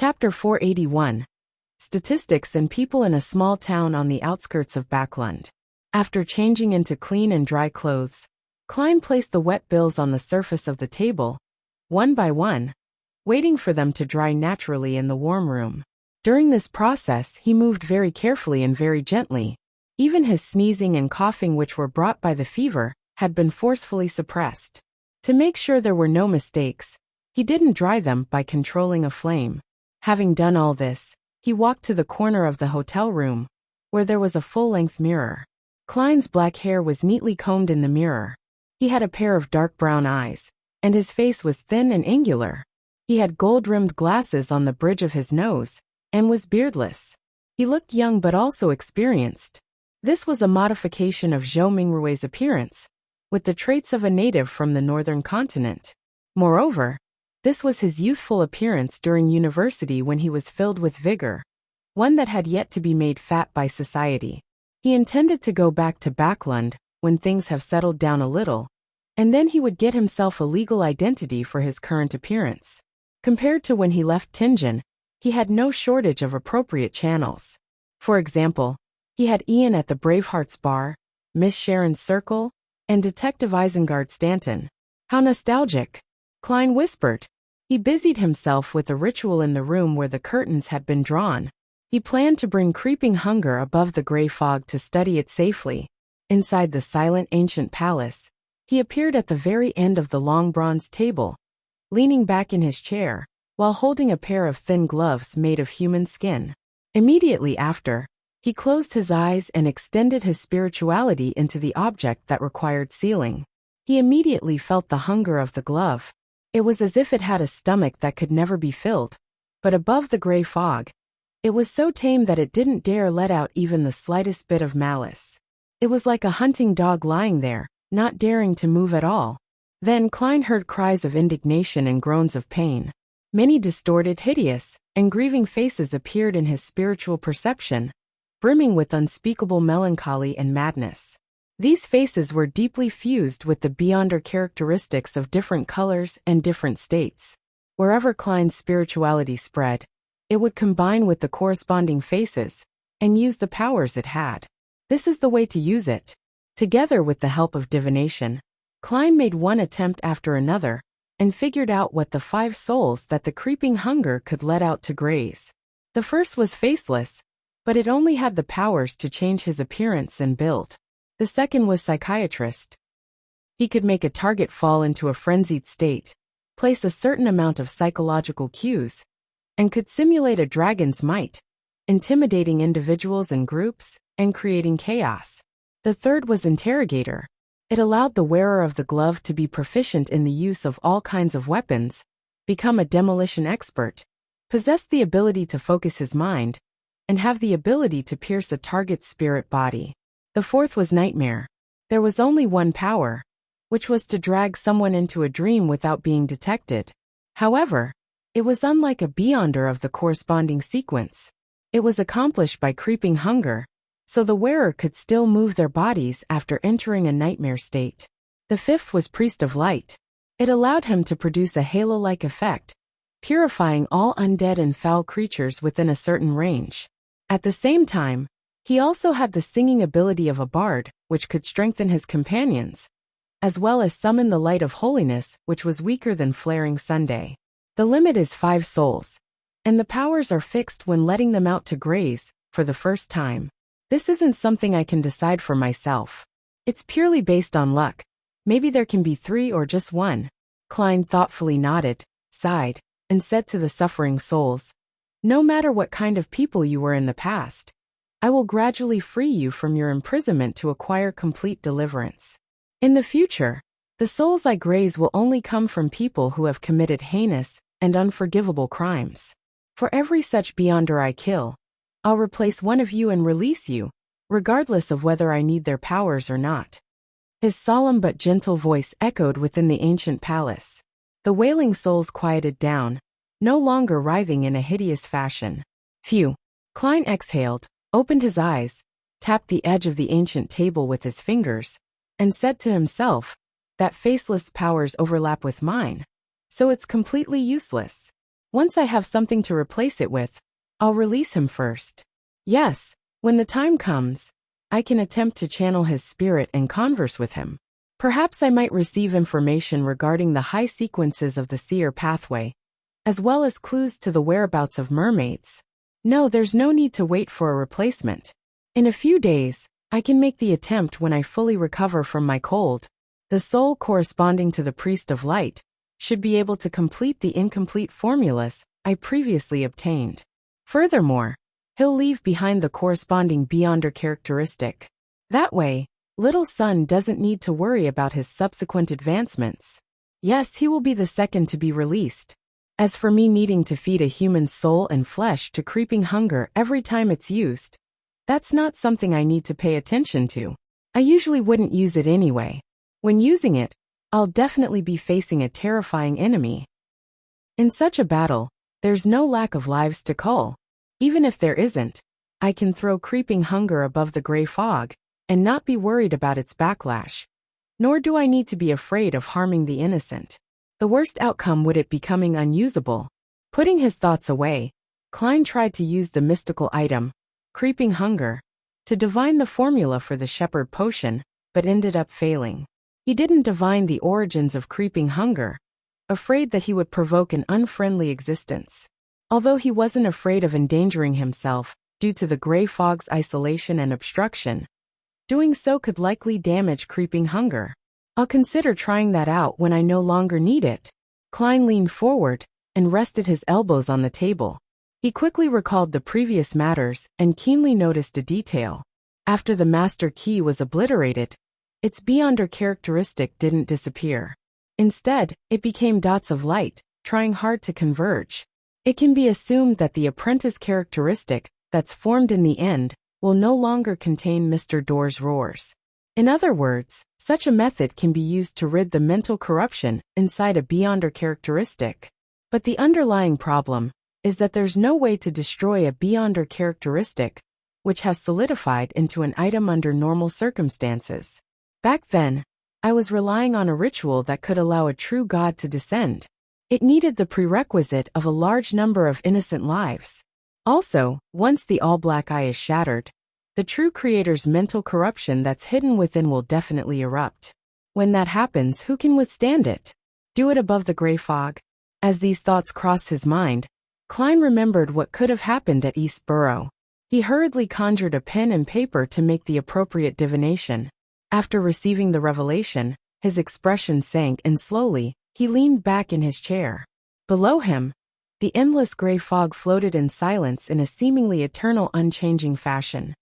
Chapter 481. Statistics and People in a Small Town on the Outskirts of Backlund. After changing into clean and dry clothes, Klein placed the wet bills on the surface of the table, one by one, waiting for them to dry naturally in the warm room. During this process, he moved very carefully and very gently. Even his sneezing and coughing, which were brought by the fever, had been forcefully suppressed. To make sure there were no mistakes, he didn't dry them by controlling a flame. Having done all this, he walked to the corner of the hotel room, where there was a full-length mirror. Klein's black hair was neatly combed in the mirror. He had a pair of dark brown eyes, and his face was thin and angular. He had gold-rimmed glasses on the bridge of his nose, and was beardless. He looked young but also experienced. This was a modification of Zhou Mingrui's appearance, with the traits of a native from the northern continent. Moreover, this was his youthful appearance during university when he was filled with vigor, one that had yet to be made fat by society. He intended to go back to Backlund when things have settled down a little, and then he would get himself a legal identity for his current appearance. Compared to when he left Tianjin, he had no shortage of appropriate channels. For example, he had Ian at the Bravehearts Bar, Miss Sharon's Circle, and Detective Isengard Stanton. How nostalgic! Klein whispered. He busied himself with a ritual in the room where the curtains had been drawn. He planned to bring creeping hunger above the gray fog to study it safely. Inside the silent ancient palace, he appeared at the very end of the long bronze table, leaning back in his chair, while holding a pair of thin gloves made of human skin. Immediately after, he closed his eyes and extended his spirituality into the object that required sealing. He immediately felt the hunger of the glove. It was as if it had a stomach that could never be filled, but above the gray fog, it was so tame that it didn't dare let out even the slightest bit of malice. It was like a hunting dog lying there, not daring to move at all. Then Klein heard cries of indignation and groans of pain. Many distorted, hideous, and grieving faces appeared in his spiritual perception, brimming with unspeakable melancholy and madness. These faces were deeply fused with the beyonder characteristics of different colors and different states. Wherever Klein's spirituality spread, it would combine with the corresponding faces and use the powers it had. This is the way to use it. Together with the help of divination, Klein made one attempt after another and figured out what the 5 souls that the creeping hunger could let out to graze. The first was faceless, but it only had the powers to change his appearance and build. The second was psychiatrist. He could make a target fall into a frenzied state, place a certain amount of psychological cues, and could simulate a dragon's might, intimidating individuals and groups, and creating chaos. The third was interrogator. It allowed the wearer of the glove to be proficient in the use of all kinds of weapons, become a demolition expert, possess the ability to focus his mind, and have the ability to pierce a target's spirit body. The fourth was nightmare. There was only one power, which was to drag someone into a dream without being detected. However, it was unlike a beyonder of the corresponding sequence. It was accomplished by creeping hunger, so the wearer could still move their bodies after entering a nightmare state. The fifth was priest of light. It allowed him to produce a halo-like effect, purifying all undead and foul creatures within a certain range. At the same time, he also had the singing ability of a bard, which could strengthen his companions, as well as summon the light of holiness, which was weaker than flaring Sunday. The limit is 5 souls, and the powers are fixed when letting them out to graze, for the first time. This isn't something I can decide for myself. It's purely based on luck. Maybe there can be 3 or just 1. Klein thoughtfully nodded, sighed, and said to the suffering souls, "No matter what kind of people you were in the past, I will gradually free you from your imprisonment to acquire complete deliverance. In the future, the souls I graze will only come from people who have committed heinous and unforgivable crimes. For every such beyonder I kill, I'll replace one of you and release you, regardless of whether I need their powers or not." His solemn but gentle voice echoed within the ancient palace. The wailing souls quieted down, no longer writhing in a hideous fashion. Phew! Klein exhaled, opened his eyes, tapped the edge of the ancient table with his fingers, and said to himself, "That faceless powers overlap with mine, so it's completely useless." Once I have something to replace it with, I'll release him first. Yes, when the time comes, I can attempt to channel his spirit and converse with him. Perhaps I might receive information regarding the high sequences of the seer pathway, as well as clues to the whereabouts of mermaids. No, there's no need to wait for a replacement. In a few days, I can make the attempt when I fully recover from my cold. The soul corresponding to the priest of light should be able to complete the incomplete formulas I previously obtained. Furthermore, he'll leave behind the corresponding beyonder characteristic. That way, little son doesn't need to worry about his subsequent advancements. Yes, he will be the second to be released. As for me needing to feed a human soul and flesh to creeping hunger every time it's used, that's not something I need to pay attention to. I usually wouldn't use it anyway. When using it, I'll definitely be facing a terrifying enemy. In such a battle, there's no lack of lives to cull. Even if there isn't, I can throw creeping hunger above the gray fog and not be worried about its backlash. Nor do I need to be afraid of harming the innocent. The worst outcome would it becoming unusable. Putting his thoughts away, Klein tried to use the mystical item, creeping hunger, to divine the formula for the shepherd potion, but ended up failing. He didn't divine the origins of creeping hunger, afraid that he would provoke an unfriendly existence. Although he wasn't afraid of endangering himself due to the gray fog's isolation and obstruction, doing so could likely damage creeping hunger. I'll consider trying that out when I no longer need it. Klein leaned forward and rested his elbows on the table. He quickly recalled the previous matters and keenly noticed a detail. After the master key was obliterated, its beyonder characteristic didn't disappear. Instead, it became dots of light, trying hard to converge. It can be assumed that the apprentice characteristic that's formed in the end will no longer contain Mr. Door's roars. In other words, such a method can be used to rid the mental corruption inside a beyonder characteristic. But the underlying problem is that there's no way to destroy a beyonder characteristic, which has solidified into an item under normal circumstances. Back then, I was relying on a ritual that could allow a true god to descend. It needed the prerequisite of a large number of innocent lives. Also, once the all-black eye is shattered, the true creator's mental corruption that's hidden within will definitely erupt. When that happens, who can withstand it? Do it above the gray fog? As these thoughts crossed his mind, Klein remembered what could have happened at East Burrow. He hurriedly conjured a pen and paper to make the appropriate divination. After receiving the revelation, his expression sank and slowly, he leaned back in his chair. Below him, the endless gray fog floated in silence in a seemingly eternal unchanging fashion.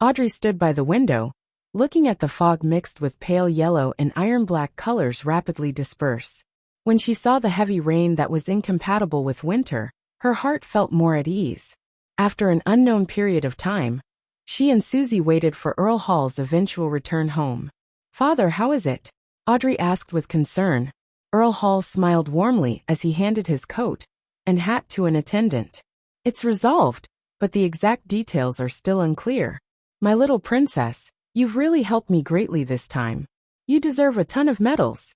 Audrey stood by the window, looking at the fog mixed with pale yellow and iron-black colors rapidly disperse. When she saw the heavy rain that was incompatible with winter, her heart felt more at ease. After an unknown period of time, she and Susie waited for Earl Hall's eventual return home. "Father, how is it?" Audrey asked with concern. Earl Hall smiled warmly as he handed his coat and hat to an attendant. "It's resolved, but the exact details are still unclear. My little princess, you've really helped me greatly this time. You deserve a ton of medals."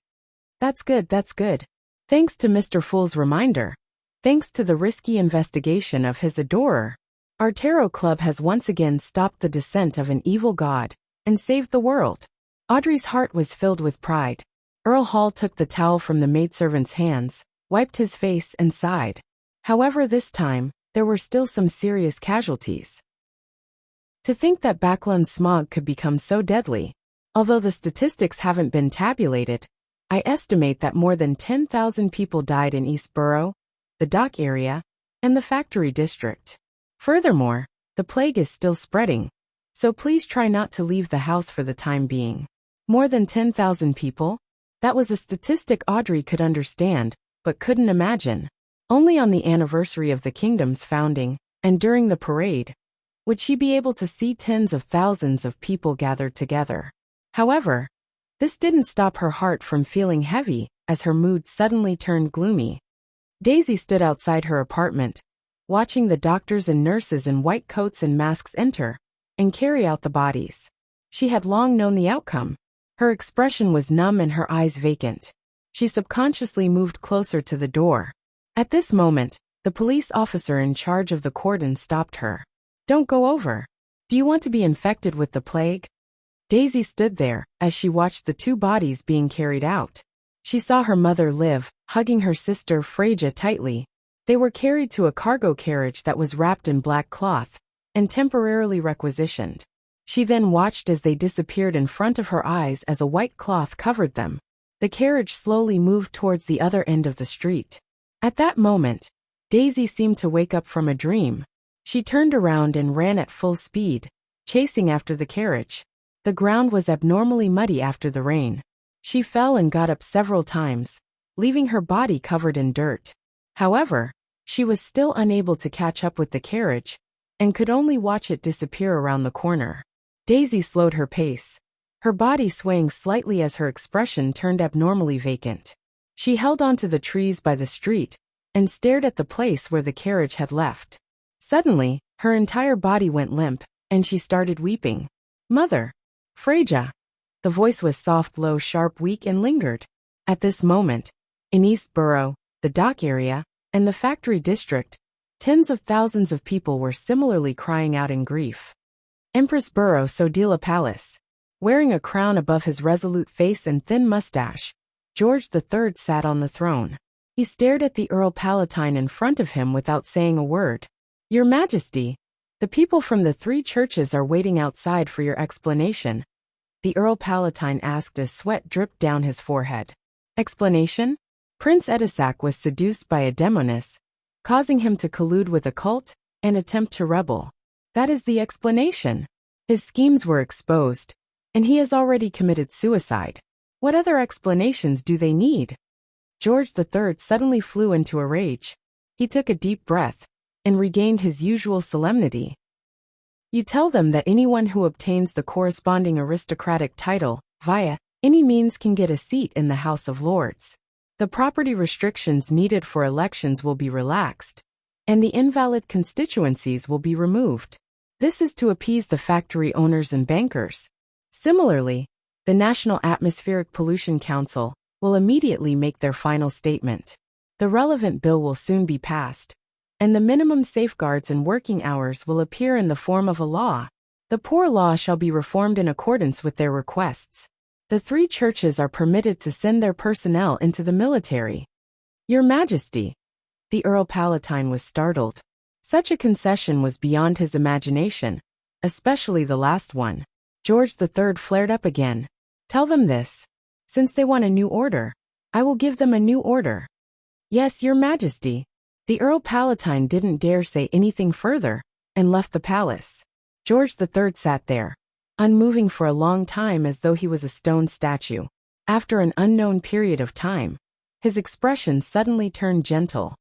That's good, that's good. Thanks to Mr. Fool's reminder. Thanks to the risky investigation of his adorer. Our tarot club has once again stopped the descent of an evil god and saved the world. Audrey's heart was filled with pride. Earl Hall took the towel from the maidservant's hands, wiped his face and sighed. However, this time, there were still some serious casualties. To think that Backlund's smog could become so deadly. Although the statistics haven't been tabulated, I estimate that more than 10,000 people died in East Burrow, the dock area, and the factory district. Furthermore, the plague is still spreading, so please try not to leave the house for the time being. More than 10,000 people? That was a statistic Audrey could understand, but couldn't imagine. Only on the anniversary of the kingdom's founding, and during the parade, would she be able to see tens of thousands of people gathered together. However, this didn't stop her heart from feeling heavy as her mood suddenly turned gloomy. Daisy stood outside her apartment, watching the doctors and nurses in white coats and masks enter and carry out the bodies. She had long known the outcome. Her expression was numb and her eyes vacant. She subconsciously moved closer to the door. At this moment, The police officer in charge of the cordon stopped her. "Don't go over. Do you want to be infected with the plague?" Daisy stood there as she watched the two bodies being carried out. She saw her mother Liv, hugging her sister Freyja tightly. They were carried to a cargo carriage that was wrapped in black cloth and temporarily requisitioned. She then watched as they disappeared in front of her eyes as a white cloth covered them. The carriage slowly moved towards the other end of the street. At that moment, Daisy seemed to wake up from a dream. She turned around and ran at full speed, chasing after the carriage. The ground was abnormally muddy after the rain. She fell and got up several times, leaving her body covered in dirt. However, she was still unable to catch up with the carriage and could only watch it disappear around the corner. Daisy slowed her pace, her body swaying slightly as her expression turned abnormally vacant. She held onto the trees by the street and stared at the place where the carriage had left. Suddenly, her entire body went limp, and she started weeping. "Mother! Freyja!" The voice was soft, low, sharp, weak, and lingered. At this moment, in East Borough, the dock area, and the factory district, tens of thousands of people were similarly crying out in grief. Empress Borough Sodila Palace. Wearing a crown above his resolute face and thin mustache, George III sat on the throne. He stared at the Earl Palatine in front of him without saying a word. "Your Majesty, the people from the three churches are waiting outside for your explanation," the Earl Palatine asked as sweat dripped down his forehead. Explanation? Prince Edisac was seduced by a demoness, causing him to collude with a cult and attempt to rebel. That is the explanation. His schemes were exposed, and he has already committed suicide. What other explanations do they need? George III suddenly flew into a rage. He took a deep breath and regained his usual solemnity. "You tell them that anyone who obtains the corresponding aristocratic title via any means can get a seat in the House of Lords. The property restrictions needed for elections will be relaxed, and the invalid constituencies will be removed. This is to appease the factory owners and bankers. Similarly, the National Atmospheric Pollution Council will immediately make their final statement. The relevant bill will soon be passed, and the minimum safeguards and working hours will appear in the form of a law. The poor law shall be reformed in accordance with their requests. The three churches are permitted to send their personnel into the military." "Your Majesty!" The Earl Palatine was startled. Such a concession was beyond his imagination, especially the last one. George III flared up again. "Tell them this. Since they want a new order, I will give them a new order." "Yes, Your Majesty." The Earl Palatine didn't dare say anything further and left the palace. George III sat there, unmoving for a long time as though he was a stone statue. After an unknown period of time, his expression suddenly turned gentle.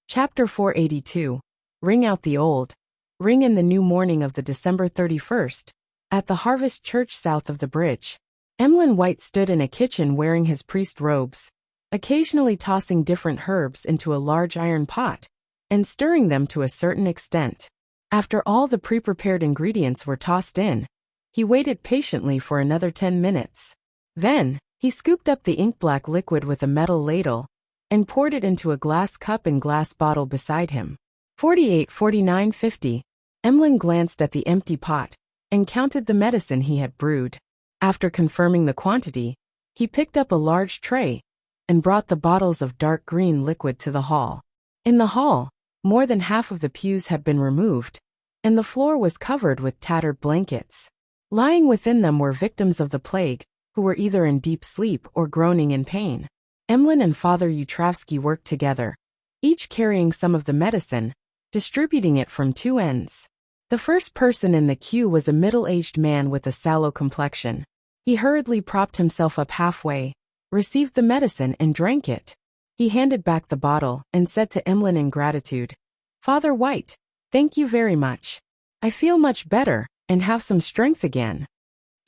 Chapter 482. Ring out the old. Ring in the new morning of the December 31st, at the Harvest Church south of the bridge. Emlyn White stood in a kitchen wearing his priest robes, occasionally tossing different herbs into a large iron pot and stirring them to a certain extent. After all the pre-prepared ingredients were tossed in, he waited patiently for another 10 minutes. Then, he scooped up the ink-black liquid with a metal ladle and poured it into a glass cup and glass bottle beside him. 48, 49, 50. Emlyn glanced at the empty pot and counted the medicine he had brewed. After confirming the quantity, he picked up a large tray and brought the bottles of dark green liquid to the hall. In the hall, more than half of the pews had been removed, and the floor was covered with tattered blankets. Lying within them were victims of the plague, who were either in deep sleep or groaning in pain. Emlyn and Father Yutravsky worked together, each carrying some of the medicine, distributing it from two ends. The first person in the queue was a middle-aged man with a sallow complexion. He hurriedly propped himself up halfway, received the medicine and drank it. He handed back the bottle and said to Emlyn in gratitude, "Father White, thank you very much. I feel much better and have some strength again."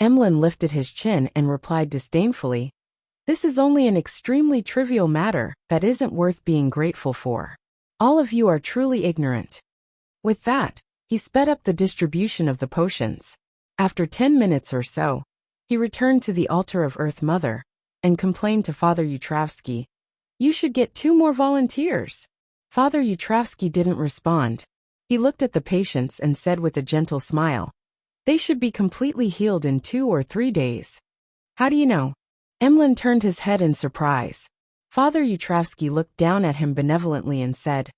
Emlyn lifted his chin and replied disdainfully, "This is only an extremely trivial matter that isn't worth being grateful for. All of you are truly ignorant." With that, he sped up the distribution of the potions. After 10 minutes or so, he returned to the altar of Earth Mother and complained to Father Yutravsky, You should get 2 more volunteers. Father Yutravsky didn't respond. He looked at the patients and said with a gentle smile, they should be completely healed in 2 or 3 days. How do you know? Emlyn turned his head in surprise. Father Yutravsky looked down at him benevolently and said,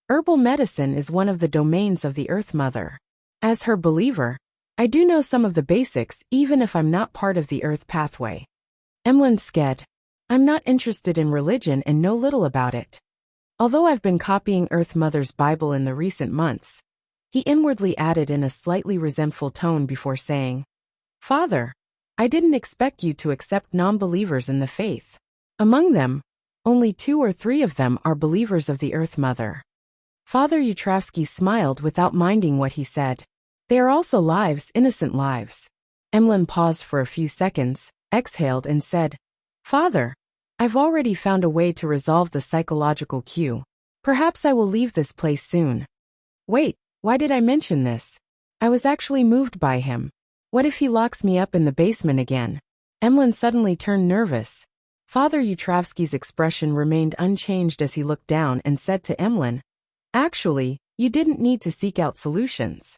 herbal medicine is one of the domains of the Earth Mother. As her believer, I do know some of the basics even if I'm not part of the Earth pathway. Emlyn said, I'm not interested in religion and know little about it. Although I've been copying Earth Mother's Bible in the recent months, he inwardly added in a slightly resentful tone before saying, Father, I didn't expect you to accept non-believers in the faith. Among them, only 2 or 3 of them are believers of the Earth Mother. Father Yutravsky smiled without minding what he said. They are also lives, innocent lives. Emlyn paused for a few seconds, exhaled and said, Father, I've already found a way to resolve the psychological cue. Perhaps I will leave this place soon. Wait, why did I mention this? I was actually moved by him. What if he locks me up in the basement again? Emlyn suddenly turned nervous. Father Yutravsky's expression remained unchanged as he looked down and said to Emlyn, actually, you didn't need to seek out solutions.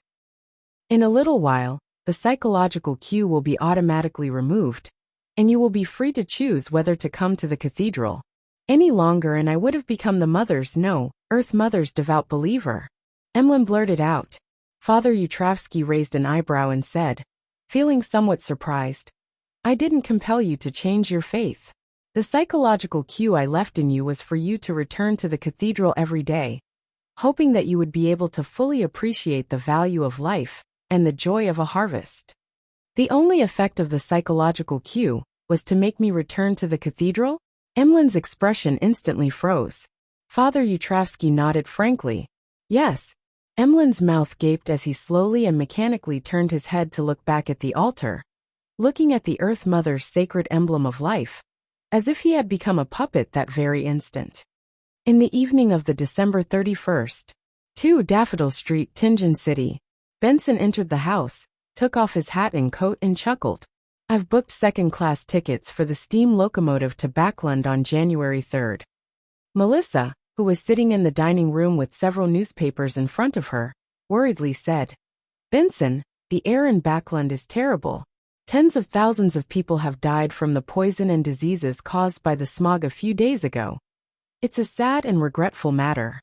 In a little while, the psychological cue will be automatically removed, and you will be free to choose whether to come to the cathedral any longer, and I would have become the Earth Mother's devout believer. Emlyn blurted out. Father Yutravsky raised an eyebrow and said, feeling somewhat surprised, I didn't compel you to change your faith. The psychological cue I left in you was for you to return to the cathedral every day, hoping that you would be able to fully appreciate the value of life and the joy of a harvest. The only effect of the psychological cue was to make me return to the cathedral? Emlyn's expression instantly froze. Father Yutravsky nodded frankly. Yes. Emlyn's mouth gaped as he slowly and mechanically turned his head to look back at the altar, looking at the Earth Mother's sacred emblem of life, as if he had become a puppet that very instant. In the evening of the December 31st, 2 Daffodil Street, Tianjin City, Benson entered the house, took off his hat and coat and chuckled. I've booked second-class tickets for the steam locomotive to Backlund on January 3rd. Melissa, who was sitting in the dining room with several newspapers in front of her, worriedly said, Benson, the air in Backlund is terrible. Tens of thousands of people have died from the poison and diseases caused by the smog a few days ago. It's a sad and regretful matter.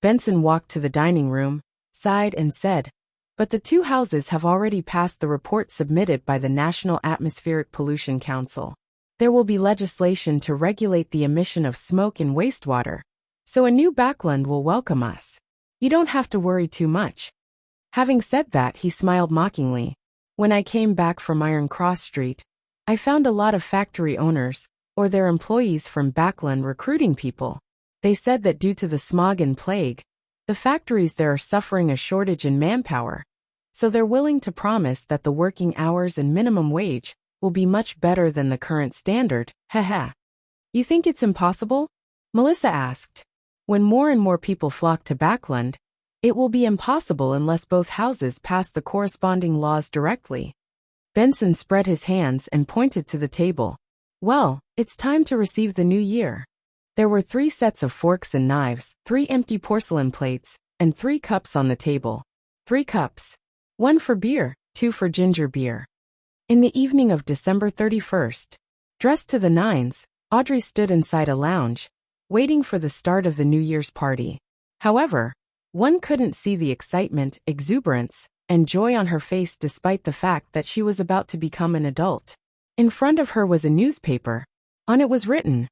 Benson walked to the dining room, sighed and said, but the 2 houses have already passed the report submitted by the National Atmospheric Pollution Council. There will be legislation to regulate the emission of smoke and wastewater, so a new Backlund will welcome us. You don't have to worry too much. Having said that, he smiled mockingly. When I came back from Iron Cross Street, I found a lot of factory owners, or their employees from Backlund recruiting people. They said that due to the smog and plague, the factories there are suffering a shortage in manpower, so they're willing to promise that the working hours and minimum wage will be much better than the current standard. Haha. You think it's impossible? Melissa asked. When more and more people flock to Backlund, it will be impossible unless both houses pass the corresponding laws directly. Benson spread his hands and pointed to the table. Well, it's time to receive the new year. There were 3 sets of forks and knives, 3 empty porcelain plates, and 3 cups on the table. 3 cups. 1 for beer, 2 for ginger beer. In the evening of December 31st, dressed to the nines, Audrey stood inside a lounge, waiting for the start of the New Year's party. However, one couldn't see the excitement, exuberance, and joy on her face despite the fact that she was about to become an adult. In front of her was a newspaper. On it was written,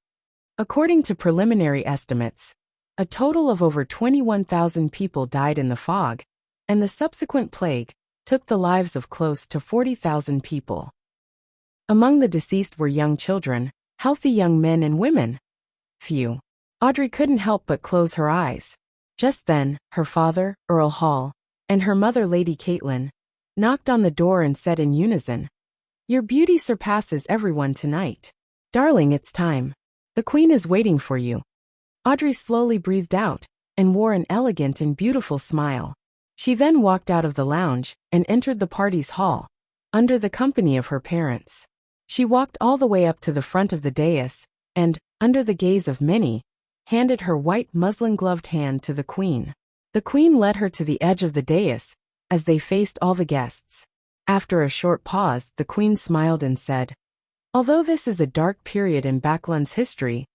according to preliminary estimates, a total of over 21,000 people died in the fog, and the subsequent plague took the lives of close to 40,000 people. Among the deceased were young children, healthy young men and women. Phew. Audrey couldn't help but close her eyes. Just then, her father, Earl Hall, and her mother, Lady Caitlin, knocked on the door and said in unison, Your beauty surpasses everyone tonight. Darling, it's time. The Queen is waiting for you. Audrey slowly breathed out and wore an elegant and beautiful smile. She then walked out of the lounge and entered the party's hall, under the company of her parents. She walked all the way up to the front of the dais, and, under the gaze of many, handed her white muslin-gloved hand to the queen. The queen led her to the edge of the dais, as they faced all the guests. After a short pause, the queen smiled and said, "Although this is a dark period in Backland's history,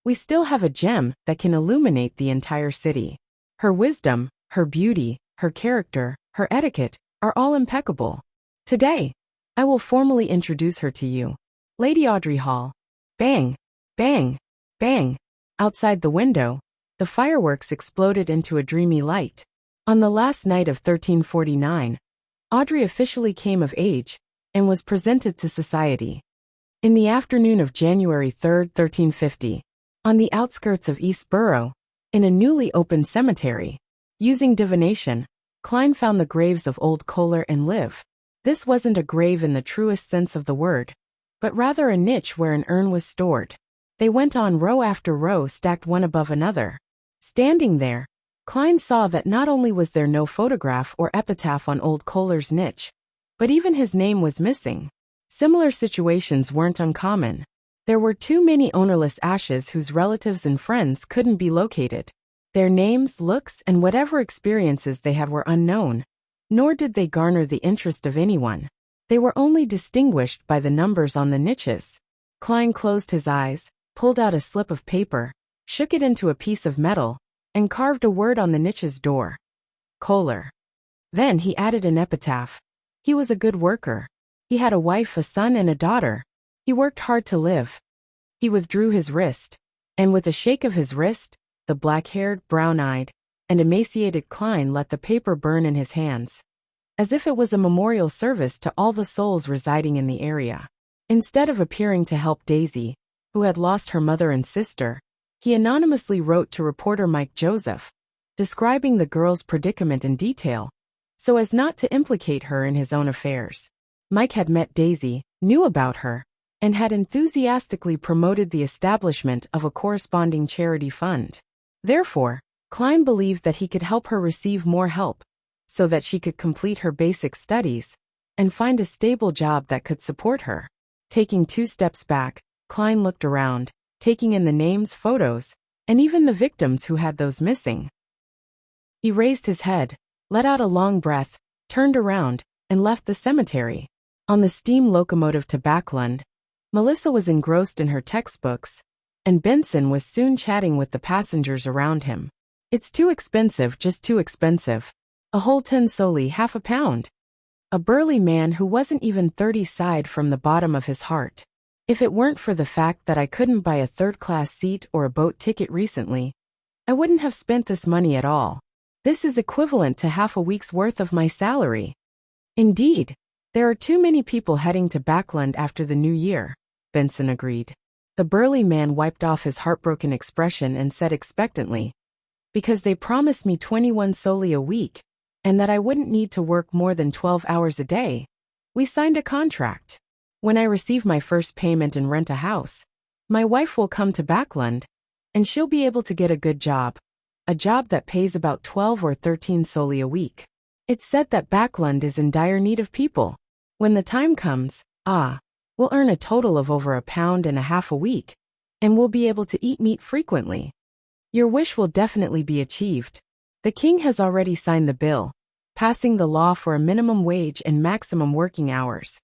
we still have a gem that can illuminate the entire city. Her wisdom, her beauty, her character, her etiquette, are all impeccable. Today, I will formally introduce her to you. Lady Audrey Hall." Bang! Bang! Bang! Outside the window, the fireworks exploded into a dreamy light. On the last night of 1349, Audrey officially came of age and was presented to society. In the afternoon of January 3, 1350, on the outskirts of East Borough, in a newly opened cemetery, using divination, Klein found the graves of old Kohler and Liv. This wasn't a grave in the truest sense of the word, but rather a niche where an urn was stored. They went on row after row stacked one above another. Standing there, Klein saw that not only was there no photograph or epitaph on old Kohler's niche, but even his name was missing. Similar situations weren't uncommon. There were too many ownerless ashes whose relatives and friends couldn't be located. Their names, looks, and whatever experiences they had were unknown, nor did they garner the interest of anyone. They were only distinguished by the numbers on the niches. Klein closed his eyes, pulled out a slip of paper, shook it into a piece of metal, and carved a word on the niche's door. Kohler. Then he added an epitaph. He was a good worker. He had a wife, a son, and a daughter. He worked hard to live. He withdrew his wrist, and with a shake of his wrist, the black-haired, brown-eyed, and emaciated Klein let the paper burn in his hands, as if it was a memorial service to all the souls residing in the area. Instead of appearing to help Daisy, who had lost her mother and sister, he anonymously wrote to reporter Mike Joseph, describing the girl's predicament in detail, so as not to implicate her in his own affairs. Mike had met Daisy, knew about her, and had enthusiastically promoted the establishment of a corresponding charity fund. Therefore, Klein believed that he could help her receive more help, so that she could complete her basic studies and find a stable job that could support her. Taking 2 steps back, Klein looked around, taking in the names, photos, and even the victims who had those missing. He raised his head, let out a long breath, turned around, and left the cemetery. On the steam locomotive to Backland, Melissa was engrossed in her textbooks, and Benson was soon chatting with the passengers around him. "It's too expensive, just too expensive. A whole 10 soldi, half a pound." A burly man who wasn't even 30 sighed from the bottom of his heart. "If it weren't for the fact that I couldn't buy a third-class seat or a boat ticket recently, I wouldn't have spent this money at all. This is equivalent to half a week's worth of my salary." "Indeed, there are too many people heading to Backland after the new year," Benson agreed. The burly man wiped off his heartbroken expression and said expectantly, "Because they promised me 21 soldi a week, and that I wouldn't need to work more than 12 hours a day. We signed a contract. When I receive my first payment and rent a house, my wife will come to Backland, and she'll be able to get a good job, a job that pays about 12 or 13 soldi a week. It's said that Backland is in dire need of people. When the time comes, we'll earn a total of over £1.50 a week, and we'll be able to eat meat frequently. Your wish will definitely be achieved. The king has already signed the bill, passing the law for a minimum wage and maximum working hours."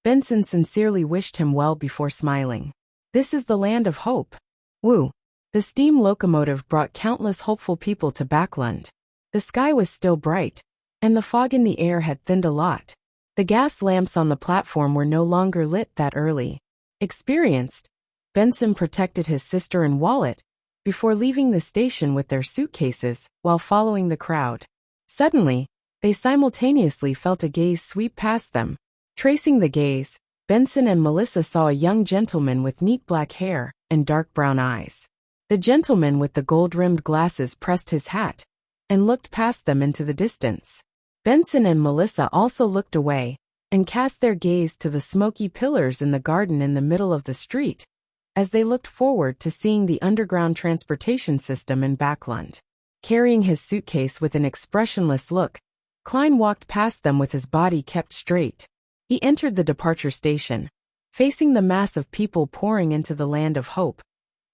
Benson sincerely wished him well before smiling. "This is the land of hope." Woo! The steam locomotive brought countless hopeful people to Backland. The sky was still bright, and the fog in the air had thinned a lot. The gas lamps on the platform were no longer lit that early. Experienced, Benson protected his sister and wallet before leaving the station with their suitcases while following the crowd. Suddenly, they simultaneously felt a gaze sweep past them. Tracing the gaze, Benson and Melissa saw a young gentleman with neat black hair and dark brown eyes. The gentleman with the gold-rimmed glasses pressed his hat and looked past them into the distance. Benson and Melissa also looked away and cast their gaze to the smoky pillars in the garden in the middle of the street, as they looked forward to seeing the underground transportation system in Backland. Carrying his suitcase with an expressionless look, Klein walked past them with his body kept straight. He entered the departure station, facing the mass of people pouring into the land of hope.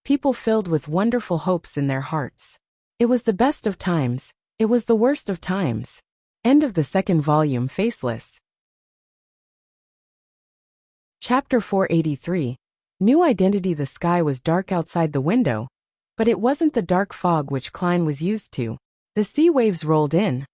people filled with wonderful hopes in their hearts. It was the best of times, it was the worst of times. End of the second volume. Faceless. Chapter 483. New Identity. The sky was dark outside the window, but it wasn't the dark fog which Klein was used to. The sea waves rolled in,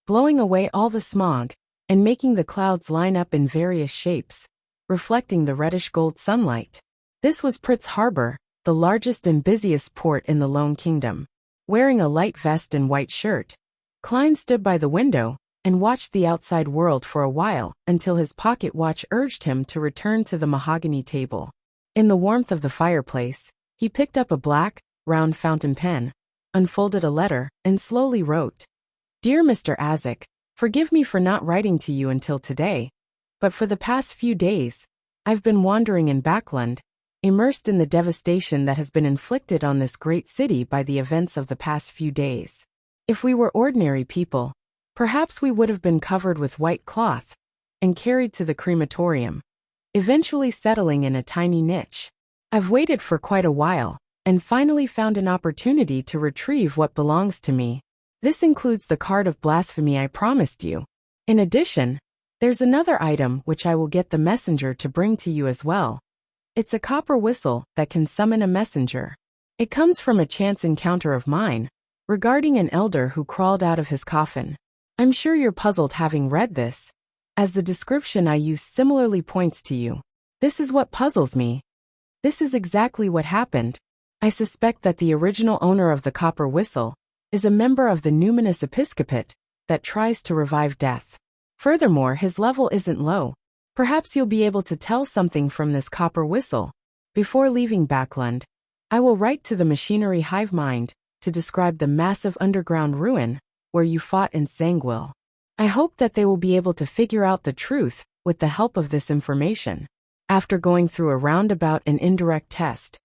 blowing away all the smog, and making the clouds line up in various shapes, reflecting the reddish-gold sunlight. This was Pritz Harbor, the largest and busiest port in the Lone Kingdom. Wearing a light vest and white shirt, Klein stood by the window and watched the outside world for a while until his pocket watch urged him to return to the mahogany table. In the warmth of the fireplace, he picked up a black, round fountain pen, unfolded a letter, and slowly wrote, "Dear Mr. Azek, forgive me for not writing to you until today, but for the past few days, I've been wandering in Backland, immersed in the devastation that has been inflicted on this great city by the events of the past few days. If we were ordinary people, perhaps we would have been covered with white cloth and carried to the crematorium, eventually settling in a tiny niche. I've waited for quite a while and finally found an opportunity to retrieve what belongs to me. This includes the card of blasphemy I promised you. In addition, there's another item which I will get the messenger to bring to you as well. It's a copper whistle that can summon a messenger. It comes from a chance encounter of mine regarding an elder who crawled out of his coffin. I'm sure you're puzzled having read this, as the description I use similarly points to you. This is what puzzles me. This is exactly what happened. I suspect that the original owner of the copper whistle is a member of the numinous episcopate that tries to revive death. Furthermore, his level isn't low. Perhaps you'll be able to tell something from this copper whistle. Before leaving Backland, I will write to the machinery hive mind to describe the massive underground ruin where you fought in Sangwil. I hope that they will be able to figure out the truth with the help of this information. After going through a roundabout and indirect test,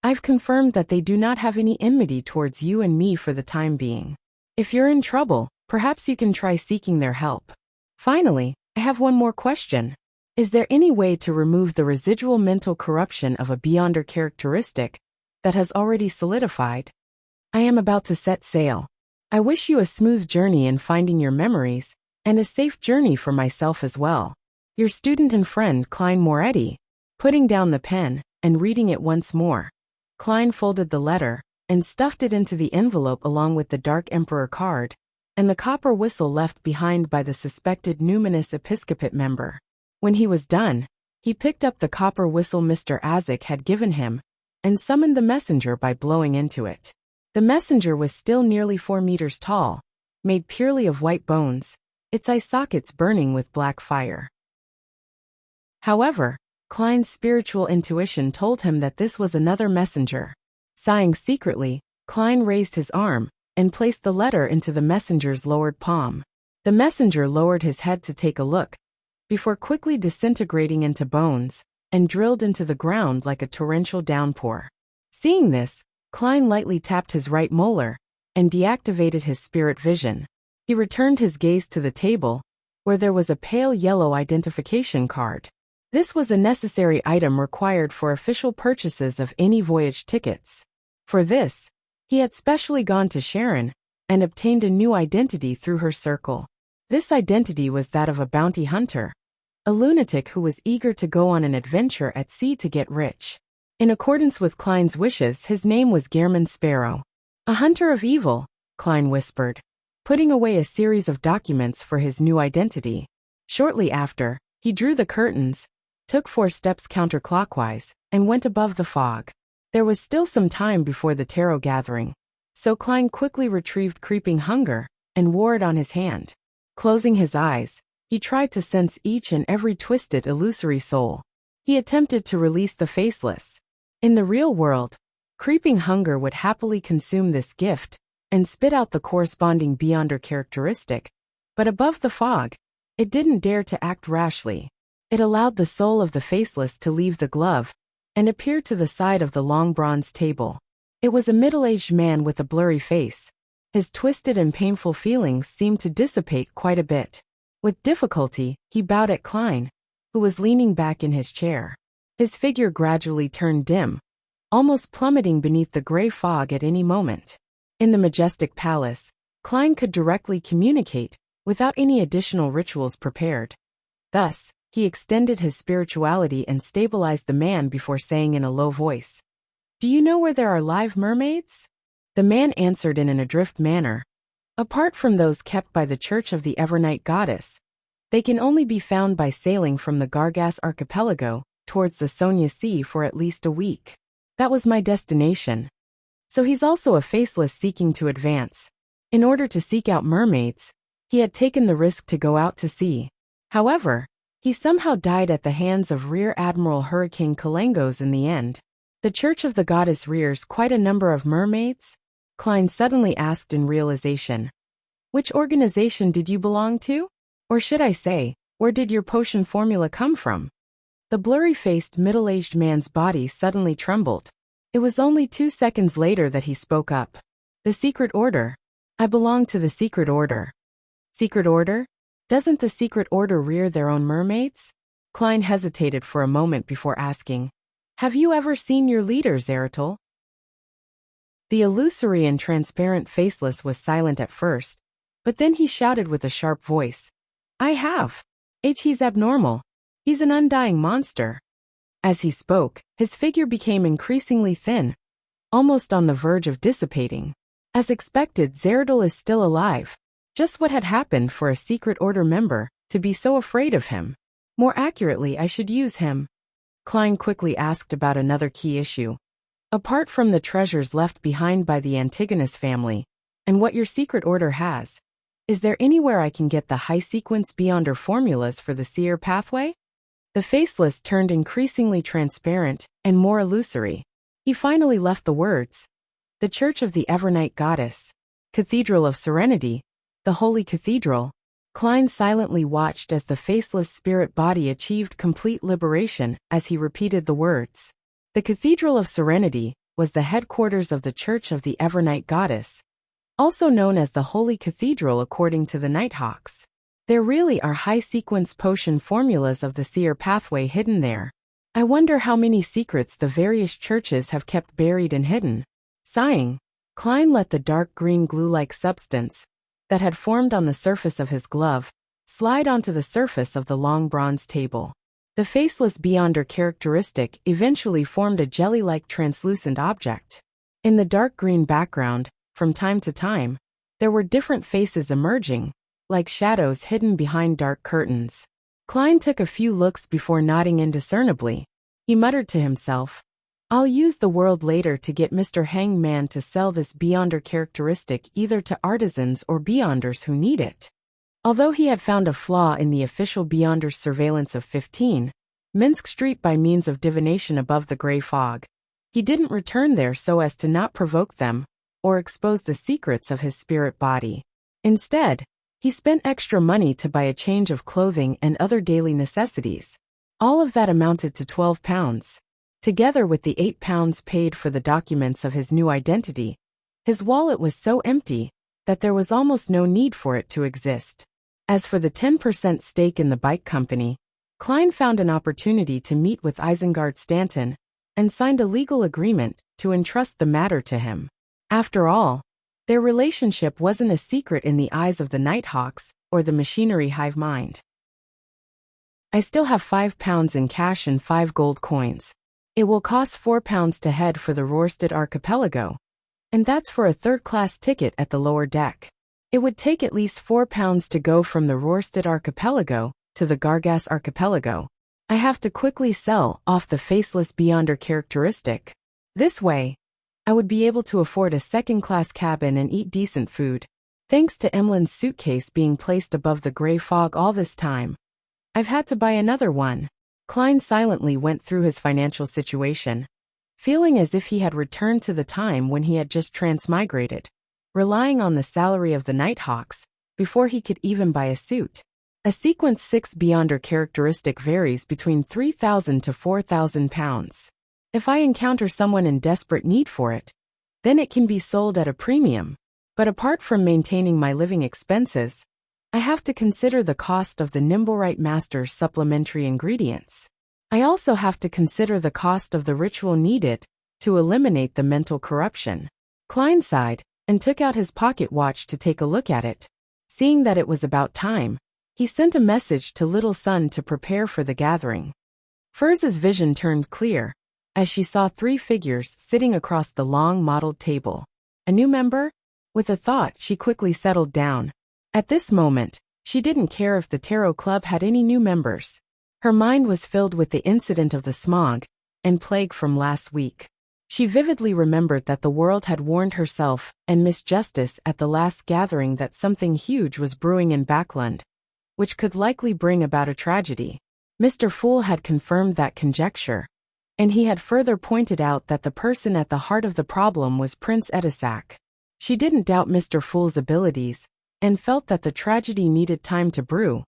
I've confirmed that they do not have any enmity towards you and me for the time being. If you're in trouble, perhaps you can try seeking their help. Finally, I have one more question. Is there any way to remove the residual mental corruption of a Beyonder characteristic that has already solidified? I am about to set sail. I wish you a smooth journey in finding your memories, and a safe journey for myself as well. Your student and friend Klein Moretti." Putting down the pen and reading it once more, Klein folded the letter and stuffed it into the envelope along with the Dark Emperor card and the copper whistle left behind by the suspected numinous episcopate member. When he was done, he picked up the copper whistle Mr. Azek had given him and summoned the messenger by blowing into it. The messenger was still nearly 4 meters tall, made purely of white bones, its eye sockets burning with black fire. However, Klein's spiritual intuition told him that this was another messenger. Sighing secretly, Klein raised his arm and placed the letter into the messenger's lowered palm. The messenger lowered his head to take a look, before quickly disintegrating into bones and drilled into the ground like a torrential downpour. Seeing this, Klein lightly tapped his right molar and deactivated his spirit vision. He returned his gaze to the table, where there was a pale yellow identification card. This was a necessary item required for official purchases of any voyage tickets. For this, he had specially gone to Sharon and obtained a new identity through her circle. This identity was that of a bounty hunter, a lunatic who was eager to go on an adventure at sea to get rich. In accordance with Klein's wishes, his name was Gehrman Sparrow. "A hunter of evil," Klein whispered, putting away a series of documents for his new identity. Shortly after, he drew the curtains, took 4 steps counterclockwise, and went above the fog. There was still some time before the tarot gathering, so Klein quickly retrieved Creeping Hunger and wore it on his hand. Closing his eyes, he tried to sense each and every twisted illusory soul. He attempted to release the faceless. In the real world, Creeping Hunger would happily consume this gift and spit out the corresponding Beyonder characteristic, but above the fog, it didn't dare to act rashly. It allowed the soul of the faceless to leave the glove and appear to the side of the long bronze table. It was a middle-aged man with a blurry face. His twisted and painful feelings seemed to dissipate quite a bit. With difficulty, he bowed at Klein, who was leaning back in his chair. His figure gradually turned dim, almost plummeting beneath the gray fog at any moment. In the majestic palace, Klein could directly communicate, without any additional rituals prepared. Thus, he extended his spirituality and stabilized the man before saying in a low voice, "Do you know where there are live mermaids?" The man answered in an adrift manner, "Apart from those kept by the Church of the Evernight Goddess, they can only be found by sailing from the Gargas archipelago towards the Sonia Sea for at least a week. That was my destination." So he's also a faceless seeking to advance. In order to seek out mermaids, he had taken the risk to go out to sea. However, he somehow died at the hands of Rear Admiral Hurricane Kalengos in the end. "The Church of the Goddess rears quite a number of mermaids?" Klein suddenly asked in realization. "Which organization did you belong to? Or should I say, where did your potion formula come from?" The blurry-faced, middle-aged man's body suddenly trembled. It was only 2 seconds later that he spoke up. "The Secret Order. I belong to the Secret Order." "Secret Order? Doesn't the Secret Order rear their own mermaids?" Klein hesitated for a moment before asking, "Have you ever seen your leader, Zeratul?" The illusory and transparent faceless was silent at first, but then he shouted with a sharp voice, "I have. He's abnormal. He's an undying monster." As he spoke, his figure became increasingly thin, almost on the verge of dissipating. As expected, Zeratul is still alive. Just what had happened for a Secret Order member to be so afraid of him? More accurately, I should use him. Klein quickly asked about another key issue. "Apart from the treasures left behind by the Antigonus family, and what your Secret Order has, is there anywhere I can get the high-sequence Beyonder formulas for the seer pathway?" The faceless turned increasingly transparent and more illusory. He finally left the words, "The Church of the Evernight Goddess, Cathedral of Serenity, the Holy Cathedral." Klein silently watched as the faceless spirit body achieved complete liberation as he repeated the words. The Cathedral of Serenity was the headquarters of the Church of the Evernight Goddess, also known as the Holy Cathedral according to the Nighthawks. There really are high-sequence potion formulas of the seer pathway hidden there. I wonder how many secrets the various churches have kept buried and hidden. Sighing, Klein let the dark green glue-like substance that had formed on the surface of his glove slide onto the surface of the long bronze table. The faceless Beyonder characteristic eventually formed a jelly-like translucent object. In the dark green background, from time to time, there were different faces emerging, like shadows hidden behind dark curtains. Klein took a few looks before nodding indiscernibly. He muttered to himself, "I'll use the world later to get Mr. Hangman to sell this Beyonder characteristic either to artisans or Beyonders who need it." Although he had found a flaw in the official Beyonder's surveillance of 15 Minsk Street by means of divination above the gray fog, he didn't return there so as to not provoke them or expose the secrets of his spirit body. Instead, he spent extra money to buy a change of clothing and other daily necessities. All of that amounted to £12. Together with the £8 paid for the documents of his new identity, his wallet was so empty that there was almost no need for it to exist. As for the 10% stake in the bike company, Klein found an opportunity to meet with Isengard Stanton and signed a legal agreement to entrust the matter to him. After all, their relationship wasn't a secret in the eyes of the Nighthawks or the machinery hive mind. "I still have £5 in cash and 5 gold coins. It will cost £4 to head for the Rorstad archipelago, and that's for a third-class ticket at the lower deck. It would take at least £4 to go from the Rorstad archipelago to the Gargas archipelago. I have to quickly sell off the faceless Beyonder characteristic. This way, I would be able to afford a second-class cabin and eat decent food. Thanks to Emlyn's suitcase being placed above the gray fog all this time, I've had to buy another one." Klein silently went through his financial situation, feeling as if he had returned to the time when he had just transmigrated, relying on the salary of the Nighthawks before he could even buy a suit. A Sequence 6 Beyonder characteristic varies between £3,000 to £4,000. If I encounter someone in desperate need for it, then it can be sold at a premium. But apart from maintaining my living expenses, I have to consider the cost of the Nimblewright Master's supplementary ingredients. I also have to consider the cost of the ritual needed to eliminate the mental corruption. Klein sighed and took out his pocket watch to take a look at it. Seeing that it was about time, he sent a message to little Sun to prepare for the gathering. Furz's vision turned clear as she saw 3 figures sitting across the long mottled table. A new member? With a thought, she quickly settled down. At this moment, she didn't care if the tarot club had any new members. Her mind was filled with the incident of the smog and plague from last week. She vividly remembered that the world had warned herself and Miss Justice at the last gathering that something huge was brewing in Backland, which could likely bring about a tragedy. Mr. Fool had confirmed that conjecture, and he had further pointed out that the person at the heart of the problem was Prince Edisac. She didn't doubt Mr. Fool's abilities, and felt that the tragedy needed time to brew,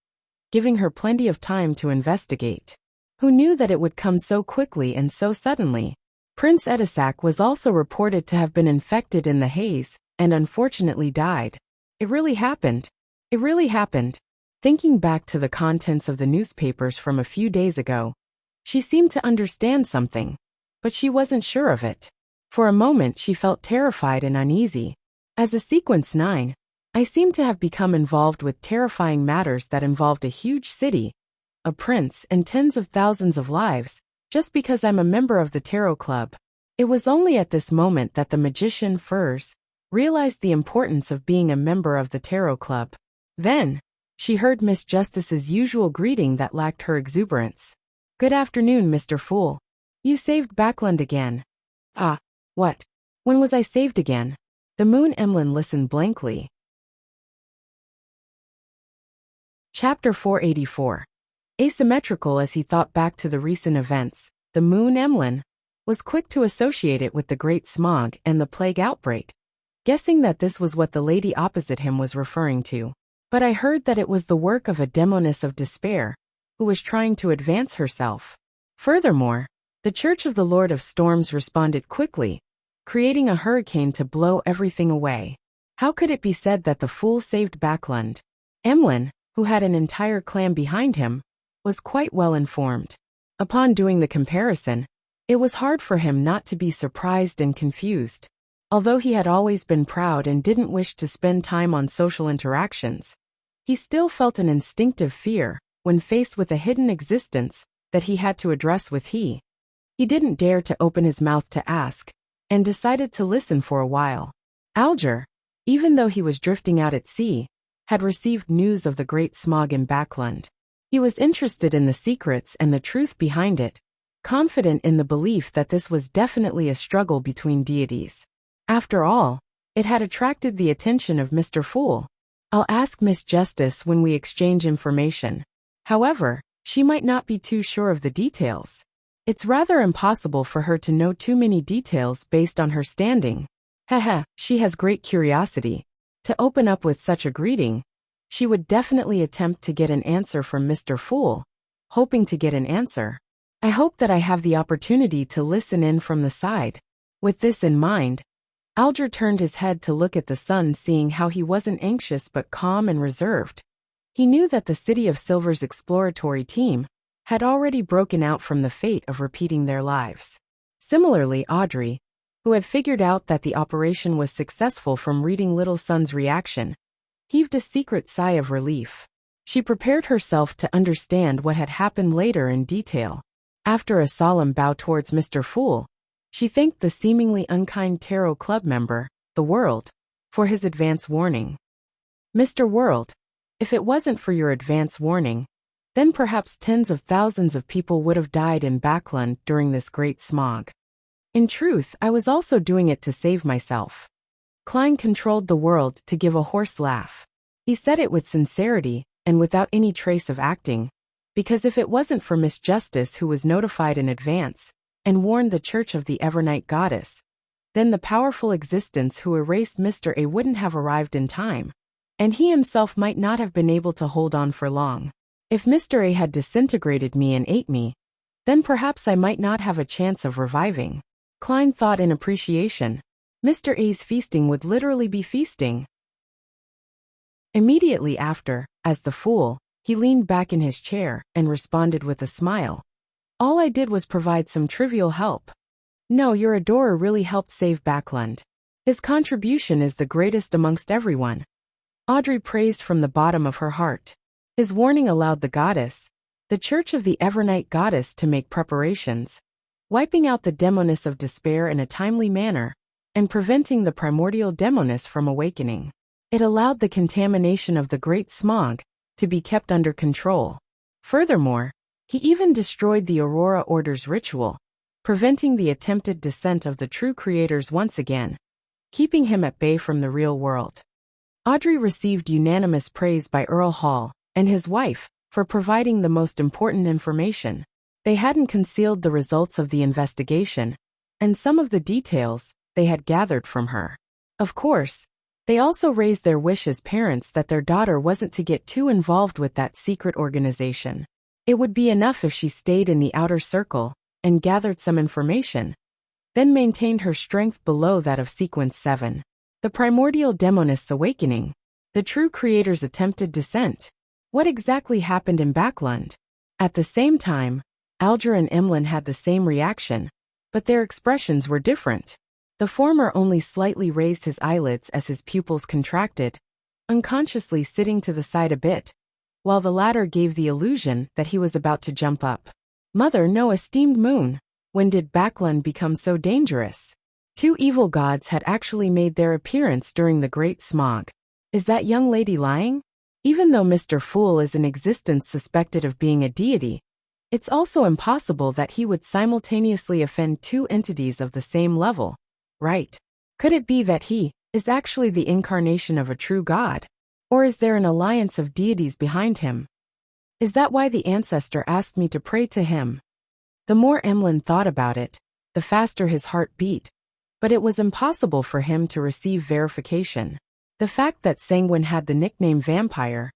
giving her plenty of time to investigate. Who knew that it would come so quickly and so suddenly? Prince Edisac was also reported to have been infected in the haze, and unfortunately died. It really happened. It really happened. Thinking back to the contents of the newspapers from a few days ago, she seemed to understand something, but she wasn't sure of it. For a moment she felt terrified and uneasy. As a Sequence 9, I seem to have become involved with terrifying matters that involved a huge city, a prince, and tens of thousands of lives, just because I'm a member of the Tarot Club. It was only at this moment that the magician Furz realized the importance of being a member of the Tarot Club. Then, she heard Miss Justice's usual greeting that lacked her exuberance. "Good afternoon, Mr. Fool. You saved Backland again." "Ah, what? When was I saved again?" The Moon Emlyn listened blankly. Chapter 484. Asymmetrical. As he thought back to the recent events, the Moon Emlyn was quick to associate it with the Great Smog and the plague outbreak, guessing that this was what the lady opposite him was referring to. "But I heard that it was the work of a demoness of despair, who was trying to advance herself. Furthermore, the Church of the Lord of Storms responded quickly, creating a hurricane to blow everything away. How could it be said that the fool saved Backland?" Emlyn, who had an entire clan behind him, was quite well informed. Upon doing the comparison, it was hard for him not to be surprised and confused. Although he had always been proud and didn't wish to spend time on social interactions, he still felt an instinctive fear when faced with a hidden existence that he had to address with he. He didn't dare to open his mouth to ask, and decided to listen for a while. Alger, even though he was drifting out at sea, had received news of the Great Smog in Backland. He was interested in the secrets and the truth behind it, confident in the belief that this was definitely a struggle between deities. After all, it had attracted the attention of Mr. Fool. "I'll ask Miss Justice when we exchange information. However, she might not be too sure of the details. It's rather impossible for her to know too many details based on her standing. Haha, she has great curiosity. To open up with such a greeting, she would definitely attempt to get an answer from Mr. Fool, hoping to get an answer. I hope that I have the opportunity to listen in from the side." With this in mind, Alger turned his head to look at the sun, seeing how he wasn't anxious but calm and reserved. He knew that the City of Silver's exploratory team had already broken out from the fate of repeating their lives. Similarly, Audrey, who had figured out that the operation was successful from reading Little Sun's reaction, heaved a secret sigh of relief. She prepared herself to understand what had happened later in detail. After a solemn bow towards Mr. Fool, she thanked the seemingly unkind Tarot Club member, the World, for his advance warning. "Mr. World, if it wasn't for your advance warning, then perhaps tens of thousands of people would have died in Backland during this great smog. In truth, I was also doing it to save myself." Klein controlled the World to give a hoarse laugh. He said it with sincerity and without any trace of acting, because if it wasn't for Miss Justice, who was notified in advance and warned the Church of the Evernight Goddess, then the powerful existence who erased Mr. A wouldn't have arrived in time, and he himself might not have been able to hold on for long. If Mr. A had disintegrated me and ate me, then perhaps I might not have a chance of reviving. Klein thought in appreciation. Mr. A's feasting would literally be feasting. Immediately after, as the fool, he leaned back in his chair and responded with a smile. "All I did was provide some trivial help. No, your adorer really helped save Backland. His contribution is the greatest amongst everyone. Audrey praised from the bottom of her heart. His warning allowed the goddess, the Church of the Evernight Goddess, to make preparations, wiping out the demoness of despair in a timely manner, and preventing the primordial demoness from awakening. It allowed the contamination of the Great Smog to be kept under control. Furthermore, he even destroyed the Aurora Order's ritual, preventing the attempted descent of the true creators once again, keeping him at bay from the real world. Audrey received unanimous praise by Earl Hall and his wife for providing the most important information. They hadn't concealed the results of the investigation, and some of the details they had gathered from her. Of course, they also raised their wish as parents that their daughter wasn't to get too involved with that secret organization. It would be enough if she stayed in the outer circle and gathered some information, then maintained her strength below that of Sequence 7. The primordial demoness awakening, the true creator's attempted descent. What exactly happened in Backland? At the same time, Alger and Emlyn had the same reaction, but their expressions were different. The former only slightly raised his eyelids as his pupils contracted, unconsciously sitting to the side a bit, while the latter gave the illusion that he was about to jump up. Mother, no, esteemed Moon, when did Backland become so dangerous? Two evil gods had actually made their appearance during the Great Smog. Is that young lady lying? Even though Mr. Fool is in existence suspected of being a deity, it's also impossible that he would simultaneously offend two entities of the same level, right? Could it be that he is actually the incarnation of a true god? Or is there an alliance of deities behind him? Is that why the ancestor asked me to pray to him? The more Emlyn thought about it, the faster his heart beat, but it was impossible for him to receive verification. The fact that Sanguine had the nickname Vampire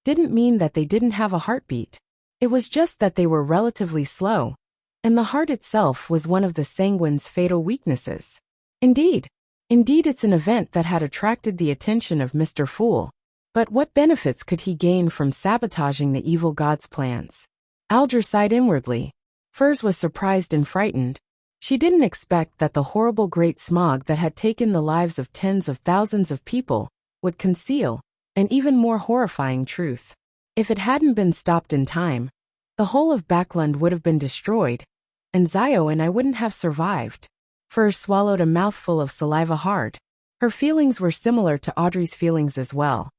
didn't mean that they didn't have a heartbeat. It was just that they were relatively slow, and the heart itself was one of the Sanguine's fatal weaknesses. Indeed it's an event that had attracted the attention of Mr. Fool. But what benefits could he gain from sabotaging the evil god's plans? Alger sighed inwardly. Furs was surprised and frightened. She didn't expect that the horrible Great Smog that had taken the lives of tens of thousands of people would conceal an even more horrifying truth. If it hadn't been stopped in time, the whole of Backland would have been destroyed, and Zio and I wouldn't have survived. Furs swallowed a mouthful of saliva hard. Her feelings were similar to Audrey's feelings as well.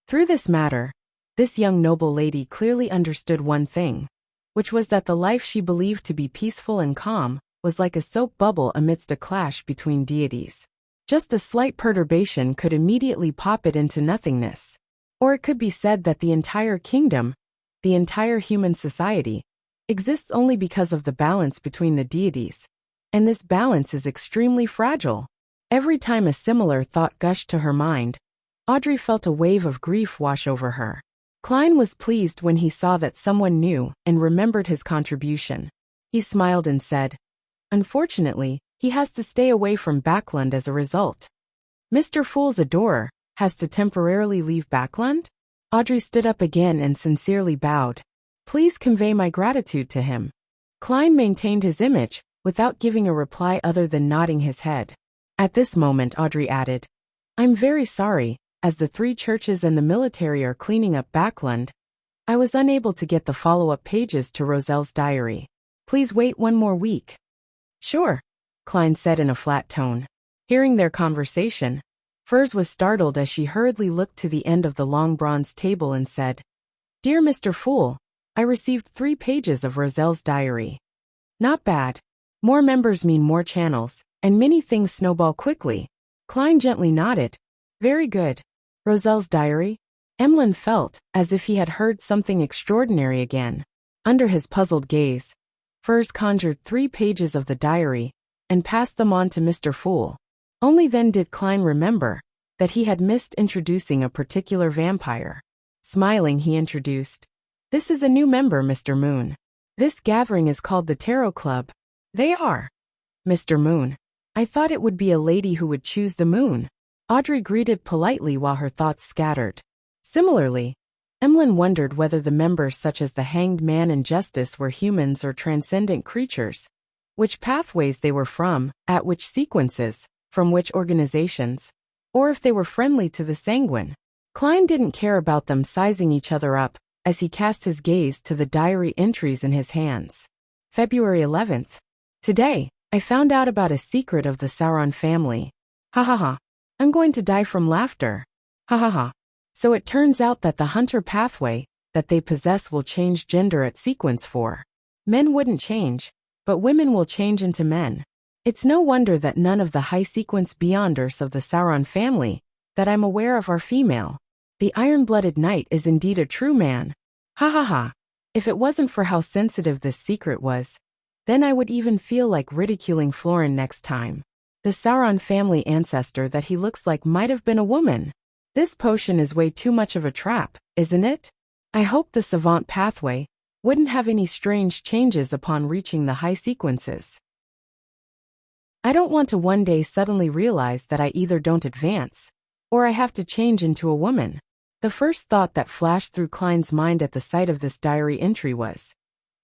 Through this matter, this young noble lady clearly understood one thing, which was that the life she believed to be peaceful and calm was like a soap bubble amidst a clash between deities. Just a slight perturbation could immediately pop it into nothingness. Or it could be said that the entire kingdom, the entire human society, exists only because of the balance between the deities, and this balance is extremely fragile. Every time a similar thought gushed to her mind, Audrey felt a wave of grief wash over her. Klein was pleased when he saw that someone knew and remembered his contribution. He smiled and said, "Unfortunately, he has to stay away from Backland as a result. Mr. Fool's adorer has to temporarily leave Backland?" Audrey stood up again and sincerely bowed. "Please convey my gratitude to him." Klein maintained his image without giving a reply other than nodding his head. At this moment Audrey added, "I'm very sorry. As the three churches and the military are cleaning up Backland, I was unable to get the follow-up pages to Roselle's diary. Please wait one more week." "Sure," Klein said in a flat tone. Hearing their conversation, Furs was startled as she hurriedly looked to the end of the long bronze table and said, "Dear Mr. Fool, I received 3 pages of Roselle's diary. Not bad. More members mean more channels, and many things snowball quickly." Klein gently nodded. "Very good. Roselle's diary?" Emlyn felt as if he had heard something extraordinary again. Under his puzzled gaze, Furs conjured 3 pages of the diary and passed them on to Mr. Fool. Only then did Klein remember that he had missed introducing a particular vampire. Smiling, he introduced, "This is a new member, Mr. Moon. This gathering is called the Tarot Club." "They are." "Mr. Moon, I thought it would be a lady who would choose the moon." Audrey greeted politely while her thoughts scattered. Similarly, Emlyn wondered whether the members such as the Hanged Man and Justice were humans or transcendent creatures, which pathways they were from, at which sequences, from which organizations, or if they were friendly to the sanguine. Klein didn't care about them sizing each other up as he cast his gaze to the diary entries in his hands. February 11th. Today, I found out about a secret of the Sauron family. Ha ha ha. I'm going to die from laughter. Ha ha ha. So it turns out that the hunter pathway that they possess will change gender at sequence 4. Men wouldn't change, but women will change into men. It's no wonder that none of the high-sequence beyonders of the Sauron family that I'm aware of are female. The iron-blooded knight is indeed a true man. Ha ha ha. If it wasn't for how sensitive this secret was, then I would even feel like ridiculing Florin next time. The Sauron family ancestor that he looks like might have been a woman. This potion is way too much of a trap, isn't it? I hope the savant pathway wouldn't have any strange changes upon reaching the high sequences. I don't want to one day suddenly realize that I either don't advance, or I have to change into a woman. The first thought that flashed through Klein's mind at the sight of this diary entry was,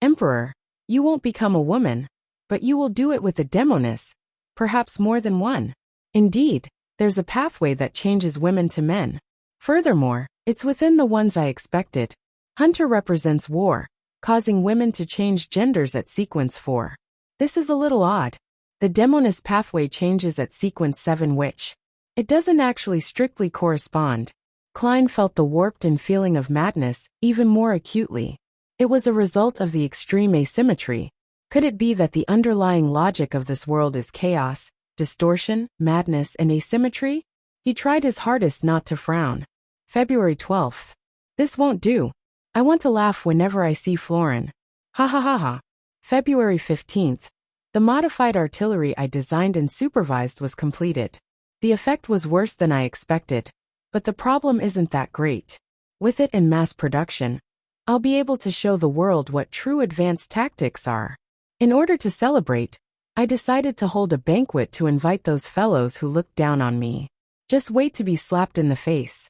Emperor, you won't become a woman, but you will do it with a demoness, perhaps more than one. Indeed, there's a pathway that changes women to men. Furthermore, it's within the ones I expected. Hunter represents war, causing women to change genders at sequence 4. This is a little odd. The demoness pathway changes at sequence 7, which it doesn't actually strictly correspond. Klein felt the warped and feeling of madness even more acutely. It was a result of the extreme asymmetry. Could it be that the underlying logic of this world is chaos, distortion, madness, and asymmetry? He tried his hardest not to frown. February 12th. This won't do. I want to laugh whenever I see Florin. Ha ha ha ha. February 15th. The modified artillery I designed and supervised was completed. The effect was worse than I expected, but the problem isn't that great. With it in mass production, I'll be able to show the world what true advanced tactics are. In order to celebrate, I decided to hold a banquet to invite those fellows who looked down on me. Just wait to be slapped in the face.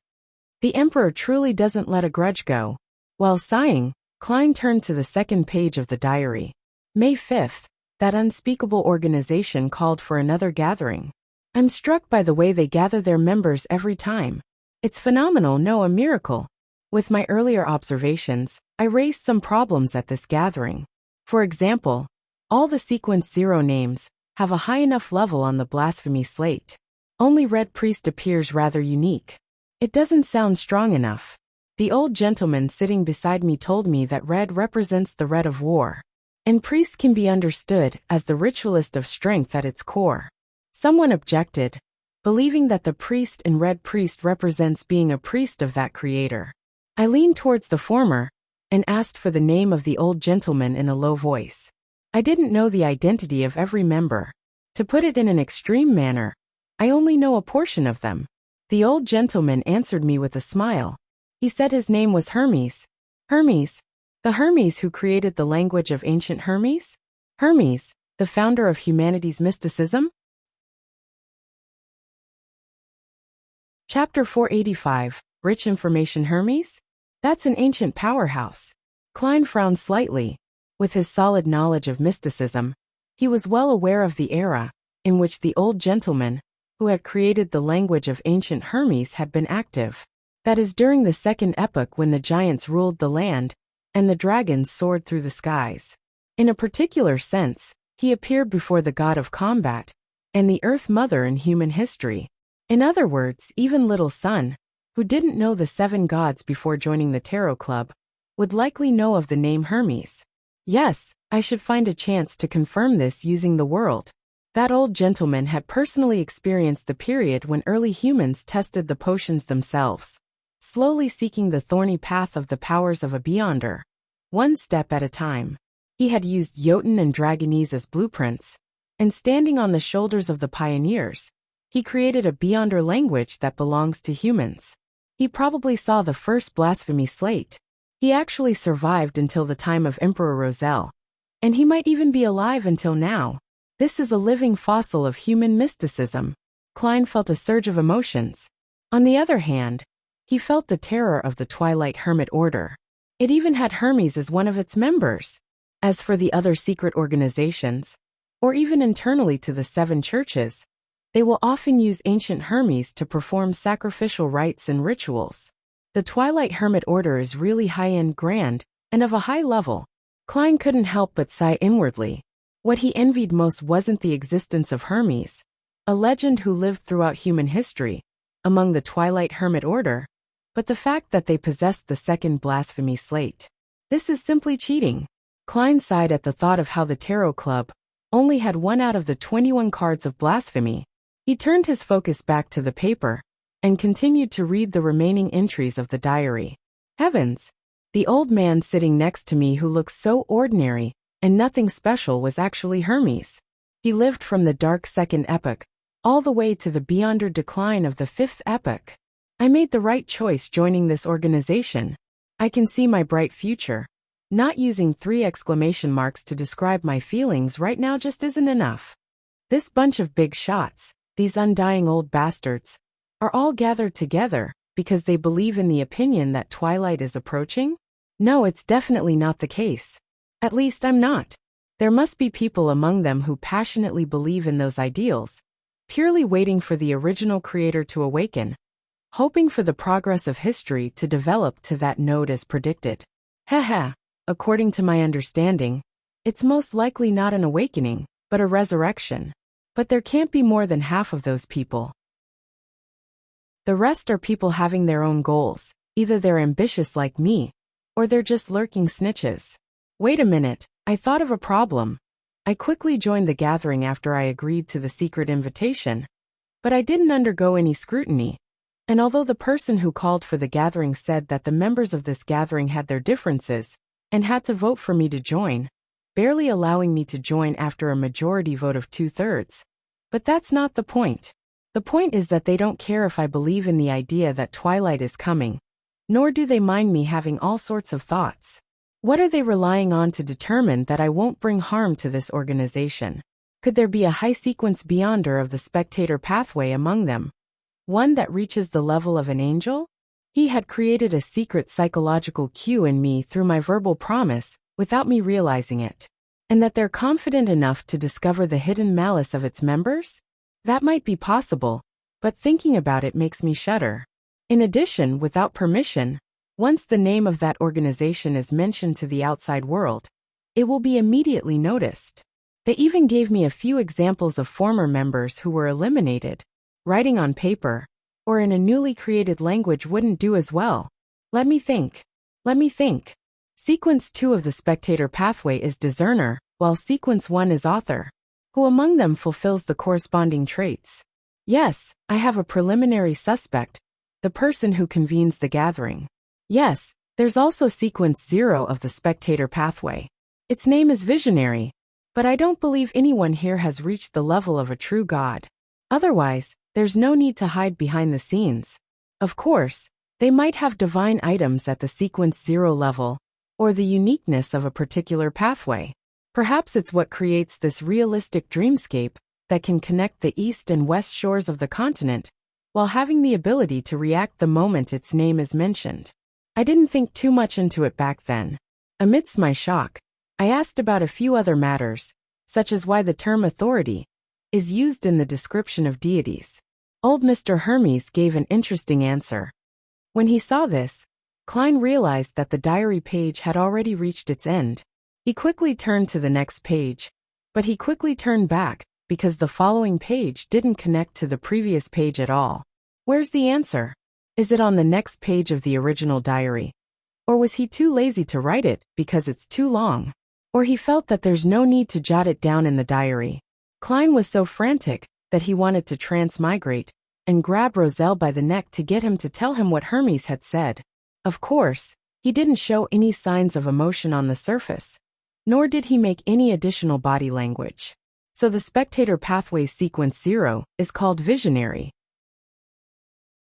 The Emperor truly doesn't let a grudge go. While sighing, Klein turned to the second page of the diary. May 5th, that unspeakable organization called for another gathering. I'm struck by the way they gather their members every time. It's phenomenal, no, a miracle. With my earlier observations, I raised some problems at this gathering. For example, all the sequence 0 names have a high enough level on the blasphemy slate. Only Red Priest appears rather unique. It doesn't sound strong enough. The old gentleman sitting beside me told me that red represents the red of war, and priest can be understood as the ritualist of strength at its core. Someone objected, believing that the priest in Red Priest represents being a priest of that creator. I leaned towards the former and asked for the name of the old gentleman in a low voice. I didn't know the identity of every member. To put it in an extreme manner, I only know a portion of them. The old gentleman answered me with a smile. He said his name was Hermes. Hermes. The Hermes who created the language of ancient Hermes? Hermes, the founder of humanity's mysticism? Chapter 485, Rich Information Hermes? That's an ancient powerhouse. Klein frowned slightly. With his solid knowledge of mysticism, he was well aware of the era in which the old gentleman, who had created the language of ancient Hermes, had been active. That is during the second epoch when the giants ruled the land and the dragons soared through the skies. In a particular sense, he appeared before the god of combat and the Earth Mother in human history. In other words, even Little Sun, who didn't know the 7 gods before joining the Tarot Club, would likely know of the name Hermes. Yes, I should find a chance to confirm this using the world. That old gentleman had personally experienced the period when early humans tested the potions themselves, slowly seeking the thorny path of the powers of a beyonder, one step at a time. He had used Jotun and Dragonese as blueprints, and standing on the shoulders of the pioneers, he created a beyonder language that belongs to humans. He probably saw the first blasphemy slate. He actually survived until the time of Emperor Roselle, and he might even be alive until now. This is a living fossil of human mysticism. Klein felt a surge of emotions. On the other hand, he felt the terror of the Twilight Hermit Order. It even had Hermes as one of its members. As for the other secret organizations, or even internally to the 7 churches, they will often use ancient Hermes to perform sacrificial rites and rituals. The Twilight Hermit Order is really high-end, grand, and of a high level. Klein couldn't help but sigh inwardly. What he envied most wasn't the existence of Hermes, a legend who lived throughout human history, among the Twilight Hermit Order, but the fact that they possessed the second blasphemy slate. This is simply cheating. Klein sighed at the thought of how the Tarot Club only had 1 out of the 21 cards of blasphemy. He turned his focus back to the paper and continued to read the remaining entries of the diary. Heavens! The old man sitting next to me who looked so ordinary and nothing special was actually Hermes. He lived from the dark second epoch all the way to the beyonder decline of the 5th epoch. I made the right choice joining this organization. I can see my bright future. Not using 3 exclamation marks to describe my feelings right now just isn't enough. This bunch of big shots, these undying old bastards, are all gathered together because they believe in the opinion that twilight is approaching? No, it's definitely not the case. At least I'm not. There must be people among them who passionately believe in those ideals, purely waiting for the original creator to awaken, hoping for the progress of history to develop to that node as predicted. Haha, according to my understanding, it's most likely not an awakening, but a resurrection. But there can't be more than half of those people. The rest are people having their own goals. Either they're ambitious like me, or they're just lurking snitches. Wait a minute, I thought of a problem. I quickly joined the gathering after I agreed to the secret invitation. But I didn't undergo any scrutiny. And although the person who called for the gathering said that the members of this gathering had their differences and had to vote for me to join, barely allowing me to join after a majority vote of 2/3. But that's not the point. The point is that they don't care if I believe in the idea that twilight is coming, nor do they mind me having all sorts of thoughts. What are they relying on to determine that I won't bring harm to this organization? Could there be a high-sequence beyonder of the spectator pathway among them? One that reaches the level of an angel? He had created a secret psychological cue in me through my verbal promise, without me realizing it. And that they're confident enough to discover the hidden malice of its members? That might be possible, but thinking about it makes me shudder. In addition, without permission, once the name of that organization is mentioned to the outside world, it will be immediately noticed. They even gave me a few examples of former members who were eliminated. Writing on paper, or in a newly created language wouldn't do as well. Let me think. Sequence 2 of the spectator pathway is discerner, while sequence 1 is author. Who among them fulfills the corresponding traits? Yes, I have a preliminary suspect, the person who convenes the gathering. Yes, there's also sequence 0 of the spectator pathway. Its name is visionary, but I don't believe anyone here has reached the level of a true god. Otherwise, there's no need to hide behind the scenes. Of course, they might have divine items at the sequence 0 level, or the uniqueness of a particular pathway. Perhaps it's what creates this realistic dreamscape that can connect the east and west shores of the continent, while having the ability to react the moment its name is mentioned. I didn't think too much into it back then. Amidst my shock, I asked about a few other matters, such as why the term authority is used in the description of deities. Old Mr. Hermes gave an interesting answer. When he saw this, Klein realized that the diary page had already reached its end. He quickly turned to the next page, but he quickly turned back because the following page didn't connect to the previous page at all. Where's the answer? Is it on the next page of the original diary? Or was he too lazy to write it because it's too long? Or he felt that there's no need to jot it down in the diary? Klein was so frantic that he wanted to transmigrate and grab Roselle by the neck to get him to tell him what Hermes had said. Of course, he didn't show any signs of emotion on the surface, nor did he make any additional body language. So the spectator pathway sequence 0 is called visionary.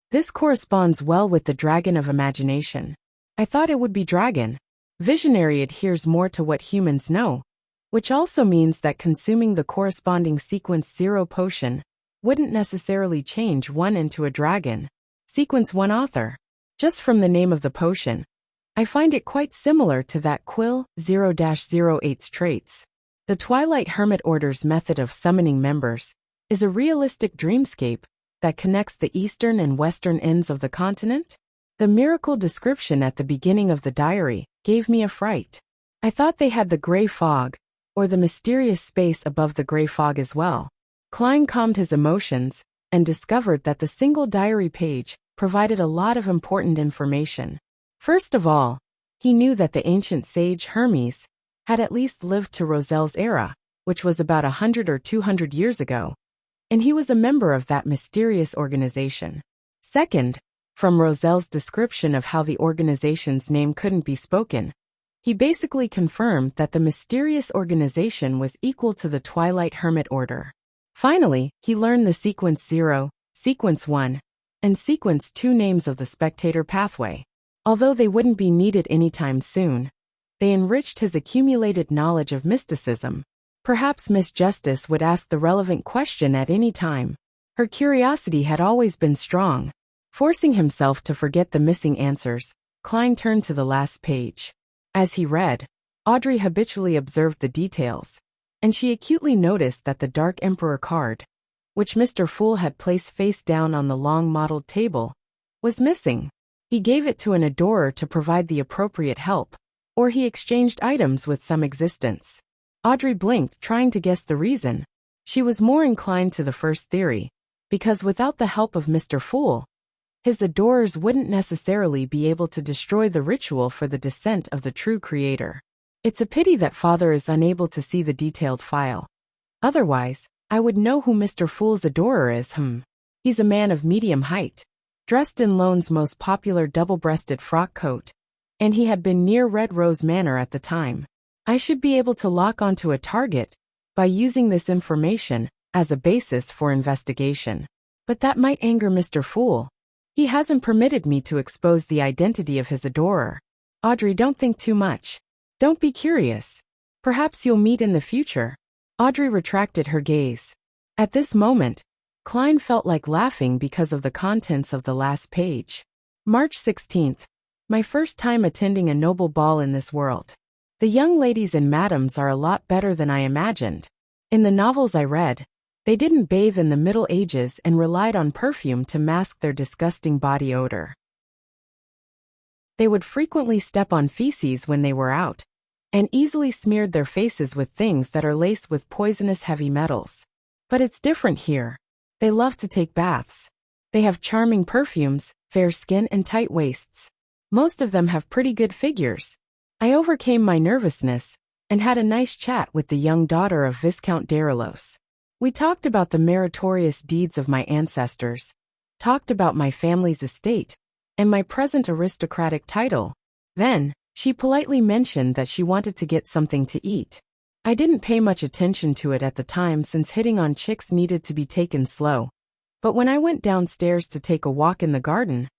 This corresponds well with the dragon of imagination. I thought it would be dragon. Visionary adheres more to what humans know, which also means that consuming the corresponding sequence 0 potion wouldn't necessarily change one into a dragon. Sequence 1 author. Just from the name of the potion, I find it quite similar to that Quill 0-08's traits. The Twilight Hermit Order's method of summoning members is a realistic dreamscape that connects the eastern and western ends of the continent. The miracle description at the beginning of the diary gave me a fright. I thought they had the gray fog, or the mysterious space above the gray fog as well. Klein calmed his emotions and discovered that the single diary page provided a lot of important information. First of all, he knew that the ancient sage Hermes had at least lived to Roselle's era, which was about 100 or 200 years ago, and he was a member of that mysterious organization. Second, from Roselle's description of how the organization's name couldn't be spoken, he basically confirmed that the mysterious organization was equal to the Twilight Hermit Order. Finally, he learned the Sequence 0, Sequence 1, and Sequence 2 names of the spectator pathway. Although they wouldn't be needed anytime soon, they enriched his accumulated knowledge of mysticism. Perhaps Miss Justice would ask the relevant question at any time. Her curiosity had always been strong. Forcing himself to forget the missing answers, Klein turned to the last page. As he read, Audrey habitually observed the details, and she acutely noticed that the Dark Emperor card, which Mr. Fool had placed face down on the long mottled table, was missing. He gave it to an adorer to provide the appropriate help, or he exchanged items with some existence. Audrey blinked, trying to guess the reason. She was more inclined to the first theory, because without the help of Mr. Fool, his adorers wouldn't necessarily be able to destroy the ritual for the descent of the true creator. It's a pity that Father is unable to see the detailed file. Otherwise, I would know who Mr. Fool's adorer is. He's a man of medium height, dressed in Lone's most popular double-breasted frock coat, and he had been near Red Rose Manor at the time. I should be able to lock onto a target by using this information as a basis for investigation. But that might anger Mr. Fool. He hasn't permitted me to expose the identity of his adorer. Audrey, don't think too much. Don't be curious. Perhaps you'll meet in the future. Audrey retracted her gaze. At this moment, Klein felt like laughing because of the contents of the last page. March 16th. My first time attending a noble ball in this world. The young ladies and madams are a lot better than I imagined. In the novels I read, they didn't bathe in the Middle Ages and relied on perfume to mask their disgusting body odor. They would frequently step on feces when they were out, and easily smeared their faces with things that are laced with poisonous heavy metals. But it's different here. They love to take baths. They have charming perfumes, fair skin and tight waists. Most of them have pretty good figures. I overcame my nervousness and had a nice chat with the young daughter of Viscount Darilos. We talked about the meritorious deeds of my ancestors, talked about my family's estate, and my present aristocratic title. Then, she politely mentioned that she wanted to get something to eat. I didn't pay much attention to it at the time since hitting on chicks needed to be taken slow. But when I went downstairs to take a walk in the garden,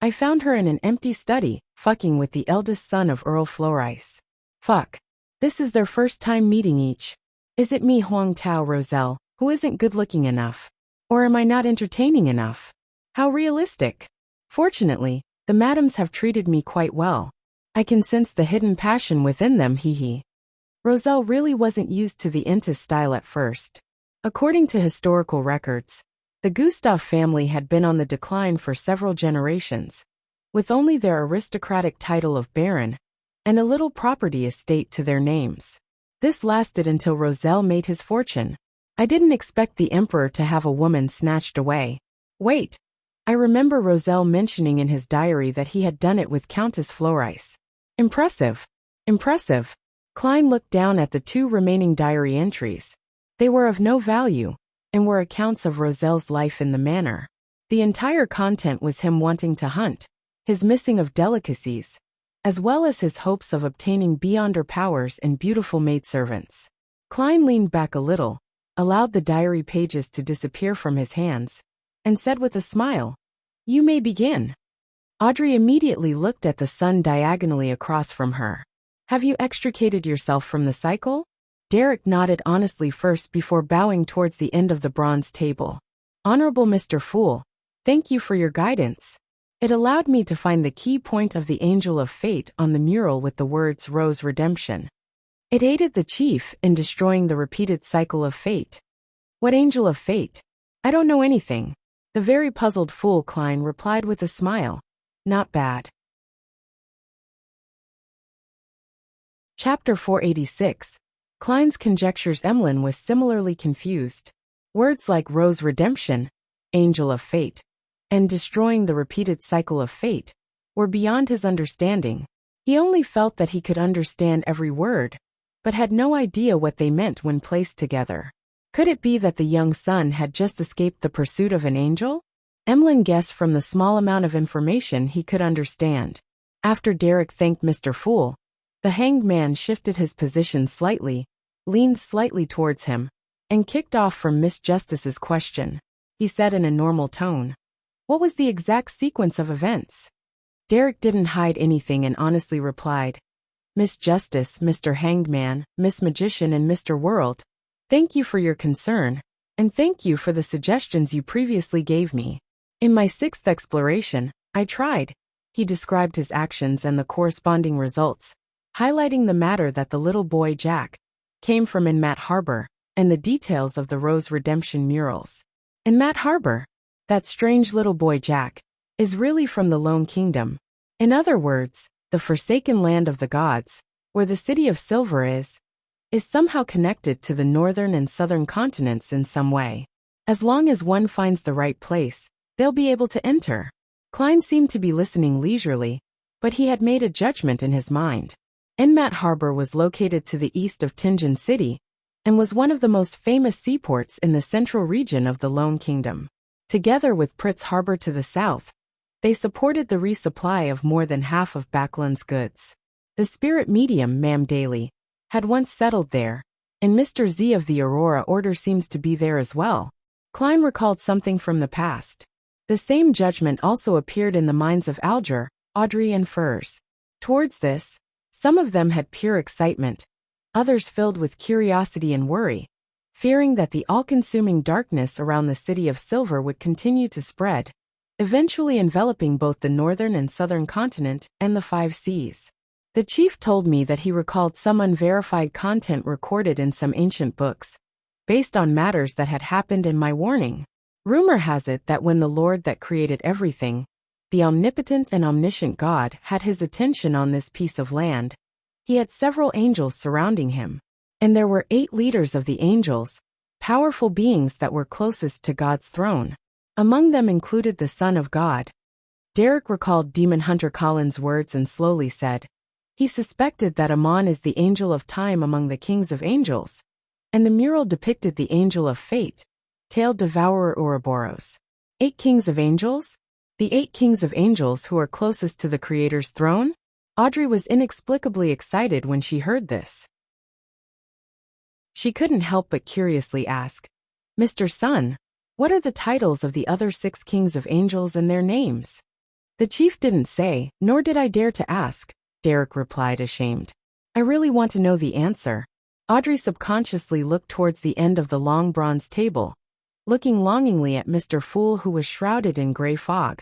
I found her in an empty study, fucking with the eldest son of Earl Florice. Fuck. This is their first time meeting each. Is it me, Huang Tao Roselle, who isn't good-looking enough? Or am I not entertaining enough? How realistic. Fortunately, the madams have treated me quite well. I can sense the hidden passion within them, hee. Roselle really wasn't used to the Intis style at first. According to historical records, the Gustave family had been on the decline for several generations, with only their aristocratic title of baron and a little property estate to their names. This lasted until Roselle made his fortune. I didn't expect the emperor to have a woman snatched away. Wait. I remember Roselle mentioning in his diary that he had done it with Countess Florice. Impressive. Impressive. Klein looked down at the 2 remaining diary entries. They were of no value, and were accounts of Roselle's life in the manor. The entire content was him wanting to hunt, his missing of delicacies, as well as his hopes of obtaining beyonder powers and beautiful maidservants. Klein leaned back a little, allowed the diary pages to disappear from his hands, and said with a smile, "You may begin." Audrey immediately looked at the sun diagonally across from her. "Have you extricated yourself from the cycle?" Derek nodded honestly first before bowing towards the end of the bronze table. "Honorable Mr. Fool, thank you for your guidance. It allowed me to find the key point of the Angel of Fate on the mural with the words Rose Redemption. It aided the chief in destroying the repeated cycle of fate. What angel of fate? I don't know anything. The very puzzled fool Klein replied with a smile. Not bad. Chapter 486. Klein's conjectures. Emlyn was similarly confused. Words like Rose Redemption, Angel of Fate, and destroying the repeated cycle of fate were beyond his understanding. He only felt that he could understand every word, but had no idea what they meant when placed together. Could it be that the young son had just escaped the pursuit of an angel? Emlyn guessed from the small amount of information he could understand. After Derek thanked Mr. Fool, the hanged man shifted his position slightly, leaned slightly towards him, and kicked off from Miss Justice's question. He said in a normal tone, "What was the exact sequence of events?" Derek didn't hide anything and honestly replied, "Miss Justice, Mr. Hanged Man, Miss Magician, and Mr. World, thank you for your concern, and thank you for the suggestions you previously gave me. In my 6th exploration, I tried." He described his actions and the corresponding results, highlighting the matter that the little boy Jack came from in Matt Harbor, and the details of the Rose Redemption murals. In Matt Harbor, that strange little boy Jack is really from the Lone Kingdom. In other words, the forsaken land of the gods, where the city of Silver is somehow connected to the northern and southern continents in some way. As long as one finds the right place, they'll be able to enter. Klein seemed to be listening leisurely, but he had made a judgment in his mind. Enmat Harbor was located to the east of Tingen City, and was one of the most famous seaports in the central region of the Lone Kingdom. Together with Pritz Harbor to the south, they supported the resupply of more than half of Backlund's goods. The spirit medium, Ma'am Daly, had once settled there, and Mr. Z of the Aurora Order seems to be there as well. Klein recalled something from the past. The same judgment also appeared in the minds of Alger, Audrey, and Furs. Towards this, some of them had pure excitement, others filled with curiosity and worry, fearing that the all-consuming darkness around the city of Silver would continue to spread, eventually enveloping both the northern and southern continent and the 5 seas. The chief told me that he recalled some unverified content recorded in some ancient books, based on matters that had happened in my warning. Rumor has it that when the Lord that created everything, the omnipotent and omniscient God, had his attention on this piece of land, he had several angels surrounding him. And there were 8 leaders of the angels, powerful beings that were closest to God's throne. Among them included the Son of God. Derek recalled Demon Hunter Collins' words and slowly said, he suspected that Amon is the angel of time among the kings of angels, and the mural depicted the angel of fate, tailed devourer Ouroboros. 8 kings of angels? The 8 kings of angels who are closest to the Creator's throne? Audrey was inexplicably excited when she heard this. She couldn't help but curiously ask, Mr. Sun, what are the titles of the other 6 kings of angels and their names? The chief didn't say, nor did I dare to ask, Derek replied, ashamed. I really want to know the answer. Audrey subconsciously looked towards the end of the long bronze table, looking longingly at Mr. Fool, who was shrouded in gray fog,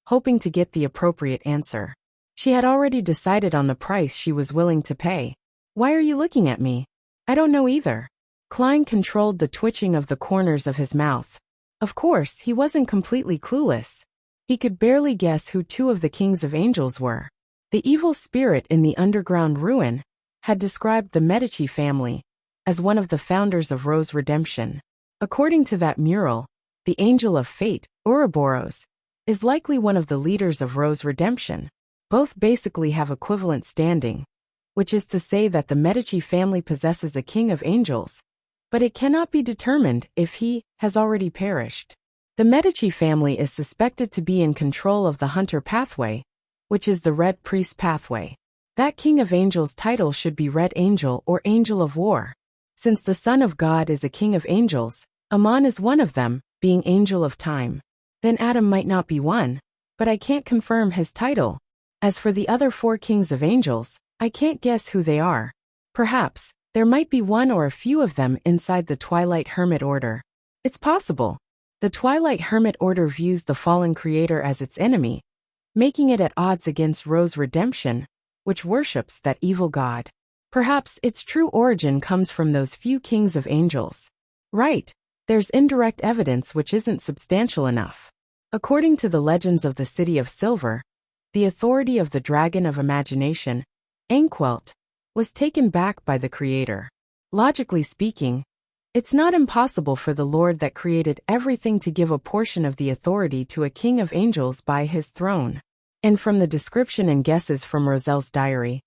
hoping to get the appropriate answer. She had already decided on the price she was willing to pay. Why are you looking at me? I don't know either. Klein controlled the twitching of the corners of his mouth. Of course, he wasn't completely clueless. He could barely guess who 2 of the kings of angels were. The evil spirit in the underground ruin had described the Medici family as one of the founders of Rose Redemption. According to that mural, the angel of fate, Ouroboros, is likely one of the leaders of Rose Redemption. Both basically have equivalent standing, which is to say that the Medici family possesses a king of angels, but it cannot be determined if he has already perished. The Medici family is suspected to be in control of the Hunter pathway, which is the Red Priest pathway. That king of angels title should be Red Angel or Angel of War. Since the Son of God is a king of angels, Amon is one of them, being Angel of Time. Then Adam might not be one, but I can't confirm his title. As for the other 4 kings of angels, I can't guess who they are. Perhaps, there might be one or a few of them inside the Twilight Hermit Order. It's possible. The Twilight Hermit Order views the fallen creator as its enemy, making it at odds against Rose Redemption, which worships that evil god. Perhaps its true origin comes from those few kings of angels. Right, there's indirect evidence which isn't substantial enough. According to the legends of the City of Silver, the authority of the Dragon of Imagination, Anquelt, was taken back by the Creator. Logically speaking, it's not impossible for the Lord that created everything to give a portion of the authority to a king of angels by his throne. And from the description and guesses from Roselle's diary,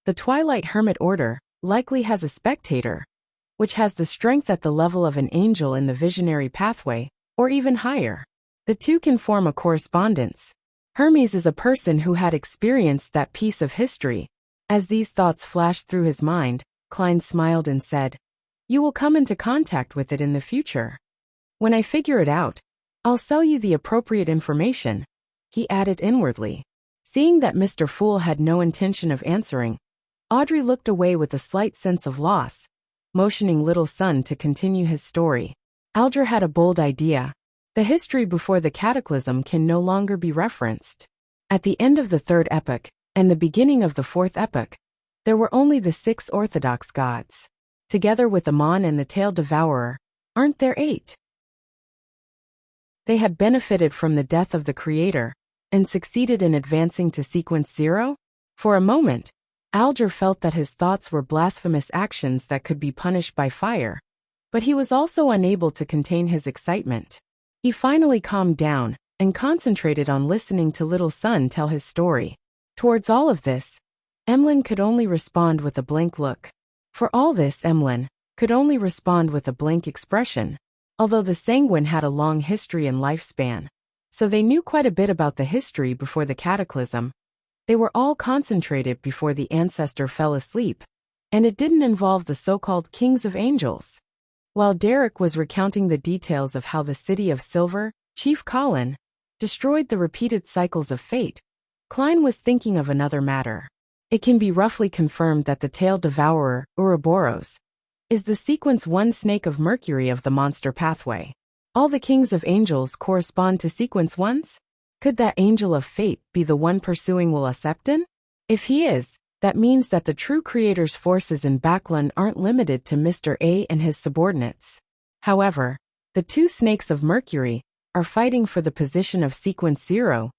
the Twilight Hermit Order likely has a spectator, which has the strength at the level of an angel in the visionary pathway, or even higher. The two can form a correspondence. Hermes is a person who had experienced that piece of history. As these thoughts flashed through his mind, Klein smiled and said, "You will come into contact with it in the future. When I figure it out, I'll sell you the appropriate information," he added inwardly. Seeing that Mr. Fool had no intention of answering, Audrey looked away with a slight sense of loss, motioning little son to continue his story. Alger had a bold idea. The history before the cataclysm can no longer be referenced. At the end of the third epoch, and the beginning of the fourth epoch, there were only the 6 orthodox gods. Together with Amon and the Tail Devourer, aren't there 8? They had benefited from the death of the Creator, and succeeded in advancing to sequence 0? For a moment, Alger felt that his thoughts were blasphemous actions that could be punished by fire, but he was also unable to contain his excitement. He finally calmed down, and concentrated on listening to little son tell his story. Towards all of this, Emlyn could only respond with a blank look. For all this, Emlyn could only respond with a blank expression. Although the Sanguine had a long history and lifespan, so they knew quite a bit about the history before the cataclysm. They were all concentrated before the ancestor fell asleep, and it didn't involve the so-called kings of angels. While Derek was recounting the details of how the City of Silver, Chief Colin, destroyed the repeated cycles of fate, Klein was thinking of another matter. It can be roughly confirmed that the Tail Devourer, Ouroboros, is the sequence 1 snake of Mercury of the monster pathway. All the kings of angels correspond to sequence 1s? Could that angel of fate be the one pursuing Wuxia? If he is, that means that the true Creator's forces in Backland aren't limited to Mr. A and his subordinates. However, the 2 snakes of Mercury are fighting for the position of sequence 0,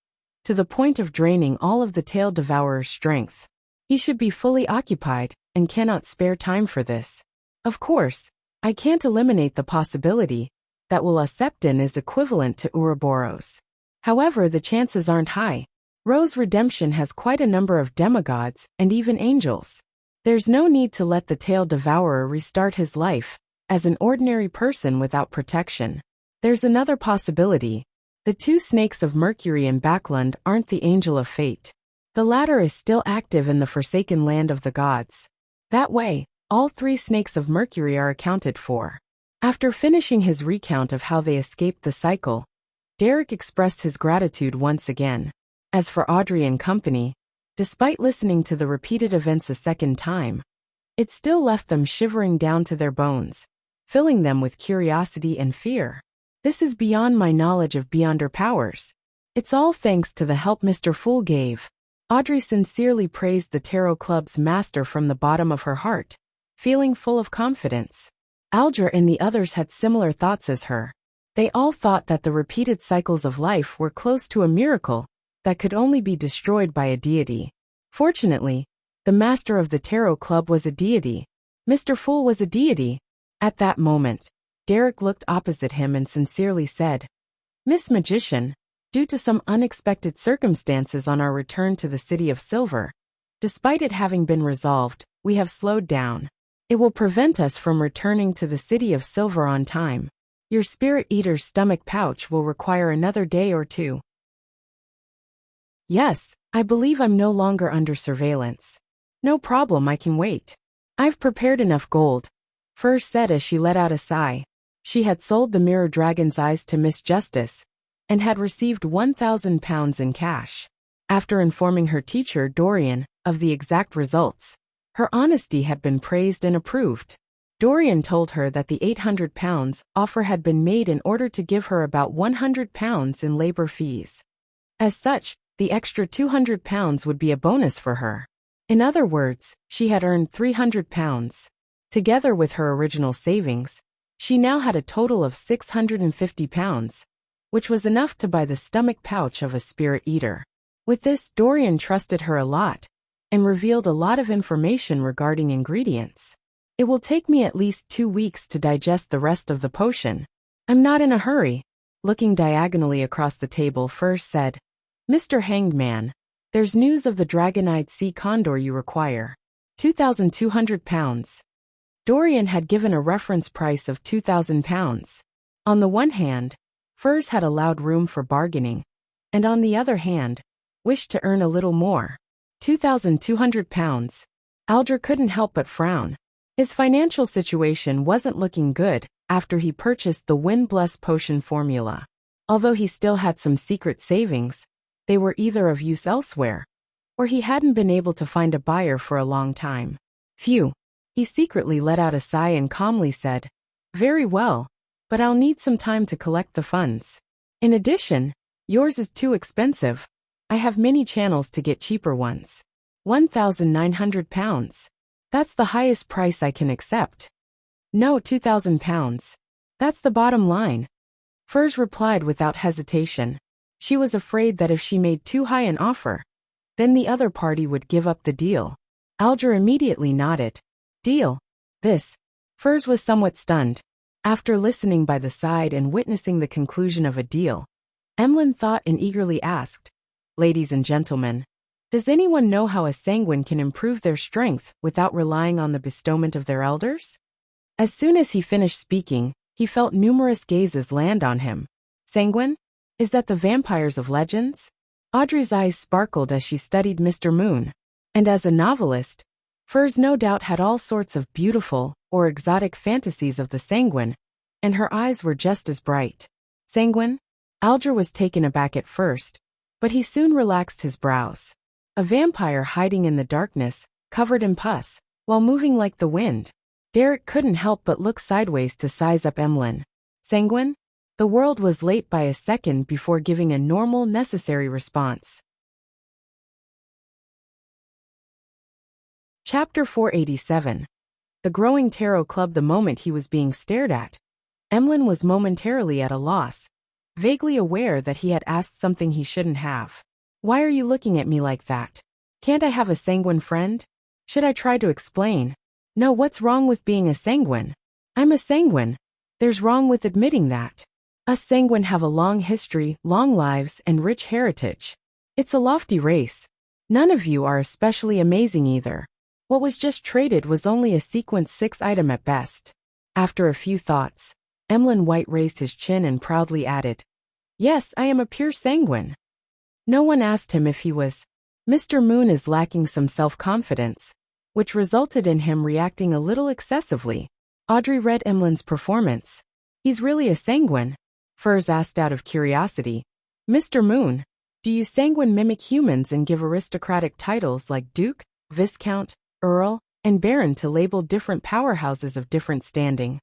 to the point of draining all of the Tail Devourer's strength. He should be fully occupied, and cannot spare time for this. Of course, I can't eliminate the possibility that Wuxia is equivalent to Ouroboros. However, the chances aren't high. Rose Redemption has quite a number of demigods, and even angels. There's no need to let the Tail Devourer restart his life as an ordinary person without protection. There's another possibility. The 2 snakes of Mercury in Backland aren't the angel of fate. The latter is still active in the forsaken land of the gods. That way, all 3 snakes of Mercury are accounted for. After finishing his recount of how they escaped the cycle, Derek expressed his gratitude once again. As for Audrey and company, despite listening to the repeated events a second time, it still left them shivering down to their bones, filling them with curiosity and fear. This is beyond my knowledge of Beyonder powers. It's all thanks to the help Mr. Fool gave. Audrey sincerely praised the Tarot Club's master from the bottom of her heart, feeling full of confidence. Alger and the others had similar thoughts as her. They all thought that the repeated cycles of life were close to a miracle that could only be destroyed by a deity. Fortunately, the master of the Tarot Club was a deity. Mr. Fool was a deity. At that moment, Derek looked opposite him and sincerely said, "Miss Magician, due to some unexpected circumstances on our return to the City of Silver, despite it having been resolved, we have slowed down. It will prevent us from returning to the City of Silver on time. Your Spirit Eater's stomach pouch will require another day or 2. Yes, I believe I'm no longer under surveillance. No problem, I can wait. I've prepared enough gold," Fur said as she let out a sigh. She had sold the mirror dragon's eyes to Miss Justice, and had received £1,000 in cash. After informing her teacher, Dorian, of the exact results, her honesty had been praised and approved. Dorian told her that the £800 offer had been made in order to give her about £100 in labor fees. As such, the extra £200 would be a bonus for her. In other words, she had earned £300. Together with her original savings, she now had a total of £650, which was enough to buy the stomach pouch of a spirit eater. With this, Dorian trusted her a lot and revealed a lot of information regarding ingredients. It will take me at least 2 weeks to digest the rest of the potion. I'm not in a hurry. Looking diagonally across the table, Furs said, Mr. Hanged Man, there's news of the dragon-eyed sea condor you require. £2,200. Dorian had given a reference price of £2,000. On the one hand, Furs had allowed room for bargaining, and on the other hand, wished to earn a little more. £2,200. Aldra couldn't help but frown. His financial situation wasn't looking good after he purchased the Wind-Bless potion formula. Although he still had some secret savings, they were either of use elsewhere, or he hadn't been able to find a buyer for a long time. Phew. He secretly let out a sigh and calmly said, Very well, but I'll need some time to collect the funds. In addition, yours is too expensive. I have many channels to get cheaper ones. £1,900. That's the highest price I can accept. No, £2,000. That's the bottom line. Furs replied without hesitation. She was afraid that if she made too high an offer, then the other party would give up the deal. Aldra immediately nodded. Deal. This. Furs was somewhat stunned. After listening by the side and witnessing the conclusion of a deal, Emlyn thought and eagerly asked, Ladies and gentlemen, does anyone know how a sanguine can improve their strength without relying on the bestowment of their elders? As soon as he finished speaking, he felt numerous gazes land on him. Sanguine? Is that the vampires of legends? Audrey's eyes sparkled as she studied Mr. Moon. And as a novelist, Furs no doubt had all sorts of beautiful or exotic fantasies of the sanguine, and her eyes were just as bright. Sanguine? Aldra was taken aback at first, but he soon relaxed his brows. A vampire hiding in the darkness, covered in pus, while moving like the wind. Derek couldn't help but look sideways to size up Emlyn. Sanguine? The world was late by a second before giving a normal, necessary response. Chapter 487. The growing tarot club. The moment he was being stared at, Emlyn was momentarily at a loss, vaguely aware that he had asked something he shouldn't have. Why are you looking at me like that? Can't I have a sanguine friend? Should I try to explain? No, what's wrong with being a sanguine? I'm a sanguine. There's wrong with admitting that. Us sanguine have a long history, long lives, and rich heritage. It's a lofty race. None of you are especially amazing either. What was just traded was only a sequence 6 item at best. After a few thoughts, Emlyn White raised his chin and proudly added, Yes, I am a pure sanguine. No one asked him if he was. Mr. Moon is lacking some self-confidence, which resulted in him reacting a little excessively. Audrey read Emlyn's performance. He's really a sanguine? Furs asked out of curiosity. Mr. Moon, do you sanguine mimic humans and give aristocratic titles like Duke, Viscount, Earl, and Baron to label different powerhouses of different standing?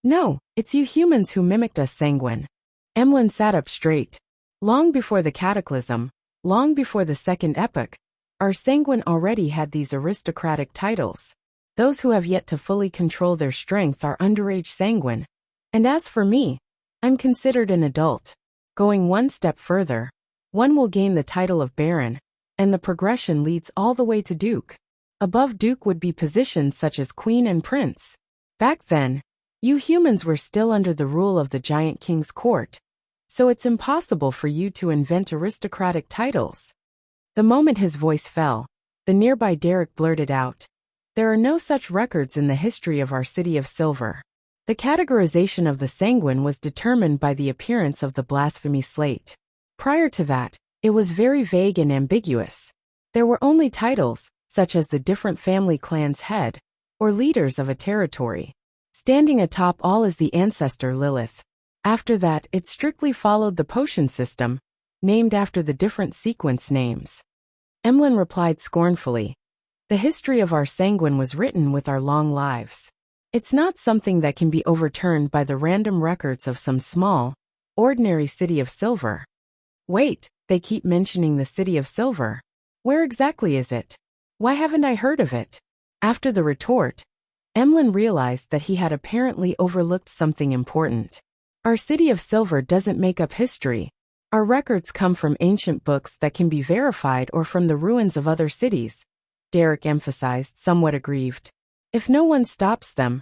No, it's you humans who mimicked us sanguine. Emlyn sat up straight. Long before the cataclysm, long before the second epoch, our sanguine already had these aristocratic titles. Those who have yet to fully control their strength are underage sanguine. And as for me, I'm considered an adult. Going one step further, one will gain the title of Baron, and the progression leads all the way to Duke. Above Duke would be positions such as Queen and Prince. Back then, you humans were still under the rule of the giant king's court, so it's impossible for you to invent aristocratic titles. The moment his voice fell, the nearby Derek blurted out, There are no such records in the history of our city of Silver. The categorization of the sanguine was determined by the appearance of the blasphemy slate. Prior to that, it was very vague and ambiguous. There were only titles, such as the different family clan's head, or leaders of a territory. Standing atop all is the ancestor Lilith. After that, it strictly followed the potion system, named after the different sequence names. Emlyn replied scornfully, The history of our sanguine was written with our long lives. It's not something that can be overturned by the random records of some small, ordinary city of Silver. Wait, they keep mentioning the city of Silver. Where exactly is it? Why haven't I heard of it? After the retort, Emlyn realized that he had apparently overlooked something important. Our city of silver doesn't make up history. Our records come from ancient books that can be verified or from the ruins of other cities, Derek emphasized, somewhat aggrieved. If no one stops them,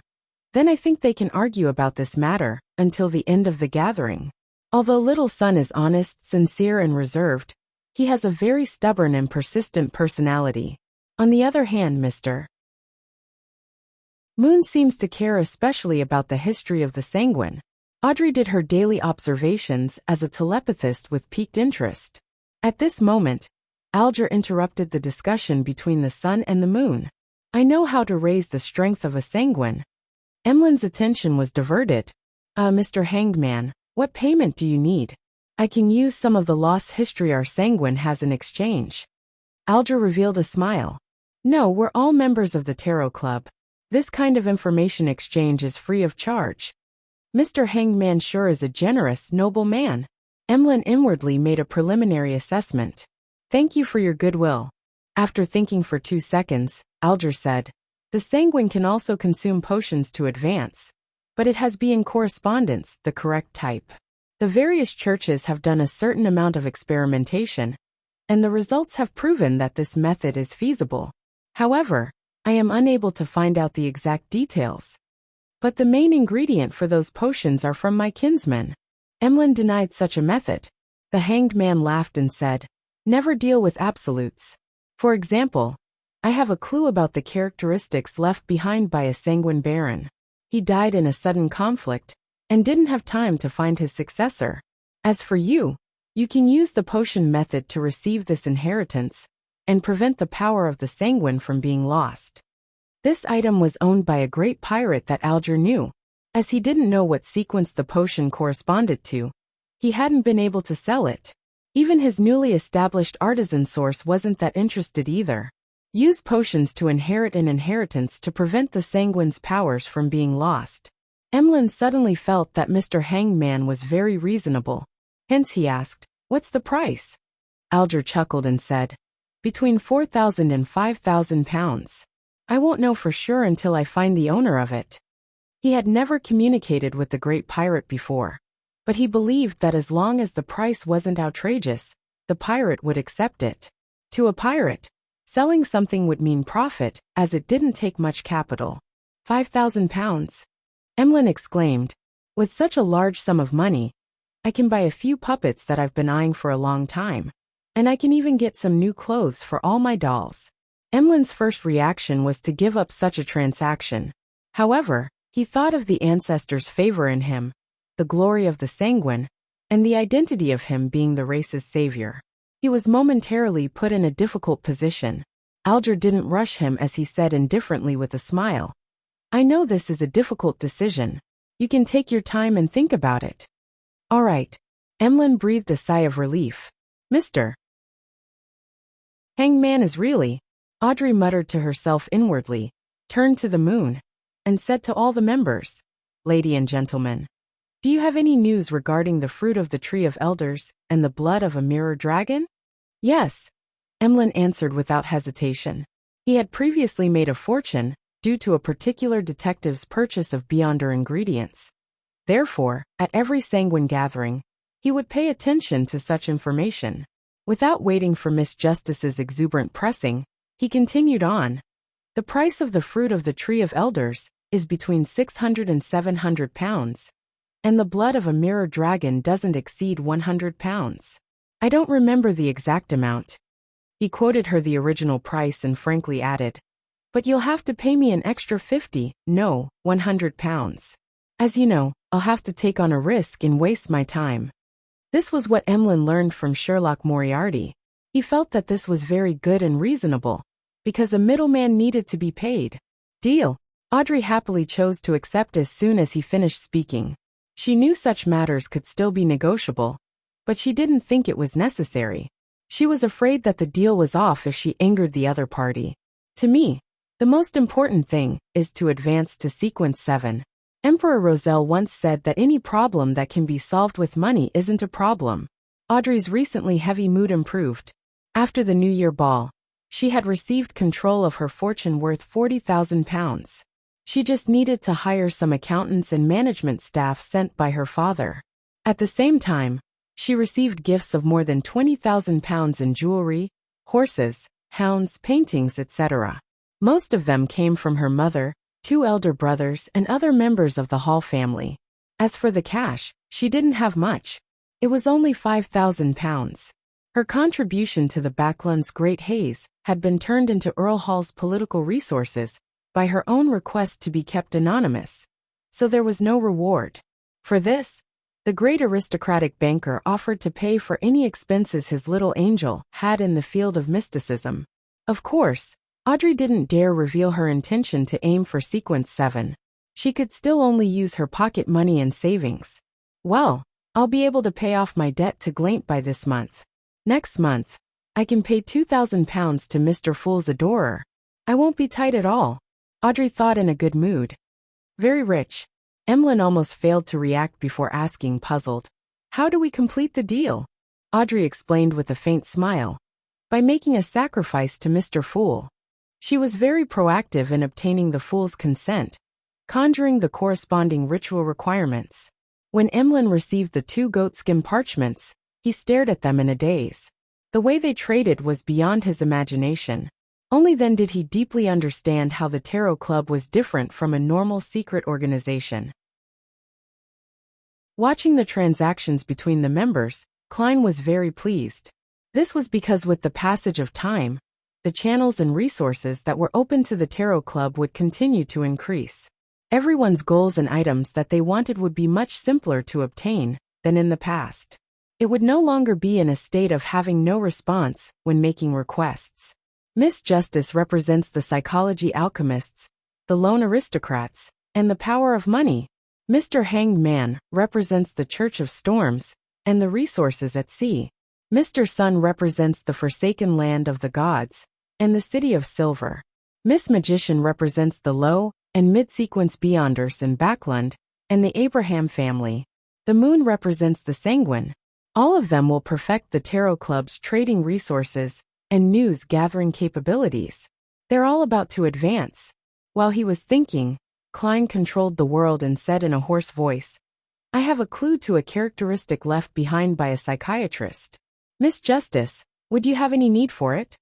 then I think they can argue about this matter until the end of the gathering. Although Little Sun is honest, sincere, and reserved, he has a very stubborn and persistent personality. On the other hand, Mr. Moon seems to care especially about the history of the Sanguine. Audrey did her daily observations as a telepathist with piqued interest. At this moment, Alger interrupted the discussion between the sun and the moon. I know how to raise the strength of a Sanguine. Emlyn's attention was diverted. Mr. Hanged Man, what payment do you need? I can use some of the lost history our Sanguine has in exchange. Alger revealed a smile. No, we're all members of the Tarot Club. This kind of information exchange is free of charge. Mr. Hanged Man sure is a generous, noble man. Emlyn inwardly made a preliminary assessment. Thank you for your goodwill. After thinking for 2 seconds, Alger said, the Sanguine can also consume potions to advance, but it has in correspondence the correct type. The various churches have done a certain amount of experimentation, and the results have proven that this method is feasible. However, I am unable to find out the exact details. But the main ingredient for those potions are from my kinsmen. Emlyn denied such a method. The Hanged Man laughed and said, never deal with absolutes. For example, I have a clue about the characteristics left behind by a Sanguine Baron. He died in a sudden conflict, and didn't have time to find his successor. As for you, you can use the potion method to receive this inheritance, and prevent the power of the Sanguine from being lost. This item was owned by a great pirate that Alger knew. As he didn't know what sequence the potion corresponded to, he hadn't been able to sell it. Even his newly established artisan source wasn't that interested either. Use potions to inherit an inheritance to prevent the Sanguine's powers from being lost. Emlyn suddenly felt that Mr. Hanged Man was very reasonable. Hence he asked, what's the price? Alger chuckled and said, between 4,000 and 5,000 pounds. I won't know for sure until I find the owner of it. He had never communicated with the great pirate before, but he believed that as long as the price wasn't outrageous, the pirate would accept it. To a pirate, selling something would mean profit, as it didn't take much capital. 5,000 pounds? Emlyn exclaimed. With such a large sum of money, I can buy a few puppets that I've been eyeing for a long time, and I can even get some new clothes for all my dolls. Emlyn's first reaction was to give up such a transaction. However, he thought of the ancestors' favor in him, the glory of the Sanguine, and the identity of him being the race's savior. He was momentarily put in a difficult position. Alger didn't rush him as he said indifferently with a smile, I know this is a difficult decision. You can take your time and think about it. All right. Emlyn breathed a sigh of relief. Mr. Hanged Man is really... Audrey muttered to herself inwardly, turned to the moon, and said to all the members, Lady and gentlemen, do you have any news regarding the fruit of the Tree of Elders and the blood of a mirror dragon? Yes, Emlyn answered without hesitation. He had previously made a fortune due to a particular detective's purchase of Beyonder ingredients. Therefore, at every Sanguine gathering, he would pay attention to such information. Without waiting for Miss Justice's exuberant pressing, he continued on. The price of the fruit of the Tree of Elders is between 600 and 700 pounds, and the blood of a mirror dragon doesn't exceed 100 pounds. I don't remember the exact amount. He quoted her the original price and frankly added, but you'll have to pay me an extra 50, no, 100 pounds. As you know, I'll have to take on a risk and waste my time. This was what Emlyn learned from Sherlock Moriarty. He felt that this was very good and reasonable, because a middleman needed to be paid. Deal. Audrey happily chose to accept as soon as he finished speaking. She knew such matters could still be negotiable, but she didn't think it was necessary. She was afraid that the deal was off if she angered the other party. To me, the most important thing is to advance to sequence 7. Emperor Roselle once said that any problem that can be solved with money isn't a problem. Audrey's recently heavy mood improved. After the New Year ball, She had received control of her fortune worth £40,000. She just needed to hire some accountants and management staff sent by her father. At the same time, she received gifts of more than £20,000 in jewelry, horses, hounds, paintings, etc. Most of them came from her mother, 2 elder brothers, and other members of the Hall family. As for the cash, she didn't have much. It was only £5,000. Her contribution to the Backlands' Great Haze had been turned into Earl Hall's political resources by her own request to be kept anonymous, so there was no reward. For this, the great aristocratic banker offered to pay for any expenses his little angel had in the field of mysticism. Of course, Audrey didn't dare reveal her intention to aim for sequence 7. She could still only use her pocket money and savings. Well, I'll be able to pay off my debt to Glaint by this month. Next month, I can pay £2,000 to Mr. Fool's adorer. I won't be tight at all, Audrey thought in a good mood. Very rich. Emlyn almost failed to react before asking, puzzled. How do we complete the deal? Audrey explained with a faint smile. By making a sacrifice to Mr. Fool. She was very proactive in obtaining the Fool's consent, conjuring the corresponding ritual requirements. When Emlyn received the 2 goatskin parchments, he stared at them in a daze. The way they traded was beyond his imagination. Only then did he deeply understand how the Tarot Club was different from a normal secret organization. Watching the transactions between the members, Klein was very pleased. This was because with the passage of time, the channels and resources that were open to the Tarot Club would continue to increase. Everyone's goals and items that they wanted would be much simpler to obtain than in the past. It would no longer be in a state of having no response when making requests. Miss Justice represents the psychology alchemists, the lone aristocrats, and the power of money. Mr. Hanged Man represents the Church of Storms and the resources at sea. Mr. Sun represents the forsaken land of the gods and the city of silver. Miss Magician represents the low and mid-sequence Beyonders in Backland and the Abraham family. The Moon represents the Sanguine. All of them will perfect the Tarot Club's trading resources and news-gathering capabilities. They're all about to advance. While he was thinking, Klein controlled the world and said in a hoarse voice, I have a clue to a characteristic left behind by a psychiatrist. Miss Justice, would you have any need for it?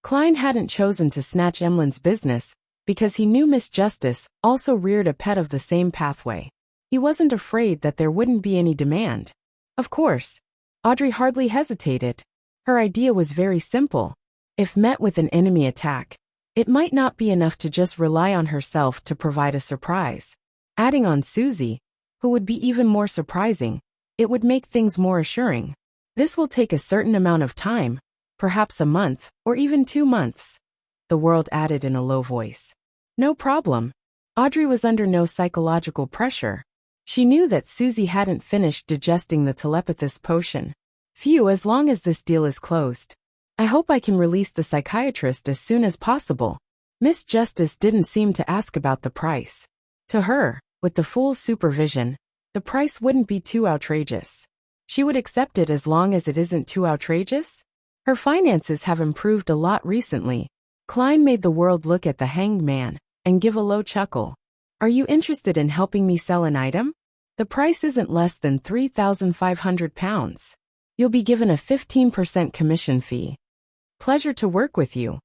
Klein hadn't chosen to snatch Emlyn's business because he knew Miss Justice also reared a pet of the same pathway. He wasn't afraid that there wouldn't be any demand. Of course, Audrey hardly hesitated. Her idea was very simple. If met with an enemy attack, it might not be enough to just rely on herself to provide a surprise. Adding on Susie, who would be even more surprising, it would make things more assuring. This will take a certain amount of time, perhaps a month, or even 2 months, the world added in a low voice. No problem. Audrey was under no psychological pressure. She knew that Susie hadn't finished digesting the telepathist potion. Phew, as long as this deal is closed. I hope I can release the psychiatrist as soon as possible. Miss Justice didn't seem to ask about the price. To her, with the Fool's supervision, the price wouldn't be too outrageous. She would accept it as long as it isn't too outrageous. Her finances have improved a lot recently. Klein made the world look at the Hanged Man and give a low chuckle. Are you interested in helping me sell an item? The price isn't less than £3,500. You'll be given a 15% commission fee. Pleasure to work with you.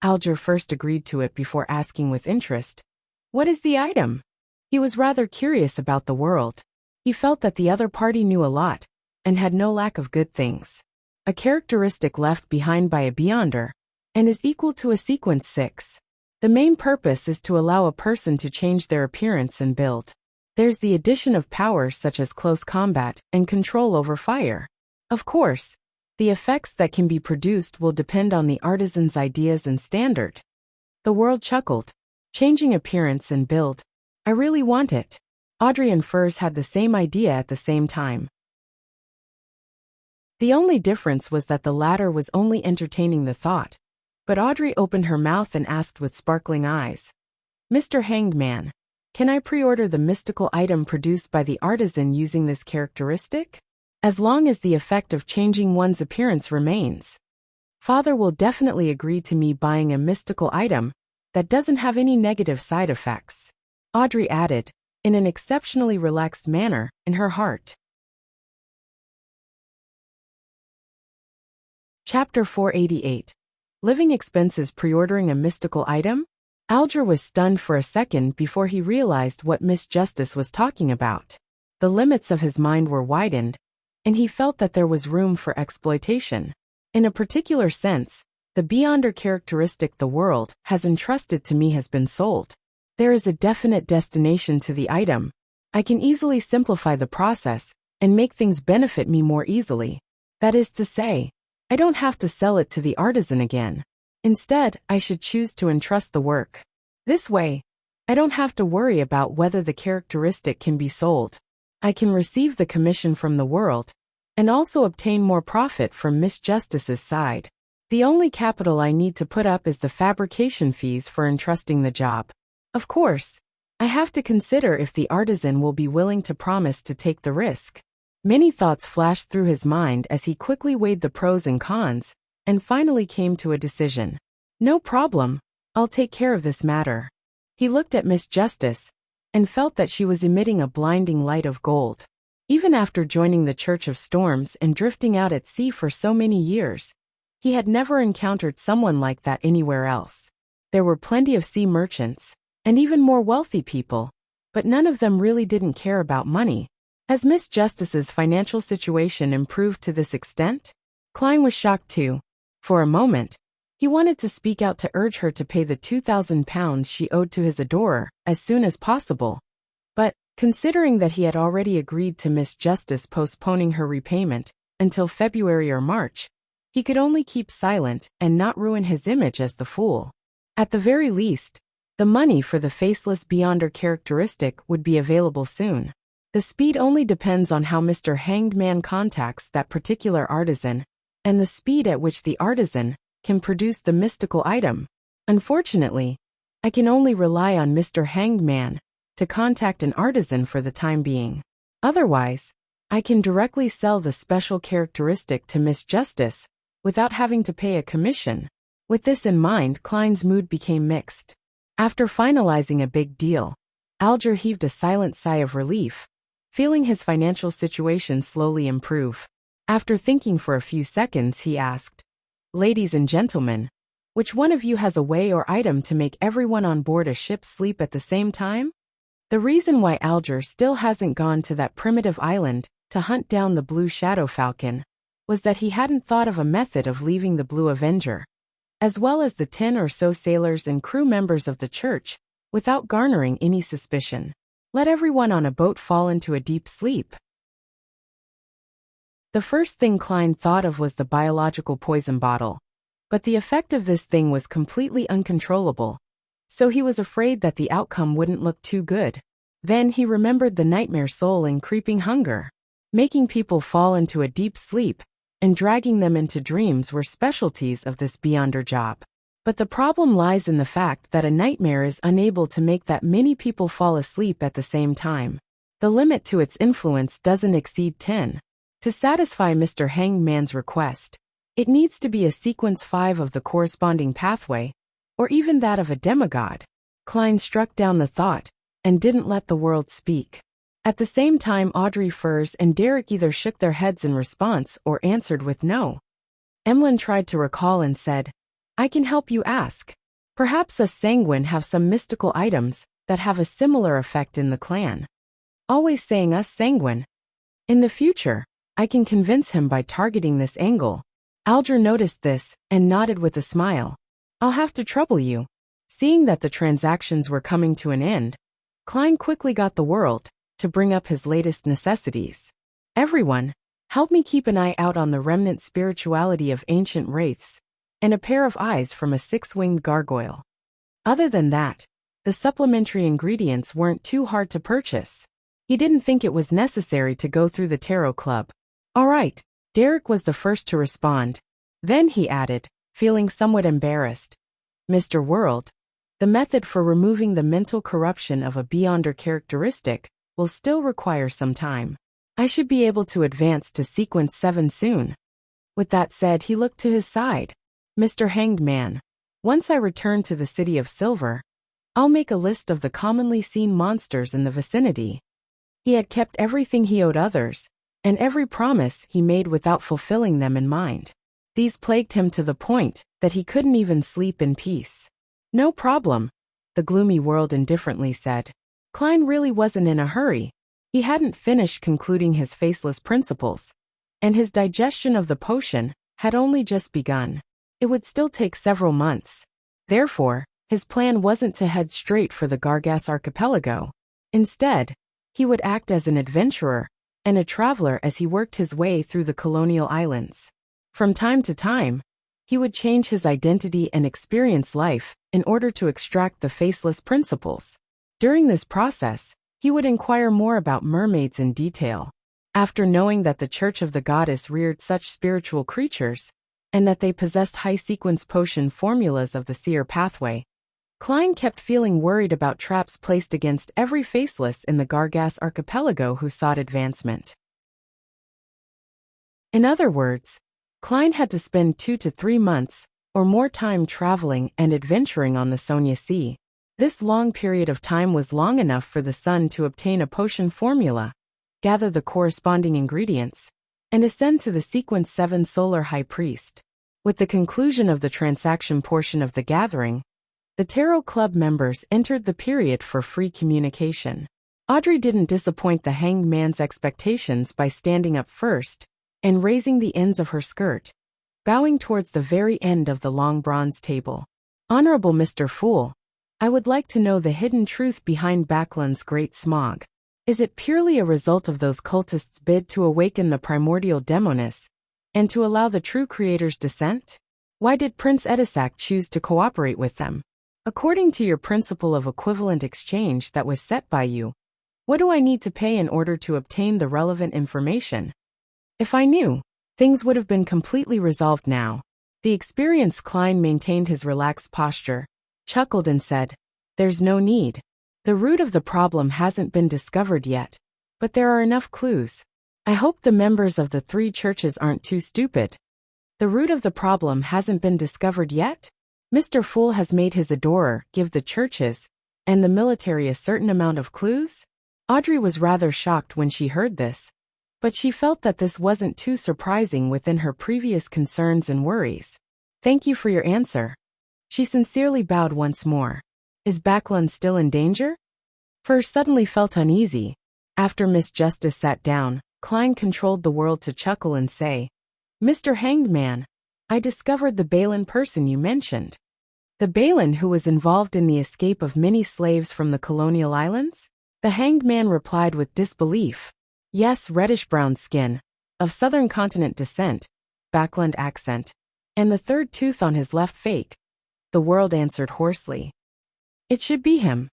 Alger first agreed to it before asking with interest, what is the item? He was rather curious about the world. He felt that the other party knew a lot and had no lack of good things. A characteristic left behind by a Beyonder and is equal to a sequence 6. The main purpose is to allow a person to change their appearance and build. There's the addition of powers such as close combat and control over fire. Of course, the effects that can be produced will depend on the artisan's ideas and standard. The world chuckled. Changing appearance and build. I really want it. Audrey and Furs had the same idea at the same time. The only difference was that the latter was only entertaining the thought. But Audrey opened her mouth and asked with sparkling eyes, Mr. Hanged Man, can I pre-order the mystical item produced by the artisan using this characteristic? As long as the effect of changing one's appearance remains. Father will definitely agree to me buying a mystical item that doesn't have any negative side effects," Audrey added, in an exceptionally relaxed manner, in her heart. Chapter 488. Living Expenses Pre-ordering a Mystical Item? Alger was stunned for a second before he realized what Miss Justice was talking about. The limits of his mind were widened, and he felt that there was room for exploitation. In a particular sense, the beyonder characteristic the world has entrusted to me has been sold. There is a definite destination to the item. I can easily simplify the process and make things benefit me more easily. That is to say, I don't have to sell it to the artisan again. Instead, I should choose to entrust the work. This way, I don't have to worry about whether the characteristic can be sold. I can receive the commission from the world and also obtain more profit from Miss Justice's side. The only capital I need to put up is the fabrication fees for entrusting the job. Of course, I have to consider if the artisan will be willing to promise to take the risk. Many thoughts flashed through his mind as he quickly weighed the pros and cons, and finally came to a decision. No problem, I'll take care of this matter. He looked at Miss Justice and felt that she was emitting a blinding light of gold. Even after joining the Church of Storms and drifting out at sea for so many years, he had never encountered someone like that anywhere else. There were plenty of sea merchants, and even more wealthy people, but none of them really didn't care about money. As Miss Justice's financial situation improved to this extent, Klein was shocked too. For a moment, he wanted to speak out to urge her to pay the £2,000 she owed to his adorer as soon as possible. But, considering that he had already agreed to Miss Justice postponing her repayment until February or March, he could only keep silent and not ruin his image as the fool. At the very least, the money for the faceless beyonder characteristic would be available soon. The speed only depends on how Mr. Hanged Man contacts that particular artisan, and the speed at which the artisan can produce the mystical item. Unfortunately, I can only rely on Mr. Hanged Man to contact an artisan for the time being. Otherwise, I can directly sell the special characteristic to Miss Justice without having to pay a commission. With this in mind, Klein's mood became mixed. After finalizing a big deal, Alger heaved a silent sigh of relief, feeling his financial situation slowly improve. After thinking for a few seconds, he asked, "Ladies and gentlemen, which one of you has a way or item to make everyone on board a ship sleep at the same time?" The reason why Alger still hasn't gone to that primitive island to hunt down the Blue Shadow Falcon was that he hadn't thought of a method of leaving the Blue Avenger, as well as the 10 or so sailors and crew members of the church, without garnering any suspicion. Let everyone on a boat fall into a deep sleep. The first thing Klein thought of was the biological poison bottle, but the effect of this thing was completely uncontrollable, so he was afraid that the outcome wouldn't look too good. Then he remembered the nightmare soul and creeping hunger. Making people fall into a deep sleep and dragging them into dreams were specialties of this beyonder job. But the problem lies in the fact that a nightmare is unable to make that many people fall asleep at the same time. The limit to its influence doesn't exceed 10. To satisfy Mr. Hanged Man's request, it needs to be a sequence 5 of the corresponding pathway, or even that of a demigod. Klein struck down the thought and didn't let the world speak. At the same time, Audrey Furs and Derek either shook their heads in response or answered with no. Emlyn tried to recall and said, "I can help you ask. Perhaps us Sanguine have some mystical items that have a similar effect in the clan." Always saying us Sanguine. In the future, I can convince him by targeting this angle. Alger noticed this and nodded with a smile. "I'll have to trouble you." Seeing that the transactions were coming to an end, Klein quickly got the world to bring up his latest necessities. "Everyone, help me keep an eye out on the remnant spirituality of ancient wraiths, and a pair of eyes from a 6-winged gargoyle." Other than that, the supplementary ingredients weren't too hard to purchase. He didn't think it was necessary to go through the tarot club. "All right," Derek was the first to respond. Then he added, feeling somewhat embarrassed, "Mr. World, the method for removing the mental corruption of a beyonder characteristic will still require some time. I should be able to advance to sequence 7 soon." With that said, he looked to his side. Mr. Hanged Man, once I return to the City of Silver, I'll make a list of the commonly seen monsters in the vicinity. He had kept everything he owed others, and every promise he made without fulfilling them in mind. These plagued him to the point that he couldn't even sleep in peace. No problem, the gloomy world indifferently said. Klein really wasn't in a hurry. He hadn't finished concluding his faceless principles, and his digestion of the potion had only just begun. It would still take several months. Therefore, his plan wasn't to head straight for the Gargas archipelago. Instead, he would act as an adventurer and a traveler as he worked his way through the colonial islands. From time to time, he would change his identity and experience life in order to extract the faceless principles. During this process, he would inquire more about mermaids in detail. After knowing that the Church of the Goddess reared such spiritual creatures, and that they possessed high-sequence potion formulas of the seer pathway, Klein kept feeling worried about traps placed against every faceless in the Gargas archipelago who sought advancement. In other words, Klein had to spend 2 to 3 months or more time traveling and adventuring on the Sonia Sea. This long period of time was long enough for the sun to obtain a potion formula, gather the corresponding ingredients, and ascend to the Sequence 7 Solar High Priest. With the conclusion of the transaction portion of the gathering, the Tarot Club members entered the period for free communication. Audrey didn't disappoint the Hanged Man's expectations by standing up first and raising the ends of her skirt, bowing towards the very end of the long bronze table. Honorable Mr. Fool, I would like to know the hidden truth behind Backland's great smog. Is it purely a result of those cultists' bid to awaken the primordial demoness and to allow the true creator's descent? Why did Prince Edisac choose to cooperate with them? According to your principle of equivalent exchange that was set by you, what do I need to pay in order to obtain the relevant information? If I knew, things would have been completely resolved now. The experienced Klein maintained his relaxed posture, chuckled and said, "There's no need. The root of the problem hasn't been discovered yet, but there are enough clues. I hope the members of the 3 churches aren't too stupid. The root of the problem hasn't been discovered yet? Mr. Fool has made his adorer give the churches and the military a certain amount of clues?" Audrey was rather shocked when she heard this, but she felt that this wasn't too surprising within her previous concerns and worries. "Thank you for your answer." She sincerely bowed once more. "Is Backland still in danger?" Furs suddenly felt uneasy. After Miss Justice sat down, Klein controlled the world to chuckle and say, "Mr. Hanged Man, I discovered the Balin person you mentioned. The Balin who was involved in the escape of many slaves from the colonial islands?" The Hanged Man replied with disbelief. "Yes, reddish-brown skin, of southern continent descent, Backland accent, and the 3rd tooth on his left fake," the world answered hoarsely. "It should be him."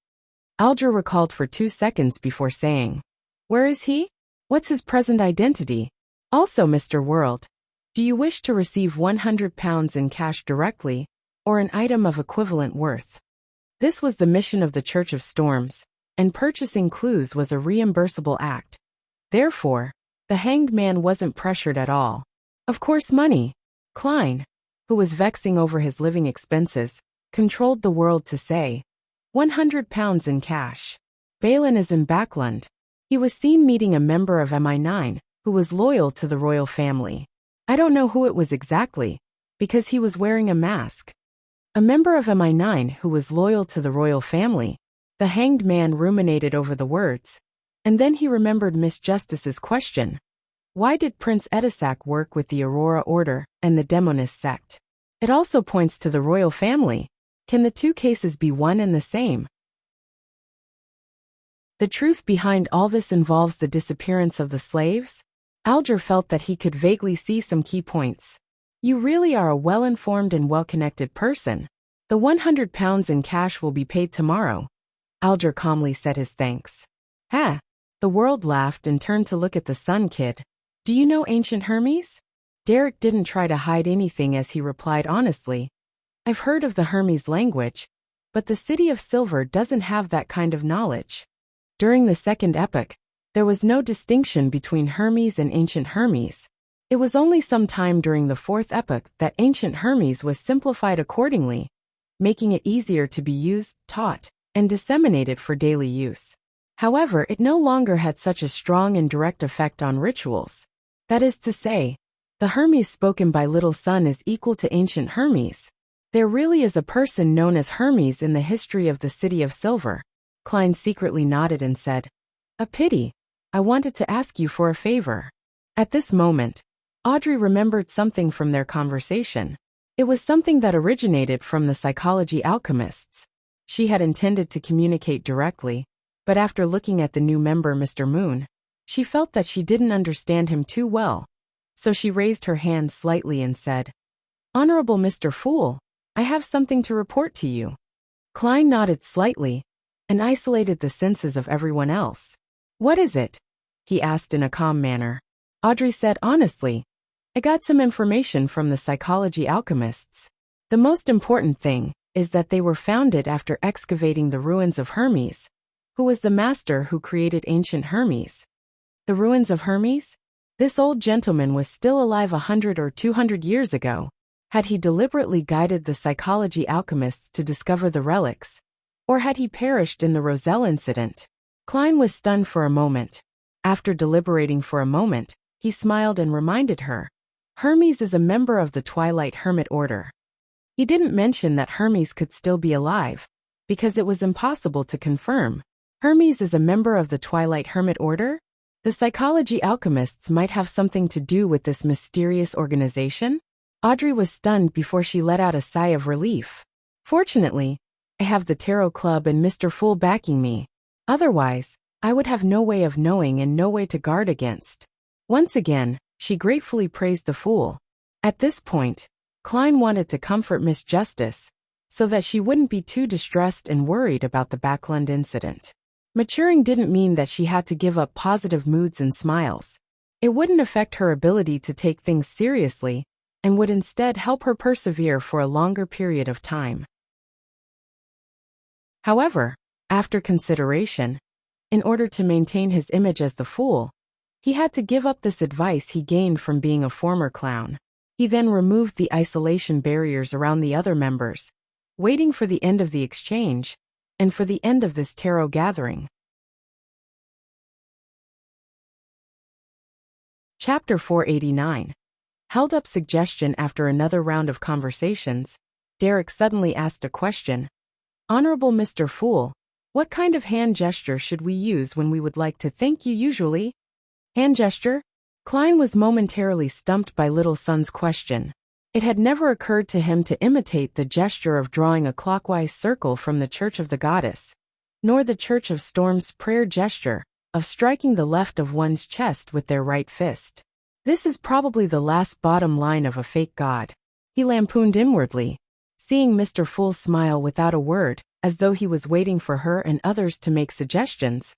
Alger recalled for 2 seconds before saying, "Where is he? What's his present identity? Also, Mr. World, do you wish to receive £100 in cash directly, or an item of equivalent worth?" This was the mission of the Church of Storms, and purchasing clues was a reimbursable act. Therefore, the Hanged Man wasn't pressured at all. Of course, money. Klein, who was vexing over his living expenses, controlled the world to say, £100 in cash. Balin is in Backland. He was seen meeting a member of MI9, who was loyal to the royal family. I don't know who it was exactly, because he was wearing a mask. A member of MI9 who was loyal to the royal family. The Hanged Man ruminated over the words, and then he remembered Miss Justice's question. Why did Prince Edisac work with the Aurora Order and the Demonist sect? It also points to the royal family. Can the 2 cases be one and the same? The truth behind all this involves the disappearance of the slaves? Alger felt that he could vaguely see some key points. You really are a well-informed and well-connected person. The £100 in cash will be paid tomorrow. Alger calmly said his thanks. Ha! The world laughed and turned to look at the Sun Kid. Do you know ancient Hermes? Derek didn't try to hide anything as he replied honestly. I've heard of the Hermes language, but the City of Silver doesn't have that kind of knowledge. During the Second Epoch, there was no distinction between Hermes and ancient Hermes. It was only some time during the Fourth Epoch that ancient Hermes was simplified accordingly, making it easier to be used, taught, and disseminated for daily use. However, it no longer had such a strong and direct effect on rituals. That is to say, the Hermes spoken by Little Sun is equal to ancient Hermes. There really is a person known as Hermes in the history of the City of Silver. Klein secretly nodded and said, "A pity. I wanted to ask you for a favor." At this moment, Audrey remembered something from their conversation. It was something that originated from the psychology alchemists. She had intended to communicate directly, but after looking at the new member, Mr. Moon, she felt that she didn't understand him too well. So she raised her hand slightly and said, "Honorable Mr. Fool, I have something to report to you." Klein nodded slightly and isolated the senses of everyone else. "What is it?" he asked in a calm manner. Audrey said honestly, "I got some information from the psychology alchemists. The most important thing is that they were founded after excavating the ruins of Hermes, who was the master who created ancient Hermes." The ruins of Hermes? This old gentleman was still alive 100 or 200 years ago. Had he deliberately guided the psychology alchemists to discover the relics? Or had he perished in the Roselle incident? Klein was stunned for a moment. After deliberating for a moment, he smiled and reminded her, "Hermes is a member of the Twilight Hermit Order." He didn't mention that Hermes could still be alive, because it was impossible to confirm. Hermes is a member of the Twilight Hermit Order? The psychology alchemists might have something to do with this mysterious organization? Audrey was stunned before she let out a sigh of relief. "Fortunately, I have the Tarot Club and Mr. Fool backing me. Otherwise, I would have no way of knowing and no way to guard against." Once again, she gratefully praised the Fool. At this point, Klein wanted to comfort Miss Justice, so that she wouldn't be too distressed and worried about the Backlund incident. Maturing didn't mean that she had to give up positive moods and smiles. It wouldn't affect her ability to take things seriously, and would instead help her persevere for a longer period of time. However, after consideration, in order to maintain his image as the Fool, he had to give up this advice he gained from being a former clown. He then removed the isolation barriers around the other members, waiting for the end of the exchange, and for the end of this tarot gathering. Chapter 489. Held up suggestion. After another round of conversations, Derek suddenly asked a question. "Honorable Mr. Fool, what kind of hand gesture should we use when we would like to thank you usually?" Hand gesture? Klein was momentarily stumped by Little Sun's question. It had never occurred to him to imitate the gesture of drawing a clockwise circle from the Church of the Goddess, nor the Church of Storm's prayer gesture of striking the left of one's chest with their right fist. This is probably the last bottom line of a fake god. He lampooned inwardly, seeing Mr. Fool smile without a word, as though he was waiting for her and others to make suggestions.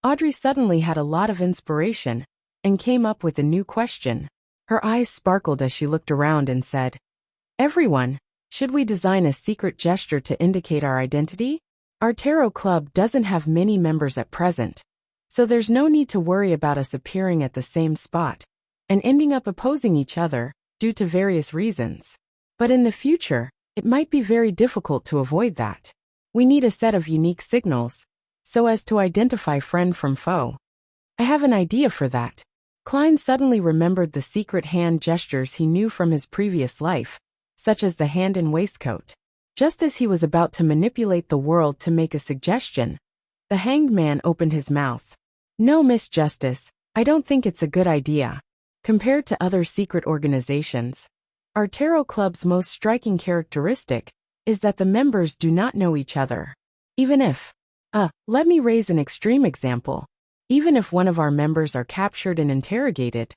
Audrey suddenly had a lot of inspiration and came up with a new question. Her eyes sparkled as she looked around and said, "Everyone, should we design a secret gesture to indicate our identity? Our tarot club doesn't have many members at present, so there's no need to worry about us appearing at the same spot and ending up opposing each other due to various reasons. But in the future, it might be very difficult to avoid that. We need a set of unique signals so as to identify friend from foe. I have an idea for that." Klein suddenly remembered the secret hand gestures he knew from his previous life, such as the hand in waistcoat. Just as he was about to manipulate the world to make a suggestion, the hanged man opened his mouth. "No, Miss Justice, I don't think it's a good idea. Compared to other secret organizations, our tarot club's most striking characteristic is that the members do not know each other. Even if, let me raise an extreme example. Even if one of our members are captured and interrogated,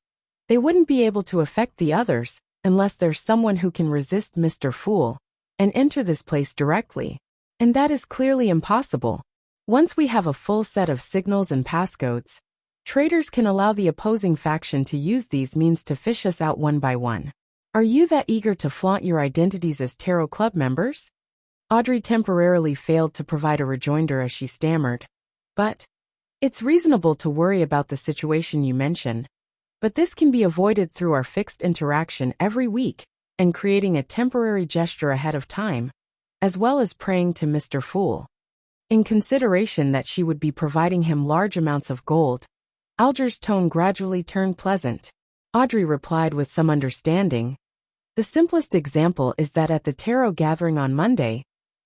they wouldn't be able to affect the others unless there's someone who can resist Mr. Fool and enter this place directly. And that is clearly impossible. Once we have a full set of signals and passcodes, traitors can allow the opposing faction to use these means to fish us out one by one. Are you that eager to flaunt your identities as Tarot Club members?" Audrey temporarily failed to provide a rejoinder as she stammered. "But it's reasonable to worry about the situation you mention. But this can be avoided through our fixed interaction every week and creating a temporary gesture ahead of time, as well as praying to Mr. Fool. In consideration that she would be providing him large amounts of gold, Alger's tone gradually turned pleasant. Audrey replied with some understanding. The simplest example is that at the tarot gathering on Monday,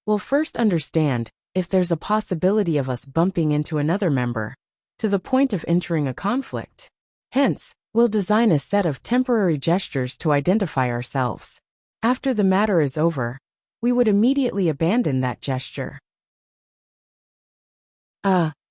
we'll first understand if there's a possibility of us bumping into another member, to the point of entering a conflict. Hence, we'll design a set of temporary gestures to identify ourselves. After the matter is over, we would immediately abandon that gesture.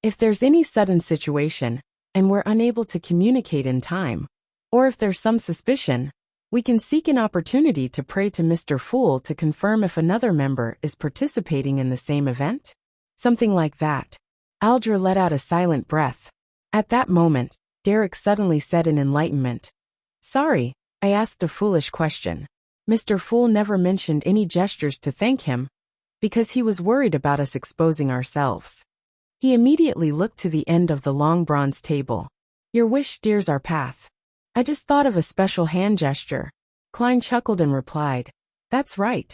If there's any sudden situation, and we're unable to communicate in time, or if there's some suspicion, we can seek an opportunity to pray to Mr. Fool to confirm if another member is participating in the same event. Something like that. Alger let out a silent breath. At that moment, Derek suddenly said in enlightenment, "Sorry, I asked a foolish question. Mr. Fool never mentioned any gestures to thank him, because he was worried about us exposing ourselves." He immediately looked to the end of the long bronze table. "Your wish steers our path. I just thought of a special hand gesture." Klein chuckled and replied, "That's right."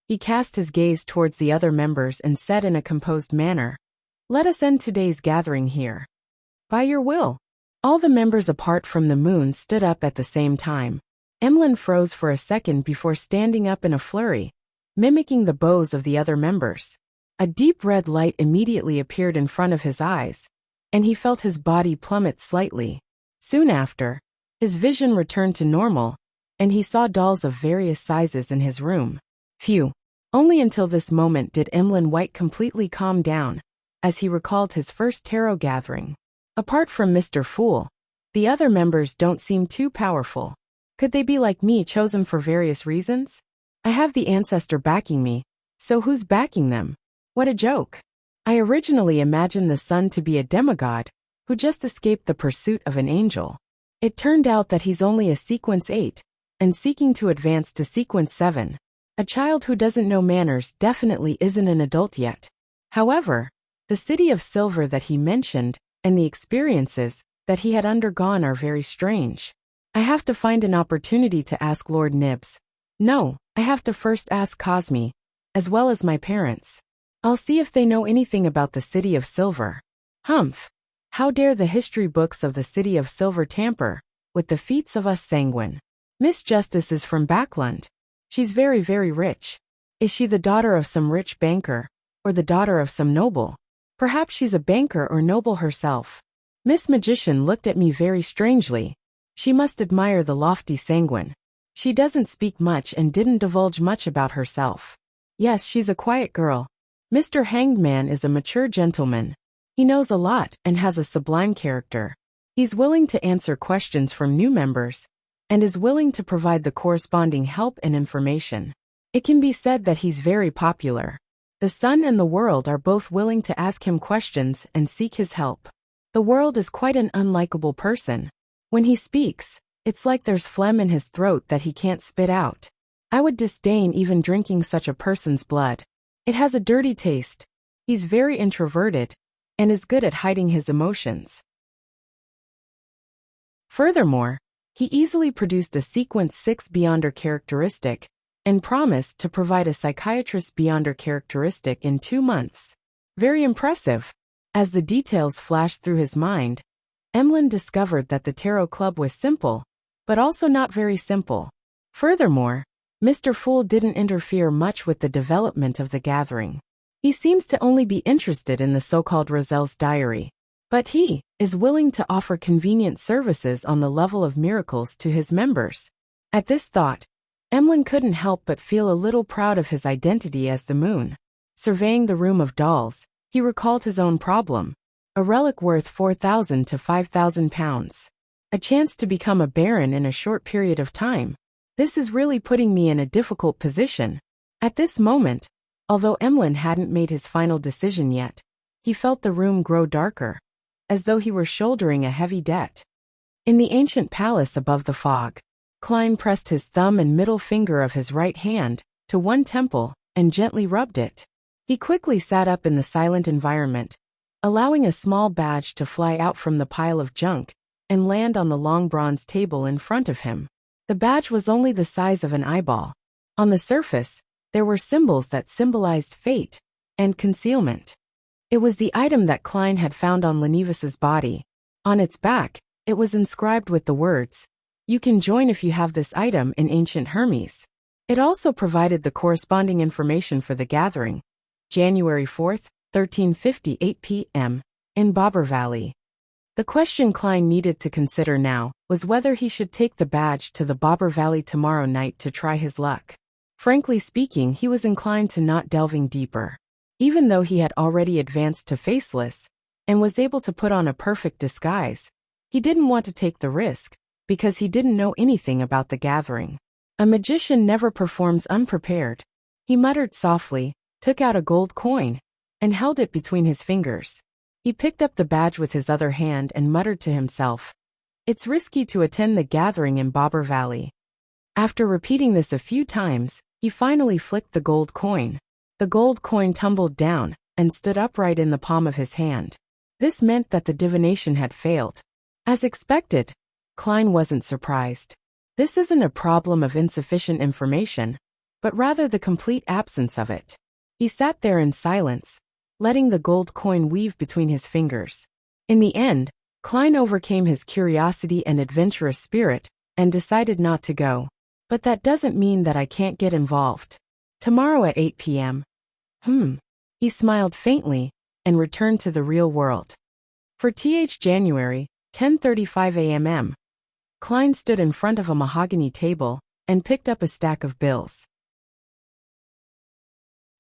He cast his gaze towards the other members and said in a composed manner, "Let us end today's gathering here. By your will." All the members apart from the moon stood up at the same time. Emlyn froze for a second before standing up in a flurry, mimicking the bows of the other members. A deep red light immediately appeared in front of his eyes, and he felt his body plummet slightly. Soon after, his vision returned to normal, and he saw dolls of various sizes in his room. Phew! Only until this moment did Emlyn White completely calm down, as he recalled his first tarot gathering. Apart from Mr. Fool, the other members don't seem too powerful. Could they be like me, chosen for various reasons? I have the ancestor backing me, so who's backing them? What a joke. I originally imagined the sun to be a demigod, who just escaped the pursuit of an angel. It turned out that he's only a sequence 8, and seeking to advance to sequence 7. A child who doesn't know manners definitely isn't an adult yet. However, the city of silver that he mentioned, and the experiences that he had undergone are very strange. I have to find an opportunity to ask Lord Nibs. No, I have to first ask Cosme, as well as my parents. I'll see if they know anything about the City of Silver. Humph! How dare the history books of the City of Silver tamper with the feats of us sanguine? Miss Justice is from Backlund. She's very, very rich. Is she the daughter of some rich banker, or the daughter of some noble? Perhaps she's a banker or noble herself. Miss Magician looked at me very strangely. She must admire the lofty sanguine. She doesn't speak much and didn't divulge much about herself. Yes, she's a quiet girl. Mr. Hanged Man is a mature gentleman. He knows a lot and has a sublime character. He's willing to answer questions from new members, and is willing to provide the corresponding help and information. It can be said that he's very popular. The sun and the world are both willing to ask him questions and seek his help. The world is quite an unlikable person. When he speaks, it's like there's phlegm in his throat that he can't spit out. I would disdain even drinking such a person's blood. It has a dirty taste. He's very introverted, and is good at hiding his emotions. Furthermore, he easily produced a sequence 6 Beyonder characteristic, and promised to provide a psychiatrist Beyonder characteristic in 2 months. Very impressive. As the details flashed through his mind, Emlyn discovered that the Tarot Club was simple, but also not very simple. Furthermore, Mr. Fool didn't interfere much with the development of the gathering. He seems to only be interested in the so-called Rozelle's diary. But he is willing to offer convenient services on the level of miracles to his members. At this thought, Emlyn couldn't help but feel a little proud of his identity as the moon. Surveying the room of dolls, he recalled his own problem. A relic worth 4,000 to 5,000 pounds. A chance to become a baron in a short period of time. This is really putting me in a difficult position. At this moment, although Emlyn hadn't made his final decision yet, he felt the room grow darker, as though he were shouldering a heavy debt. In the ancient palace above the fog, Klein pressed his thumb and middle finger of his right hand to one temple and gently rubbed it. He quickly sat up in the silent environment, allowing a small badge to fly out from the pile of junk and land on the long bronze table in front of him. The badge was only the size of an eyeball. On the surface, there were symbols that symbolized fate and concealment. It was the item that Klein had found on Lenivas's body. On its back, it was inscribed with the words, "You can join if you have this item in ancient Hermes." It also provided the corresponding information for the gathering, January 4th, 1350 8 p.m., in Bobber Valley. The question Klein needed to consider now was whether he should take the badge to the Bobber Valley tomorrow night to try his luck. Frankly speaking, he was inclined to not delving deeper. Even though he had already advanced to faceless and was able to put on a perfect disguise, he didn't want to take the risk because he didn't know anything about the gathering. A magician never performs unprepared. He muttered softly, took out a gold coin, and held it between his fingers. He picked up the badge with his other hand and muttered to himself, "It's risky to attend the gathering in Bobber Valley." After repeating this a few times, he finally flicked the gold coin. The gold coin tumbled down and stood upright in the palm of his hand. This meant that the divination had failed. As expected, Klein wasn't surprised. This isn't a problem of insufficient information, but rather the complete absence of it. He sat there in silence, letting the gold coin weave between his fingers. In the end, Klein overcame his curiosity and adventurous spirit and decided not to go. "But that doesn't mean that I can't get involved. Tomorrow at 8 p.m. He smiled faintly and returned to the real world. For January, 10:35 a.m. Klein stood in front of a mahogany table and picked up a stack of bills.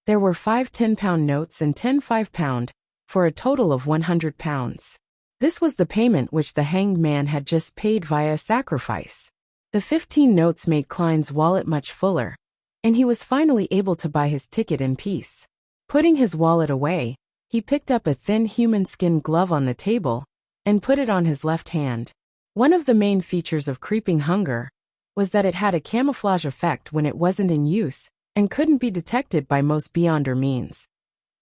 There were 5 10-pound notes and 10 5-pound, for a total of 100 pounds. This was the payment which the hanged man had just paid via sacrifice. The 15 notes made Klein's wallet much fuller, and he was finally able to buy his ticket in peace. Putting his wallet away, he picked up a thin human skin glove on the table and put it on his left hand. One of the main features of creeping hunger was that it had a camouflage effect when it wasn't in use and couldn't be detected by most beyonder means.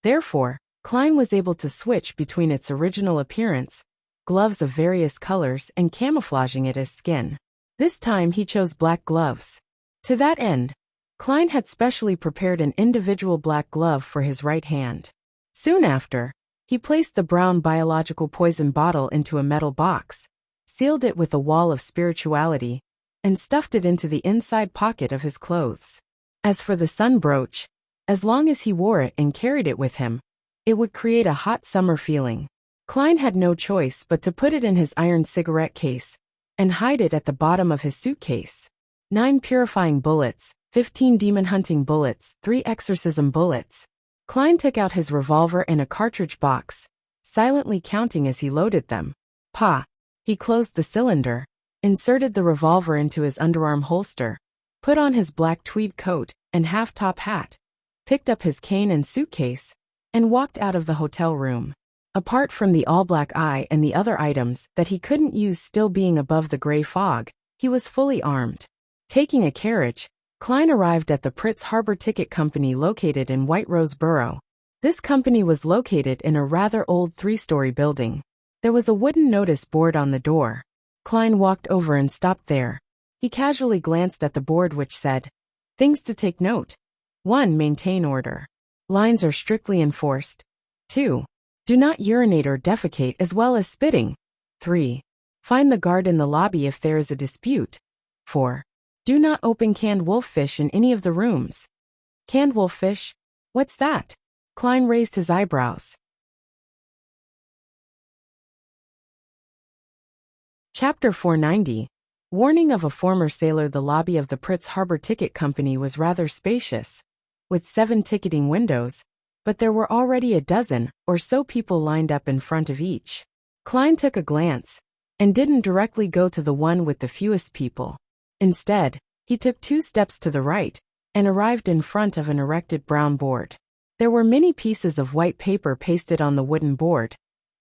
Therefore, Klein was able to switch between its original appearance, gloves of various colors, and camouflaging it as skin. This time he chose black gloves. To that end, Klein had specially prepared an individual black glove for his right hand. Soon after, he placed the brown biological poison bottle into a metal box, sealed it with a wall of spirituality, and stuffed it into the inside pocket of his clothes. As for the sun brooch, as long as he wore it and carried it with him, it would create a hot summer feeling. Klein had no choice but to put it in his iron cigarette case and hide it at the bottom of his suitcase. 9 purifying bullets, 15 demon hunting bullets, 3 exorcism bullets. Klein took out his revolver and a cartridge box, silently counting as he loaded them. He closed the cylinder, inserted the revolver into his underarm holster, put on his black tweed coat and half-top hat, picked up his cane and suitcase, and walked out of the hotel room. Apart from the all-black eye and the other items that he couldn't use still being above the gray fog, he was fully armed. Taking a carriage, Klein arrived at the Pritz Harbor Ticket Company located in White Rose Borough. This company was located in a rather old 3-story building. There was a wooden notice board on the door. Klein walked over and stopped there. He casually glanced at the board which said, "Things to take note. 1. Maintain order. Lines are strictly enforced. 2. Do not urinate or defecate as well as spitting. 3. Find the guard in the lobby if there is a dispute. 4. Do not open canned wolffish in any of the rooms." Canned wolffish? What's that? Klein raised his eyebrows. Chapter 490. Warning of a former sailor. The lobby of the Pritz Harbor Ticket Company was rather spacious, with 7 ticketing windows, but there were already a dozen or so people lined up in front of each. Klein took a glance, and didn't directly go to the one with the fewest people. Instead, he took 2 steps to the right, and arrived in front of an erected brown board. There were many pieces of white paper pasted on the wooden board,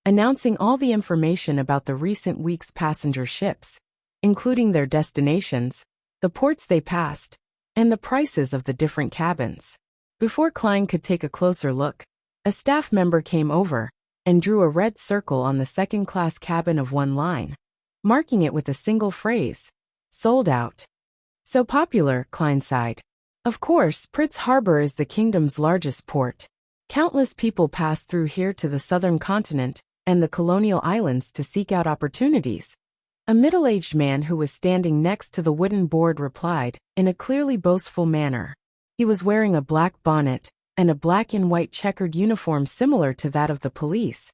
announcing all the information about the recent week's passenger ships, including their destinations, the ports they passed, and the prices of the different cabins. Before Klein could take a closer look, a staff member came over and drew a red circle on the second-class cabin of one line. marking it with a single phrase. Sold out. So popular, Klein sighed. Of course, Pritz Harbor is the kingdom's largest port. Countless people pass through here to the southern continent and the colonial islands to seek out opportunities. A middle-aged man who was standing next to the wooden board replied, in a clearly boastful manner. He was wearing a black bonnet and a black and white checkered uniform similar to that of the police.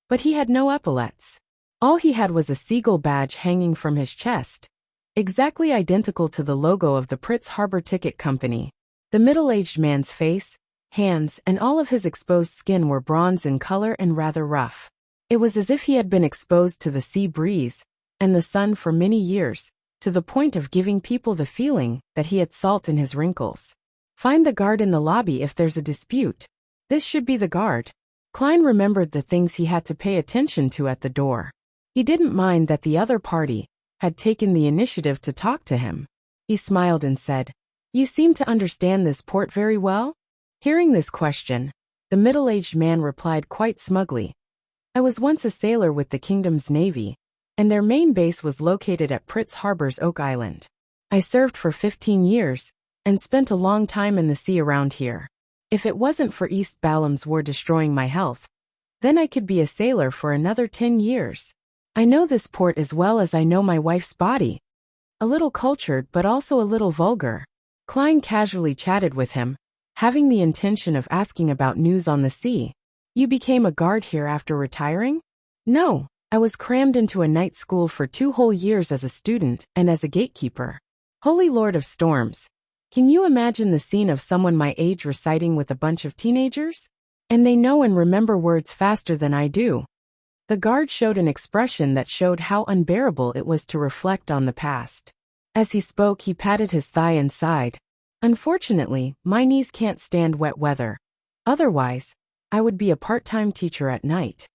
But he had no epaulets. All he had was a seagull badge hanging from his chest, exactly identical to the logo of the Pritz Harbor Ticket Company. The middle-aged man's face, hands, and all of his exposed skin were bronze in color and rather rough. It was as if he had been exposed to the sea breeze and the sun for many years, to the point of giving people the feeling that he had salt in his wrinkles. Find the guard in the lobby if there's a dispute. This should be the guard. Klein remembered the things he had to pay attention to at the door. He didn't mind that the other party had taken the initiative to talk to him. He smiled and said, "You seem to understand this port very well?" Hearing this question, the middle-aged man replied quite smugly, "I was once a sailor with the kingdom's navy, and their main base was located at Pritz Harbor's Oak Island. I served for 15 years, and spent a long time in the sea around here. If it wasn't for East Balam's war destroying my health, then I could be a sailor for another 10 years. I know this port as well as I know my wife's body. A little cultured but also a little vulgar." Klein casually chatted with him, having the intention of asking about news on the sea. "You became a guard here after retiring?" "No. I was crammed into a night school for 2 whole years as a student and as a gatekeeper. Holy Lord of Storms. Can you imagine the scene of someone my age reciting with a bunch of teenagers? And they know and remember words faster than I do." The guard showed an expression that showed how unbearable it was to reflect on the past. As he spoke, he patted his thigh and sighed. "Unfortunately, my knees can't stand wet weather. Otherwise, I would be a part-time teacher at night.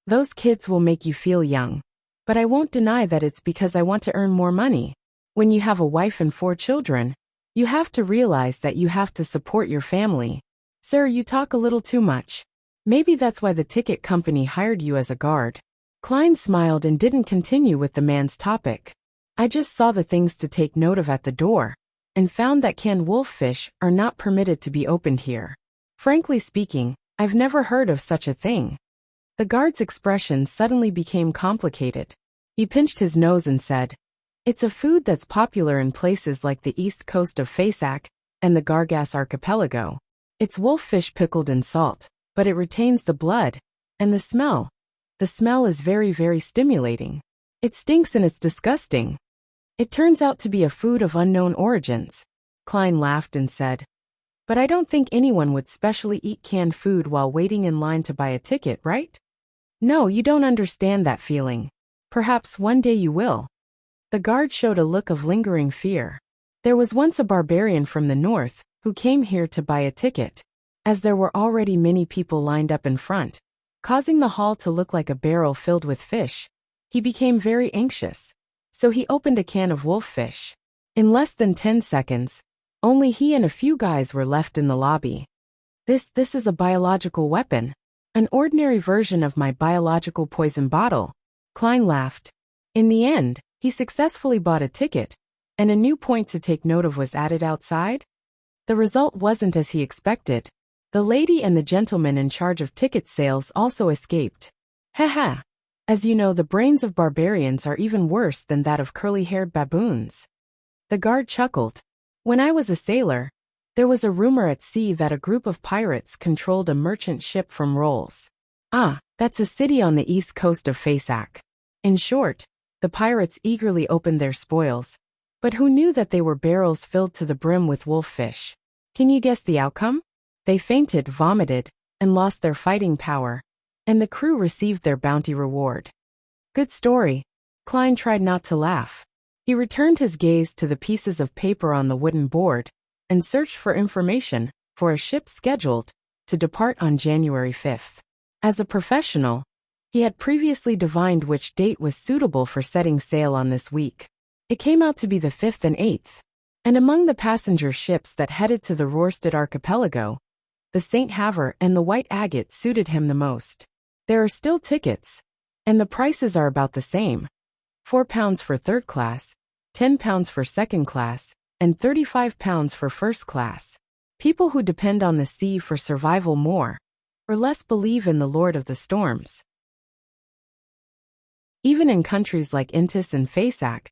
Those kids will make you feel young. But I won't deny that it's because I want to earn more money. When you have a wife and 4 children, you have to realize that you have to support your family. Sir, you talk a little too much. Maybe that's why the ticket company hired you as a guard." Klein smiled and didn't continue with the man's topic. "I just saw the things to take note of at the door, and found that canned wolffish are not permitted to be opened here. Frankly speaking, I've never heard of such a thing." The guard's expression suddenly became complicated. He pinched his nose and said, "It's a food that's popular in places like the east coast of Fasak and the Gargas archipelago. It's wolffish pickled in salt, but it retains the blood and the smell. The smell is very, very stimulating. It stinks and it's disgusting. It turns out to be a food of unknown origins." Klein laughed and said, "But I don't think anyone would specially eat canned food while waiting in line to buy a ticket, right? No, you don't understand that feeling. Perhaps one day you will." The guard showed a look of lingering fear. "There was once a barbarian from the north who came here to buy a ticket. As there were already many people lined up in front, causing the hall to look like a barrel filled with fish, he became very anxious. So he opened a can of wolffish. In less than 10 seconds, only he and a few guys were left in the lobby. This is a biological weapon. An ordinary version of my biological poison bottle." Klein laughed. In the end, he successfully bought a ticket, and a new point to take note of was added outside. The result wasn't as he expected. The lady and the gentleman in charge of ticket sales also escaped. Haha. As you know, the brains of barbarians are even worse than that of curly-haired baboons. The guard chuckled. "When I was a sailor, there was a rumor at sea that a group of pirates controlled a merchant ship from Rolls. That's a city on the east coast of Fasak. In short, the pirates eagerly opened their spoils, but who knew that they were barrels filled to the brim with wolffish? Can you guess the outcome? They fainted, vomited, and lost their fighting power, and the crew received their bounty reward." "Good story." Klein tried not to laugh. He returned his gaze to the pieces of paper on the wooden board, and searched for information for a ship scheduled to depart on January 5th. As a professional, he had previously divined which date was suitable for setting sail on this week. It came out to be the 5th and 8th. And among the passenger ships that headed to the Rorstad archipelago, the St. Havre and the White Agate suited him the most. There are still tickets, And the prices are about the same. £4 for third class, £10 for second class, and £35 for first class. People who depend on the sea for survival more or less believe in the Lord of the Storms. Even in countries like Intis and Fasak,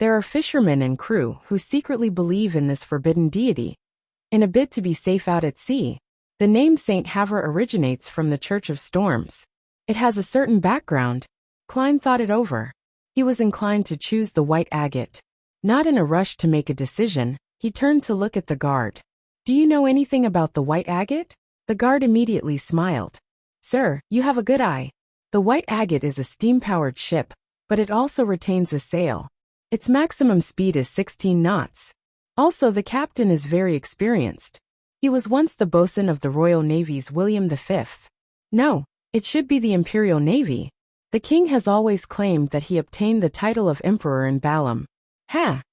there are fishermen and crew who secretly believe in this forbidden deity. In a bid to be safe out at sea, the name Saint Havre originates from the Church of Storms. It has a certain background. Klein thought it over. He was inclined to choose the white agate. Not in a rush to make a decision, he turned to look at the guard. Do you know anything about the white agate? The guard immediately smiled. Sir, you have a good eye. The white agate is a steam-powered ship, but it also retains a sail. Its maximum speed is 16 knots. Also, the captain is very experienced. He was once the boatswain of the Royal Navy's William V. No, it should be the Imperial Navy. The king has always claimed that he obtained the title of emperor in Balam.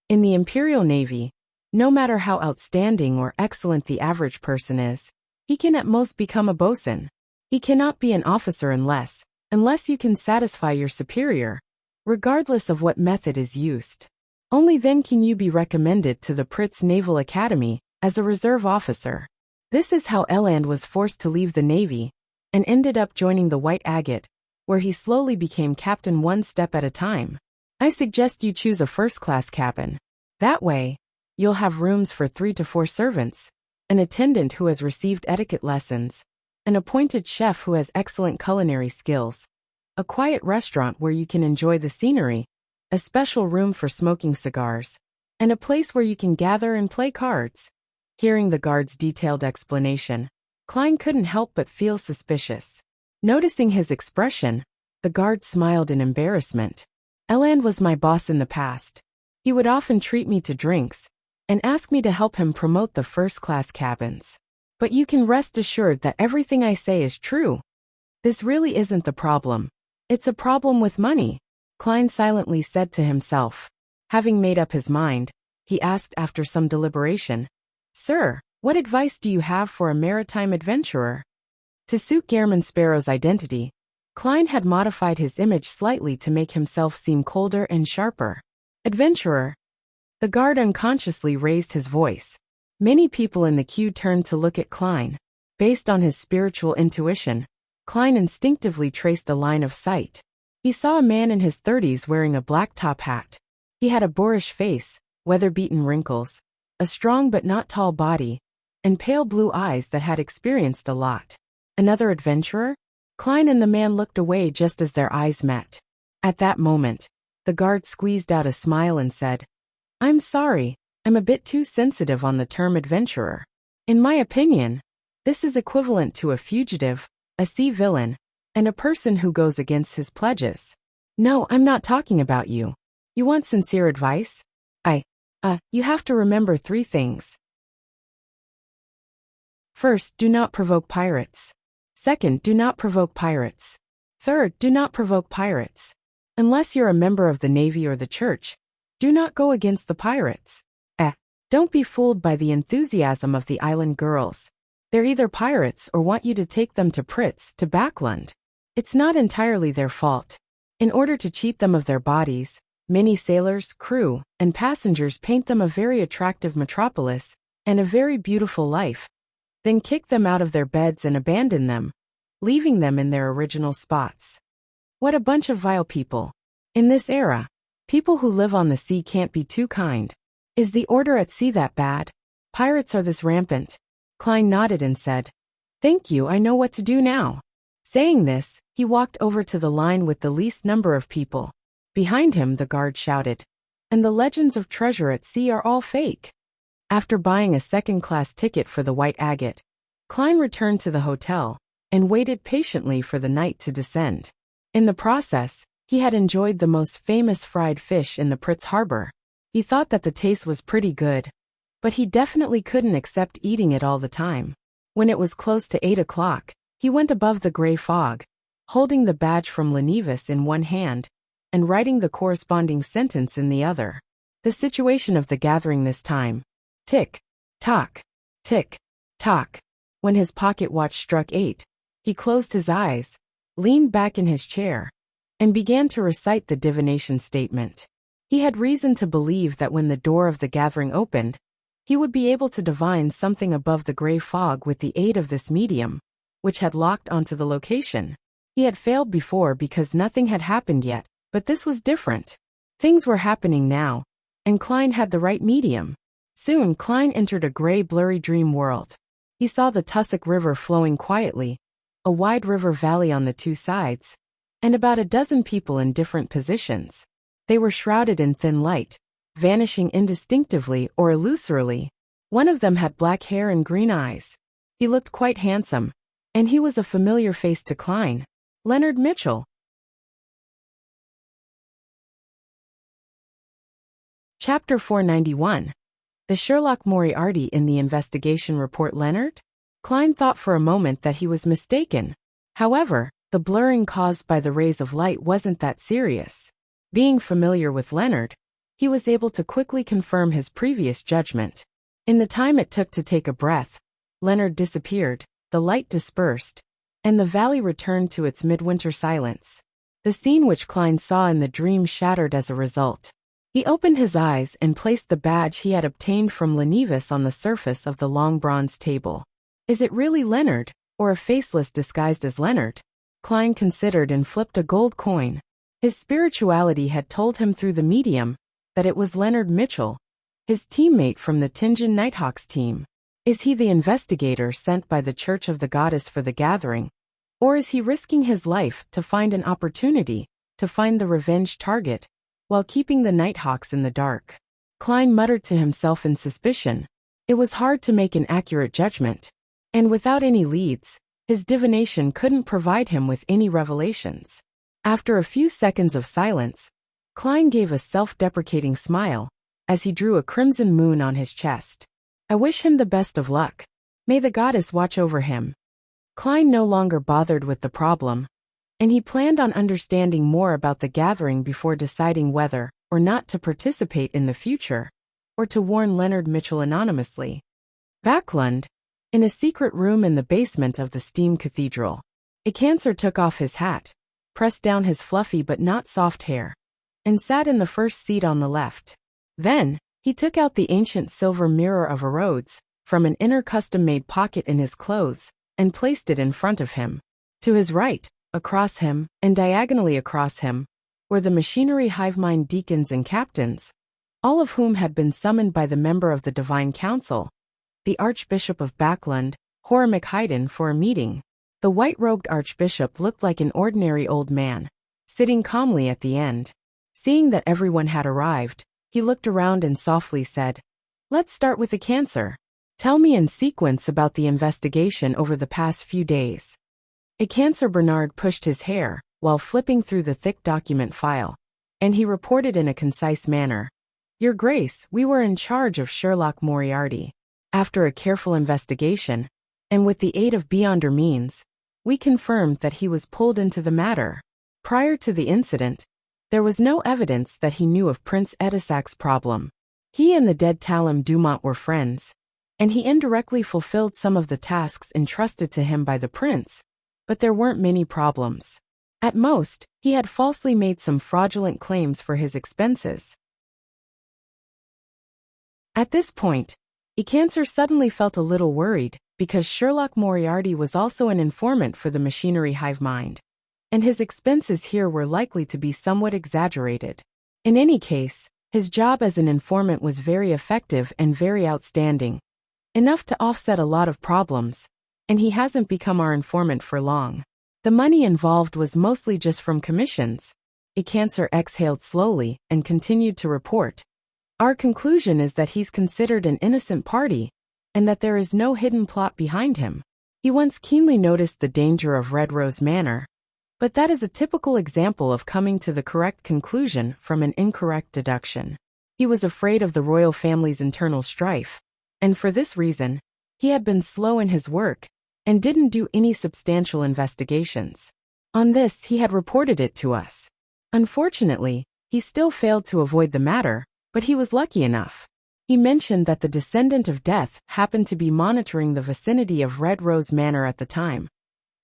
In the Imperial Navy, no matter how outstanding or excellent the average person is, he can at most become a boatswain. He cannot be an officer unless you can satisfy your superior, regardless of what method is used. Only then can you be recommended to the Pritz Naval Academy as a reserve officer. This is how Eland was forced to leave the Navy and ended up joining the White Agate, where he slowly became captain one step at a time. I suggest you choose a first-class cabin. That way, you'll have rooms for 3 to 4 servants, an attendant who has received etiquette lessons, an appointed chef who has excellent culinary skills, a quiet restaurant where you can enjoy the scenery, a special room for smoking cigars, and a place where you can gather and play cards. Hearing the guard's detailed explanation, Klein couldn't help but feel suspicious. Noticing his expression, the guard smiled in embarrassment. Eland was my boss in the past. He would often treat me to drinks and ask me to help him promote the first-class cabins. But you can rest assured that everything I say is true. This really isn't the problem. It's a problem with money, Klein silently said to himself. Having made up his mind, he asked after some deliberation, Sir, what advice do you have for a maritime adventurer? To suit Gehrman Sparrow's identity, Klein had modified his image slightly to make himself seem colder and sharper. Adventurer. The guard unconsciously raised his voice. Many people in the queue turned to look at Klein. Based on his spiritual intuition, Klein instinctively traced a line of sight. He saw a man in his 30s wearing a black top hat. He had a boorish face, weather-beaten wrinkles, a strong but not tall body, and pale blue eyes that had experienced a lot. Another adventurer? Klein and the man looked away just as their eyes met. At that moment, the guard squeezed out a smile and said, I'm sorry, I'm a bit too sensitive on the term adventurer. In my opinion, this is equivalent to a fugitive, a sea villain, and a person who goes against his pledges. No, I'm not talking about you. You want sincere advice? You have to remember 3 things. First, do not provoke pirates. Second, do not provoke pirates. Third, do not provoke pirates. Unless you're a member of the Navy or the Church, do not go against the pirates. Don't be fooled by the enthusiasm of the island girls. They're either pirates or want you to take them to Pritz, to Backland. It's not entirely their fault. In order to cheat them of their bodies, many sailors, crew, and passengers paint them a very attractive metropolis and a very beautiful life, then kick them out of their beds and abandon them, leaving them in their original spots. What a bunch of vile people. In this era, people who live on the sea can't be too kind. Is the order at sea that bad? Pirates are this rampant. Klein nodded and said, Thank you, I know what to do now. Saying this, he walked over to the line with the least number of people. Behind him, the guard shouted, And the legends of treasure at sea are all fake. After buying a second-class ticket for the White Agate, Klein returned to the hotel and waited patiently for the night to descend. In the process, he had enjoyed the most famous fried fish in the Pritz harbor. He thought that the taste was pretty good, but he definitely couldn't accept eating it all the time. When it was close to 8 o'clock, he went above the gray fog, holding the badge from Lenevis in one hand and writing the corresponding sentence in the other. The situation of the gathering this time. Tick, tock, tick, tock. When his pocket watch struck 8, he closed his eyes, leaned back in his chair, and began to recite the divination statement. He had reason to believe that when the door of the gathering opened, he would be able to divine something above the gray fog with the aid of this medium, which had locked onto the location. He had failed before because nothing had happened yet, but this was different. Things were happening now, and Klein had the right medium. Soon Klein entered a gray, blurry dream world. He saw the Tussock River flowing quietly, a wide river valley on the two sides, and about a dozen people in different positions. They were shrouded in thin light, vanishing indistinctively or illusorily. One of them had black hair and green eyes. He looked quite handsome, and he was a familiar face to Klein, Leonard Mitchell. Chapter 491. The Sherlock Moriarty in the investigation report. Leonard? Klein thought for a moment that he was mistaken. However, the blurring caused by the rays of light wasn't that serious. Being familiar with Leonard, he was able to quickly confirm his previous judgment. In the time it took to take a breath, Leonard disappeared, the light dispersed, and the valley returned to its midwinter silence. The scene which Klein saw in the dream shattered as a result. He opened his eyes and placed the badge he had obtained from Lenevis on the surface of the long bronze table. Is it really Leonard, or a faceless disguised as Leonard? Klein considered and flipped a gold coin. His spirituality had told him through the medium that it was Leonard Mitchell, his teammate from the Tingen Nighthawks team. Is he the investigator sent by the Church of the Goddess for the gathering? Or is he risking his life to find an opportunity to find the revenge target while keeping the Nighthawks in the dark? Klein muttered to himself in suspicion. It was hard to make an accurate judgment, and without any leads, his divination couldn't provide him with any revelations. After a few seconds of silence, Klein gave a self-deprecating smile as he drew a crimson moon on his chest. I wish him the best of luck. May the goddess watch over him. Klein no longer bothered with the problem, and he planned on understanding more about the gathering before deciding whether or not to participate in the future, or to warn Leonard Mitchell anonymously. Backlund, in a secret room in the basement of the Steam Cathedral. A cancer took off his hat, pressed down his fluffy but not soft hair, and sat in the first seat on the left. Then, he took out the ancient silver mirror of a Rhodes from an inner custom-made pocket in his clothes and placed it in front of him. To his right, across him, and diagonally across him, were the machinery hive-mind deacons and captains, all of whom had been summoned by the member of the Divine Council, the Archbishop of Backlund, Horamic Haydn, for a meeting. The white-robed archbishop looked like an ordinary old man, sitting calmly at the end. Seeing that everyone had arrived, he looked around and softly said, "Let's start with the cancer. Tell me in sequence about the investigation over the past few days." A cancer Bernard pushed his hair while flipping through the thick document file, and he reported in a concise manner. Your Grace, we were in charge of Sherlock Moriarty. After a careful investigation, and with the aid of Beyonder means, we confirmed that he was pulled into the matter. Prior to the incident, there was no evidence that he knew of Prince Edisac's problem. He and the dead Talem Dumont were friends, and he indirectly fulfilled some of the tasks entrusted to him by the prince, but there weren't many problems. At most, he had falsely made some fraudulent claims for his expenses. At this point, Ecancer suddenly felt a little worried, because Sherlock Moriarty was also an informant for the machinery hive mind, and his expenses here were likely to be somewhat exaggerated. In any case, his job as an informant was very effective and very outstanding, enough to offset a lot of problems, and he hasn't become our informant for long. The money involved was mostly just from commissions. Ecancer exhaled slowly and continued to report. Our conclusion is that he's considered an innocent party, and that there is no hidden plot behind him. He once keenly noticed the danger of Red Rose Manor, but that is a typical example of coming to the correct conclusion from an incorrect deduction. He was afraid of the royal family's internal strife, and for this reason, he had been slow in his work, and didn't do any substantial investigations. On this, he had reported it to us. Unfortunately, he still failed to avoid the matter, but he was lucky enough. He mentioned that the descendant of death happened to be monitoring the vicinity of Red Rose Manor at the time.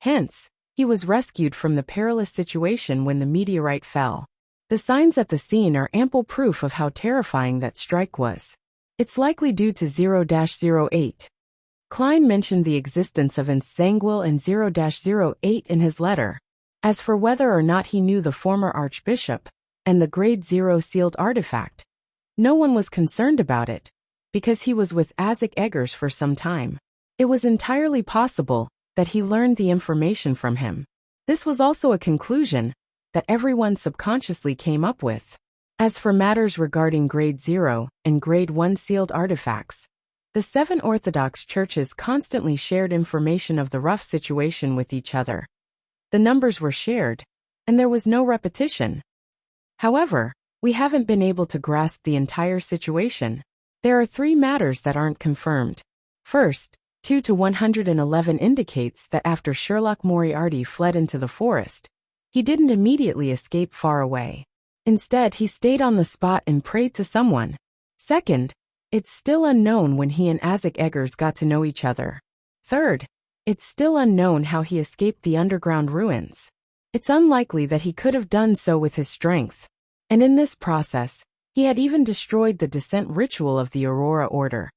Hence, He was rescued from the perilous situation when the meteorite fell. The signs at the scene are ample proof of how terrifying that strike was. It's likely due to 0-08. Klein mentioned the existence of ensanguine and 0-08 in his letter. As for whether or not he knew the former archbishop and the grade 0 sealed artifact, no one was concerned about it, because he was with Isaac Eggers for some time. It was entirely possible that he learned the information from him. This was also a conclusion that everyone subconsciously came up with. As for matters regarding grade 0 and grade 1 sealed artifacts, the 7 Orthodox churches constantly shared information of the rough situation with each other. The numbers were shared, and there was no repetition. However, we haven't been able to grasp the entire situation. There are 3 matters that aren't confirmed. First, 2-111 indicates that after Sherlock Moriarty fled into the forest, he didn't immediately escape far away. Instead, he stayed on the spot and prayed to someone. Second, it's still unknown when he and Isaac Eggers got to know each other. Third, it's still unknown how he escaped the underground ruins. It's unlikely that he could have done so with his strength. And in this process, he had even destroyed the descent ritual of the Aurora Order.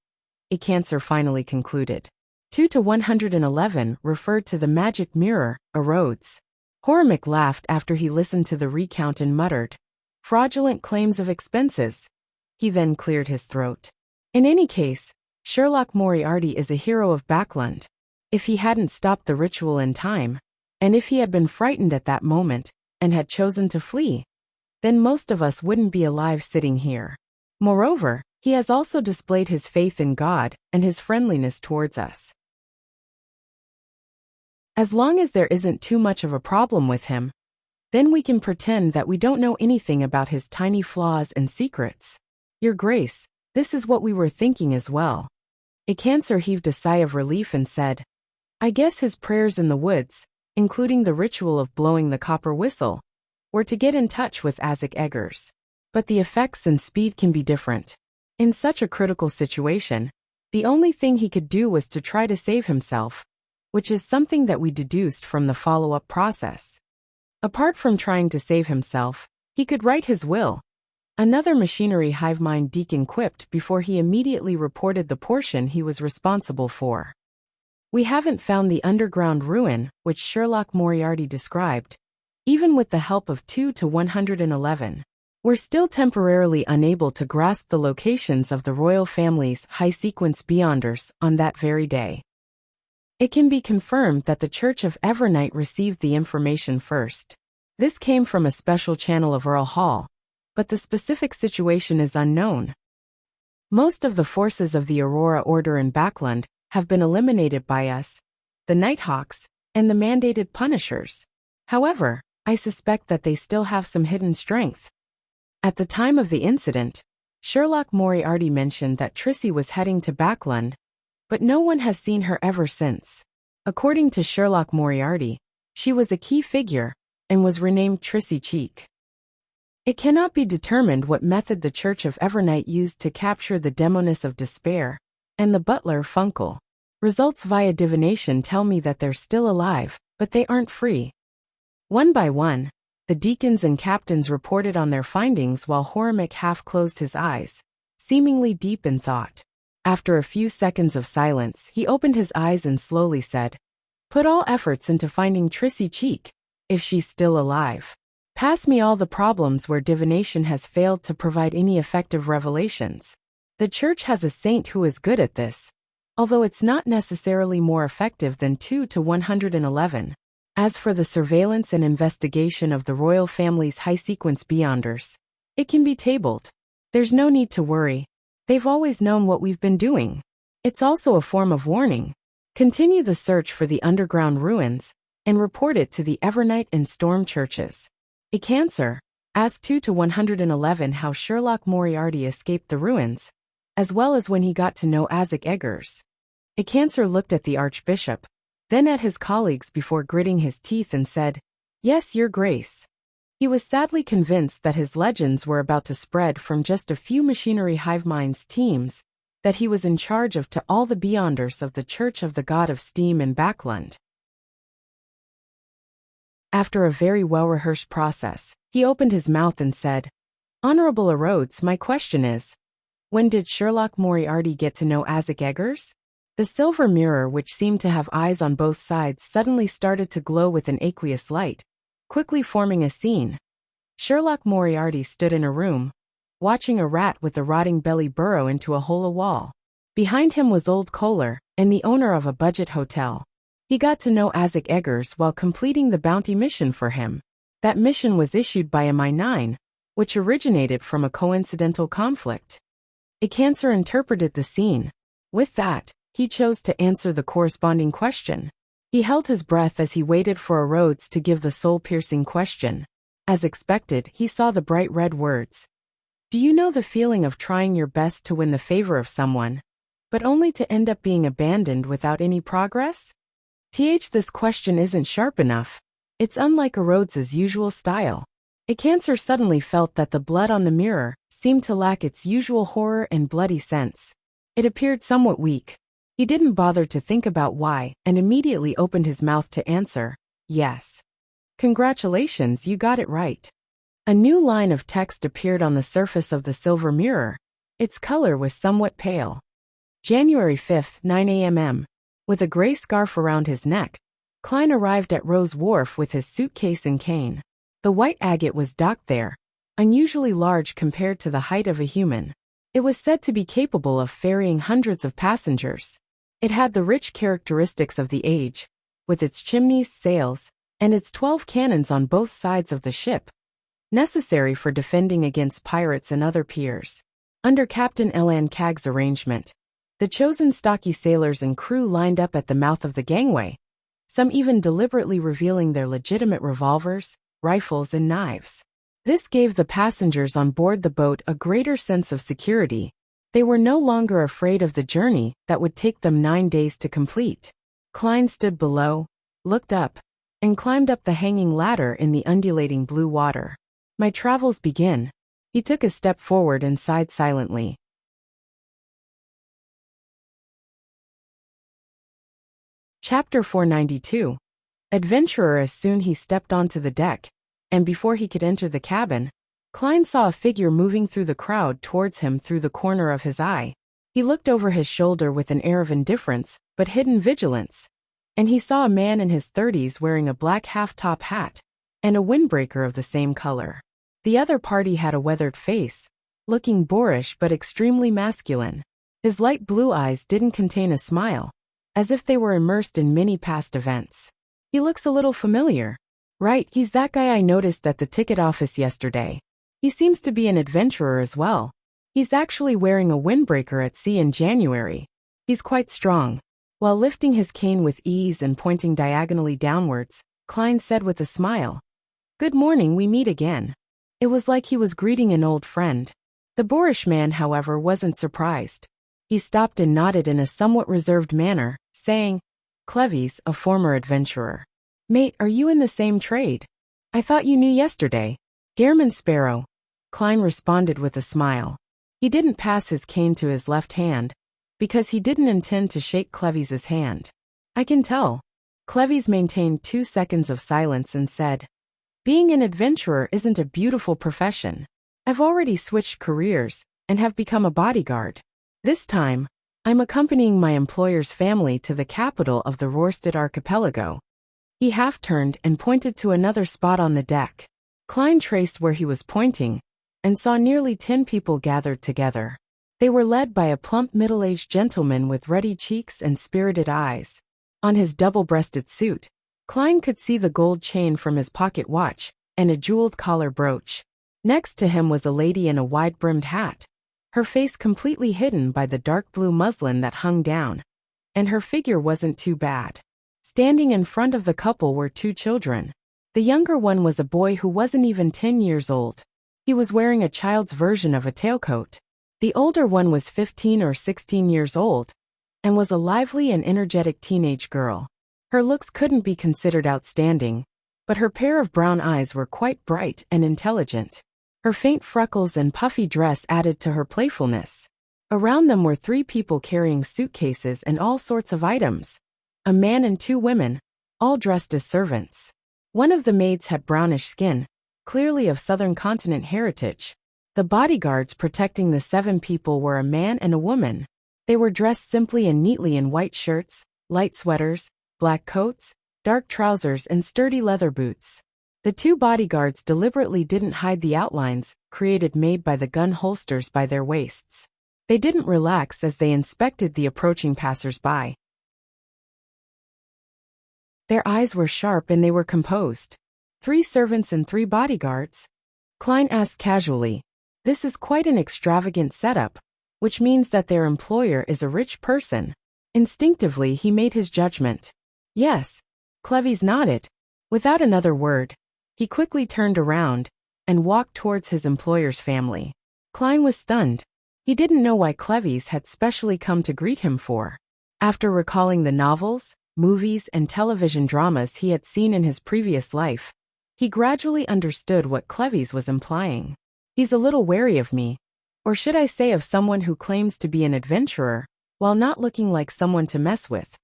A cancer finally concluded. 2-111 referred to the magic mirror, a Rhodes. Hormick laughed after he listened to the recount and muttered, "Fraudulent claims of expenses." He then cleared his throat. In any case, Sherlock Moriarty is a hero of Backland. If he hadn't stopped the ritual in time, and if he had been frightened at that moment, and had chosen to flee, then most of us wouldn't be alive sitting here. Moreover, he has also displayed his faith in God and his friendliness towards us. As long as there isn't too much of a problem with him, then we can pretend that we don't know anything about his tiny flaws and secrets. Your Grace, this is what we were thinking as well. A cancer heaved a sigh of relief and said, "I guess his prayers in the woods, including the ritual of blowing the copper whistle, were to get in touch with Isaac Eggers. But the effects and speed can be different. In such a critical situation, the only thing he could do was to try to save himself, which is something that we deduced from the follow-up process. Apart from trying to save himself, he could write his will." Another machinery hive mind deacon quipped before he immediately reported the portion he was responsible for. "We haven't found the underground ruin which Sherlock Moriarty described, even with the help of 2-111. We're still temporarily unable to grasp the locations of the royal family's high-sequence beyonders on that very day. It can be confirmed that the Church of Evernight received the information first. This came from a special channel of Earl Hall, but the specific situation is unknown. Most of the forces of the Aurora Order in Backland have been eliminated by us, the Nighthawks, and the mandated Punishers. However, I suspect that they still have some hidden strength. At the time of the incident, Sherlock Moriarty mentioned that Trissy was heading to Backland, but no one has seen her ever since. According to Sherlock Moriarty, she was a key figure and was renamed Trissy Cheek. It cannot be determined what method the Church of Evernight used to capture the Demoness of Despair and the butler Funkel. Results via divination tell me that they're still alive, but they aren't free. One by one, the deacons and captains reported on their findings while Hormick half closed his eyes, seemingly deep in thought. After a few seconds of silence, he opened his eyes and slowly said, "Put all efforts into finding Trissy Cheek, if she's still alive. Pass me all the problems where divination has failed to provide any effective revelations. The Church has a saint who is good at this, although it's not necessarily more effective than 2-111. As for the surveillance and investigation of the royal family's high-sequence beyonders, it can be tabled. There's no need to worry. They've always known what we've been doing. It's also a form of warning. Continue the search for the underground ruins, and report it to the Evernight and Storm churches." A cancer asked 2-111 how Sherlock Moriarty escaped the ruins, as well as when he got to know Isaac Eggers. A cancer looked at the Archbishop, then at his colleagues before gritting his teeth and said, "Yes, Your Grace." He was sadly convinced that his legends were about to spread from just a few machinery hive minds teams that he was in charge of to all the beyonders of the Church of the God of Steam in Backland. After a very well-rehearsed process, he opened his mouth and said, "Honorable Rhodes, my question is, when did Sherlock Moriarty get to know Isaac Eggers?" The silver mirror, which seemed to have eyes on both sides, suddenly started to glow with an aqueous light, quickly forming a scene. Sherlock Moriarty stood in a room, watching a rat with a rotting belly burrow into a hollow wall. Behind him was Old Kohler, and the owner of a budget hotel. He got to know Isaac Eggers while completing the bounty mission for him. That mission was issued by MI9, which originated from a coincidental conflict. A cancer interpreted the scene. With that, he chose to answer the corresponding question. He held his breath as he waited for a Rhodes to give the soul-piercing question. As expected, he saw the bright red words. Do you know the feeling of trying your best to win the favor of someone, but only to end up being abandoned without any progress? This question isn't sharp enough. It's unlike a Rhodes's usual style. A cancer suddenly felt that the blood on the mirror seemed to lack its usual horror and bloody sense. It appeared somewhat weak. He didn't bother to think about why and immediately opened his mouth to answer, "Yes." "Congratulations, you got it right." A new line of text appeared on the surface of the silver mirror. Its color was somewhat pale. January 5, 9 a.m. With a gray scarf around his neck, Klein arrived at Rose Wharf with his suitcase and cane. The white agate was docked there, unusually large compared to the height of a human. It was said to be capable of ferrying hundreds of passengers. It had the rich characteristics of the age, with its chimneys, sails, and its 12 cannons on both sides of the ship, necessary for defending against pirates and other piers. Under Captain Elan Cagg's arrangement, the chosen stocky sailors and crew lined up at the mouth of the gangway, some even deliberately revealing their legitimate revolvers, rifles, and knives. This gave the passengers on board the boat a greater sense of security. They were no longer afraid of the journey that would take them 9 days to complete. Klein stood below, looked up, and climbed up the hanging ladder in the undulating blue water. "My travels begin." He took a step forward and sighed silently. Chapter 492. Adventurer. As soon he stepped onto the deck, and before he could enter the cabin, Klein saw a figure moving through the crowd towards him through the corner of his eye. He looked over his shoulder with an air of indifference, but hidden vigilance, and he saw a man in his 30s wearing a black half-top hat and a windbreaker of the same color. The other party had a weathered face, looking boorish but extremely masculine. His light blue eyes didn't contain a smile, as if they were immersed in many past events. "He looks a little familiar." "Right, he's that guy I noticed at the ticket office yesterday. He seems to be an adventurer as well. He's actually wearing a windbreaker at sea in January. He's quite strong." While lifting his cane with ease and pointing diagonally downwards, Klein said with a smile, "Good morning, we meet again." It was like he was greeting an old friend. The boorish man, however, wasn't surprised. He stopped and nodded in a somewhat reserved manner, saying, "Cleves, a former adventurer. Mate, are you in the same trade? I thought you knew yesterday." "Gairman Sparrow," Klein responded with a smile. He didn't pass his cane to his left hand, because he didn't intend to shake Cleves's hand. "I can tell." Cleves maintained 2 seconds of silence and said, "Being an adventurer isn't a beautiful profession. I've already switched careers and have become a bodyguard. This time, I'm accompanying my employer's family to the capital of the Rorstad archipelago." He half-turned and pointed to another spot on the deck. Klein traced where he was pointing, and saw nearly 10 people gathered together. They were led by a plump middle-aged gentleman with ruddy cheeks and spirited eyes. On his double-breasted suit, Klein could see the gold chain from his pocket watch, and a jeweled collar brooch. Next to him was a lady in a wide-brimmed hat, her face completely hidden by the dark blue muslin that hung down, and her figure wasn't too bad. Standing in front of the couple were 2 children. The younger one was a boy who wasn't even 10 years old. He was wearing a child's version of a tailcoat. The older one was 15 or 16 years old, and was a lively and energetic teenage girl. Her looks couldn't be considered outstanding, but her pair of brown eyes were quite bright and intelligent. Her faint freckles and puffy dress added to her playfulness. Around them were 3 people carrying suitcases and all sorts of items. A man and 2 women, all dressed as servants. One of the maids had brownish skin, clearly of southern continent heritage. The bodyguards protecting the 7 people were a man and a woman. They were dressed simply and neatly in white shirts, light sweaters, black coats, dark trousers and sturdy leather boots. The 2 bodyguards deliberately didn't hide the outlines made by the gun holsters by their waists. They didn't relax as they inspected the approaching passers-by. Their eyes were sharp and they were composed. 3 servants and 3 bodyguards? Klein asked casually. This is quite an extravagant setup, which means that their employer is a rich person. Instinctively he made his judgment. Yes. Cleves nodded. Without another word, he quickly turned around and walked towards his employer's family. Klein was stunned. He didn't know why Cleves had specially come to greet him for. After recalling the novels, movies and television dramas he had seen in his previous life, he gradually understood what Cleves was implying. He's a little wary of me, or should I say of someone who claims to be an adventurer, while not looking like someone to mess with.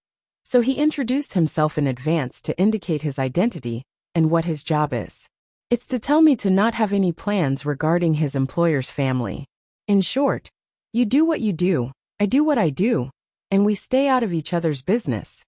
So he introduced himself in advance to indicate his identity and what his job is. It's to tell me to not have any plans regarding his employer's family. In short, you do what you do, I do what I do, and we stay out of each other's business.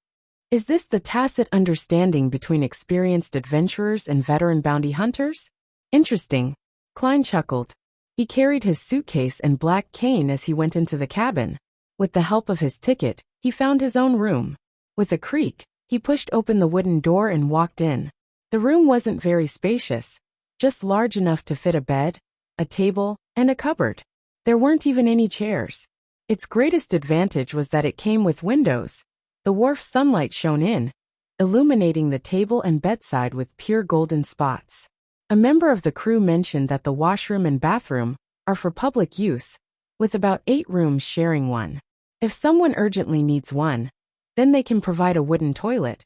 Is this the tacit understanding between experienced adventurers and veteran bounty hunters? Interesting. Klein chuckled. He carried his suitcase and black cane as he went into the cabin. With the help of his ticket, he found his own room. With a creak, he pushed open the wooden door and walked in. The room wasn't very spacious, just large enough to fit a bed, a table, and a cupboard. There weren't even any chairs. Its greatest advantage was that it came with windows. The wharf sunlight shone in, illuminating the table and bedside with pure golden spots. A member of the crew mentioned that the washroom and bathroom are for public use, with about 8 rooms sharing one. If someone urgently needs one, then they can provide a wooden toilet,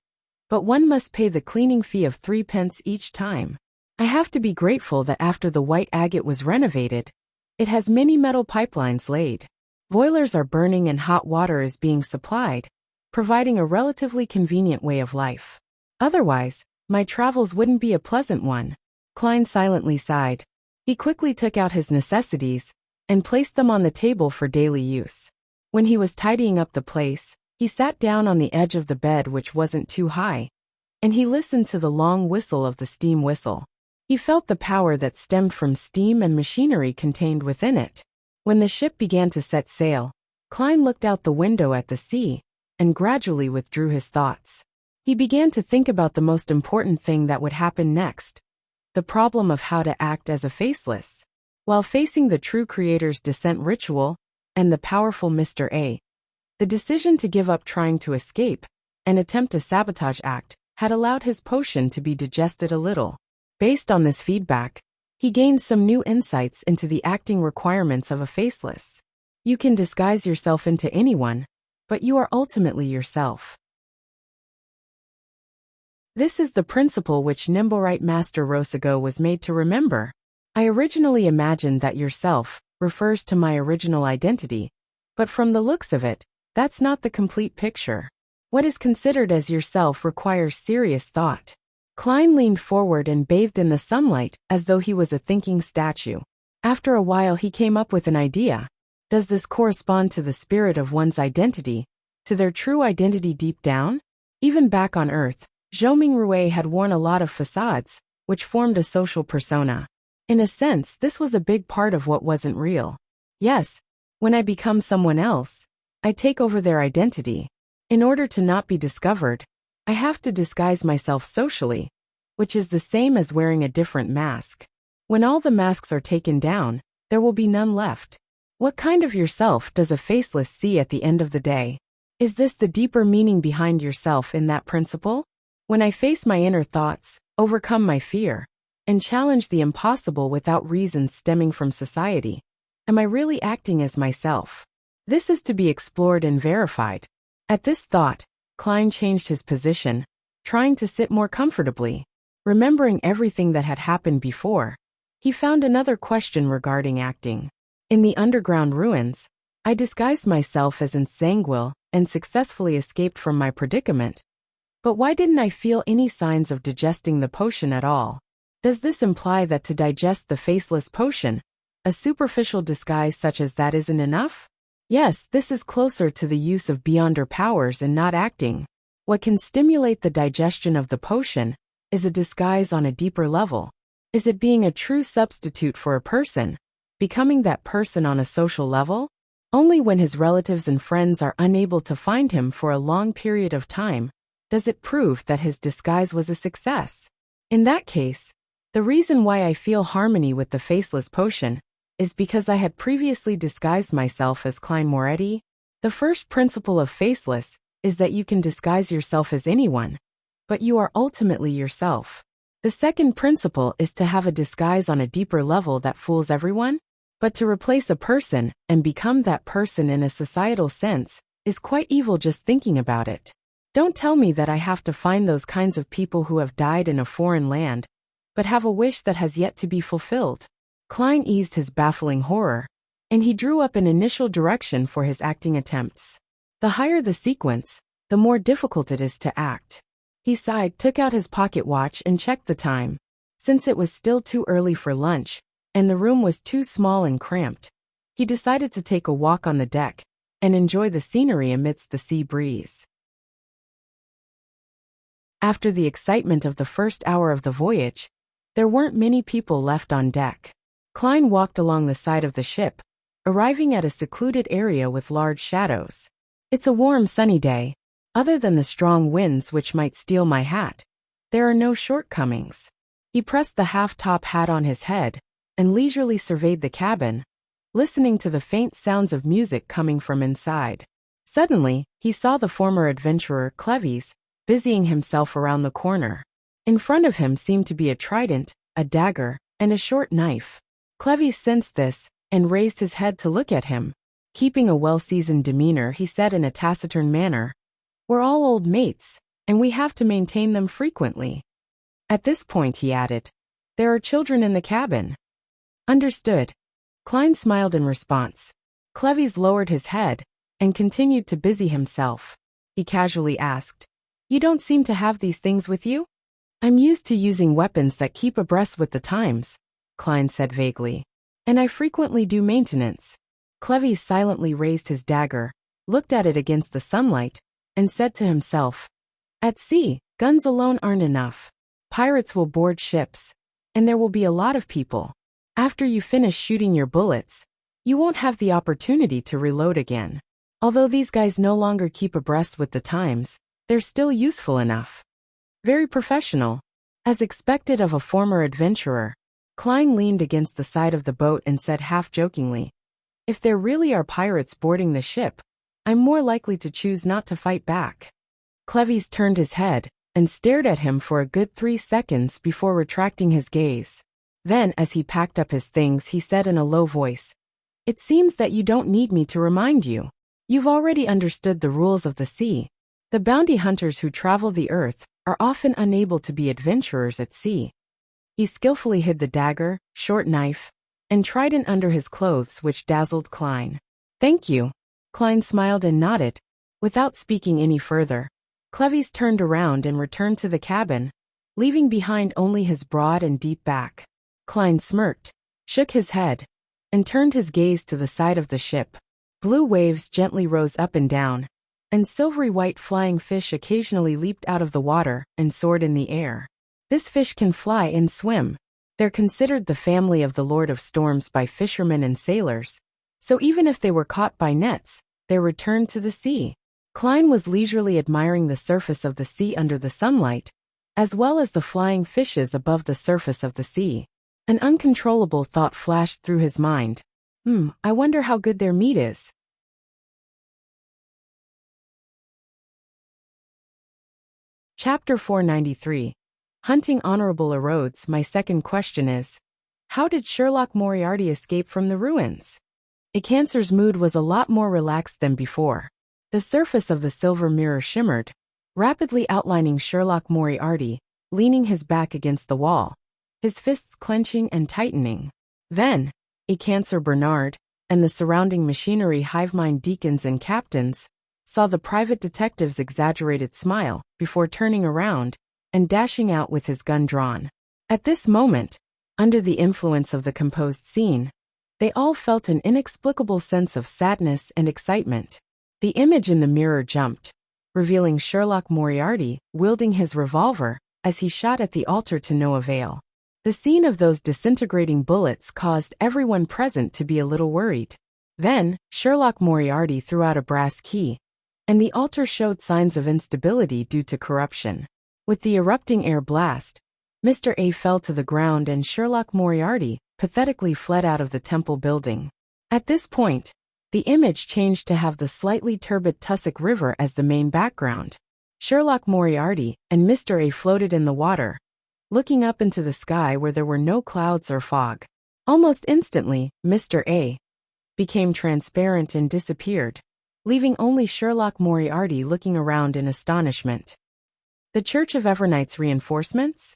but one must pay the cleaning fee of 3 pence each time. I have to be grateful that after the white agate was renovated, it has many metal pipelines laid. Boilers are burning and hot water is being supplied, providing a relatively convenient way of life. Otherwise, my travels wouldn't be a pleasant one. Klein silently sighed. He quickly took out his necessities and placed them on the table for daily use. When he was tidying up the place, he sat down on the edge of the bed, which wasn't too high, and he listened to the long whistle of the steam whistle. He felt the power that stemmed from steam and machinery contained within it. When the ship began to set sail, Klein looked out the window at the sea and gradually withdrew his thoughts. He began to think about the most important thing that would happen next. The problem of how to act as a faceless. While facing the true creator's descent ritual and the powerful Mr. A, the decision to give up trying to escape and attempt a sabotage act had allowed his potion to be digested a little. Based on this feedback, he gained some new insights into the acting requirements of a faceless. You can disguise yourself into anyone, but you are ultimately yourself. This is the principle which Nimblerite Master Rosago was made to remember. I originally imagined that yourself refers to my original identity, but from the looks of it, that's not the complete picture. What is considered as yourself requires serious thought. Klein leaned forward and bathed in the sunlight as though he was a thinking statue. After a while he came up with an idea. Does this correspond to the spirit of one's identity, to their true identity deep down? Even back on Earth, Zhou Mingrui had worn a lot of facades, which formed a social persona. In a sense, this was a big part of what wasn't real. Yes, when I become someone else, I take over their identity. In order to not be discovered, I have to disguise myself socially, which is the same as wearing a different mask. When all the masks are taken down, there will be none left. What kind of yourself does a faceless see at the end of the day? Is this the deeper meaning behind yourself in that principle? When I face my inner thoughts, overcome my fear, and challenge the impossible without reasons stemming from society, am I really acting as myself? This is to be explored and verified. At this thought, Klein changed his position, trying to sit more comfortably. Remembering everything that had happened before, he found another question regarding acting. In the underground ruins, I disguised myself as Nsangwil and successfully escaped from my predicament. But why didn't I feel any signs of digesting the potion at all? Does this imply that to digest the faceless potion, a superficial disguise such as that isn't enough? Yes, this is closer to the use of beyonder powers and not acting. What can stimulate the digestion of the potion is a disguise on a deeper level. Is it being a true substitute for a person? Becoming that person on a social level? Only when his relatives and friends are unable to find him for a long period of time does it prove that his disguise was a success. In that case, the reason why I feel harmony with the faceless potion is because I had previously disguised myself as Klein Moretti. The first principle of faceless is that you can disguise yourself as anyone, but you are ultimately yourself. The second principle is to have a disguise on a deeper level that fools everyone, but to replace a person and become that person in a societal sense is quite evil just thinking about it. Don't tell me that I have to find those kinds of people who have died in a foreign land, but have a wish that has yet to be fulfilled. Klein eased his baffling horror, and he drew up an initial direction for his acting attempts. The higher the sequence, the more difficult it is to act. He sighed, took out his pocket watch and checked the time. Since it was still too early for lunch, and the room was too small and cramped, he decided to take a walk on the deck and enjoy the scenery amidst the sea breeze. After the excitement of the first hour of the voyage, there weren't many people left on deck. Klein walked along the side of the ship, arriving at a secluded area with large shadows. It's a warm, sunny day. Other than the strong winds which might steal my hat, there are no shortcomings. He pressed the half-top hat on his head and leisurely surveyed the cabin, listening to the faint sounds of music coming from inside. Suddenly, he saw the former adventurer Cleves busying himself around the corner. In front of him seemed to be a trident, a dagger, and a short knife. Cleves sensed this and raised his head to look at him. Keeping a well-seasoned demeanor, he said in a taciturn manner, "We're all old mates, and we have to maintain them frequently." At this point, he added, "There are children in the cabin." "Understood." Klein smiled in response. Cleves lowered his head and continued to busy himself. He casually asked, "You don't seem to have these things with you?" "I'm used to using weapons that keep abreast with the times," Klein said vaguely. "And I frequently do maintenance." Cleves silently raised his dagger, looked at it against the sunlight, and said to himself, "At sea, guns alone aren't enough. Pirates will board ships, and there will be a lot of people. After you finish shooting your bullets, you won't have the opportunity to reload again. Although these guys no longer keep abreast with the times, they're still useful enough." Very professional. As expected of a former adventurer, Klein leaned against the side of the boat and said half-jokingly, "If there really are pirates boarding the ship, I'm more likely to choose not to fight back." Cleves turned his head and stared at him for a good 3 seconds before retracting his gaze. Then, as he packed up his things, he said in a low voice, "It seems that you don't need me to remind you. You've already understood the rules of the sea. The bounty hunters who travel the earth are often unable to be adventurers at sea." He skillfully hid the dagger, short knife, and trident under his clothes, which dazzled Klein. "Thank you." Klein smiled and nodded. Without speaking any further, Cleves turned around and returned to the cabin, leaving behind only his broad and deep back. Klein smirked, shook his head, and turned his gaze to the side of the ship. Blue waves gently rose up and down, and silvery white flying fish occasionally leaped out of the water and soared in the air. This fish can fly and swim. They're considered the family of the Lord of Storms by fishermen and sailors, so even if they were caught by nets, they're returned to the sea. Klein was leisurely admiring the surface of the sea under the sunlight, as well as the flying fishes above the surface of the sea. An uncontrollable thought flashed through his mind. I wonder how good their meat is. Chapter 493. Hunting Honorable Erodes. My second question is, how did Sherlock Moriarty escape from the ruins? Icancer's mood was a lot more relaxed than before. The surface of the silver mirror shimmered, rapidly outlining Sherlock Moriarty, leaning his back against the wall, his fists clenching and tightening. Then, Icancer Bernard, and the surrounding machinery hivemind deacons and captains, saw the private detective's exaggerated smile before turning around and dashing out with his gun drawn. At this moment, under the influence of the composed scene, they all felt an inexplicable sense of sadness and excitement. The image in the mirror jumped, revealing Sherlock Moriarty wielding his revolver as he shot at the altar to no avail. The scene of those disintegrating bullets caused everyone present to be a little worried. Then, Sherlock Moriarty threw out a brass key, and the altar showed signs of instability due to corruption. With the erupting air blast, Mr. A fell to the ground and Sherlock Moriarty pathetically fled out of the temple building. At this point, the image changed to have the slightly turbid Tussock River as the main background. Sherlock Moriarty and Mr. A floated in the water, looking up into the sky where there were no clouds or fog. Almost instantly, Mr. A became transparent and disappeared, leaving only Sherlock Moriarty looking around in astonishment. The Church of Evernight's reinforcements?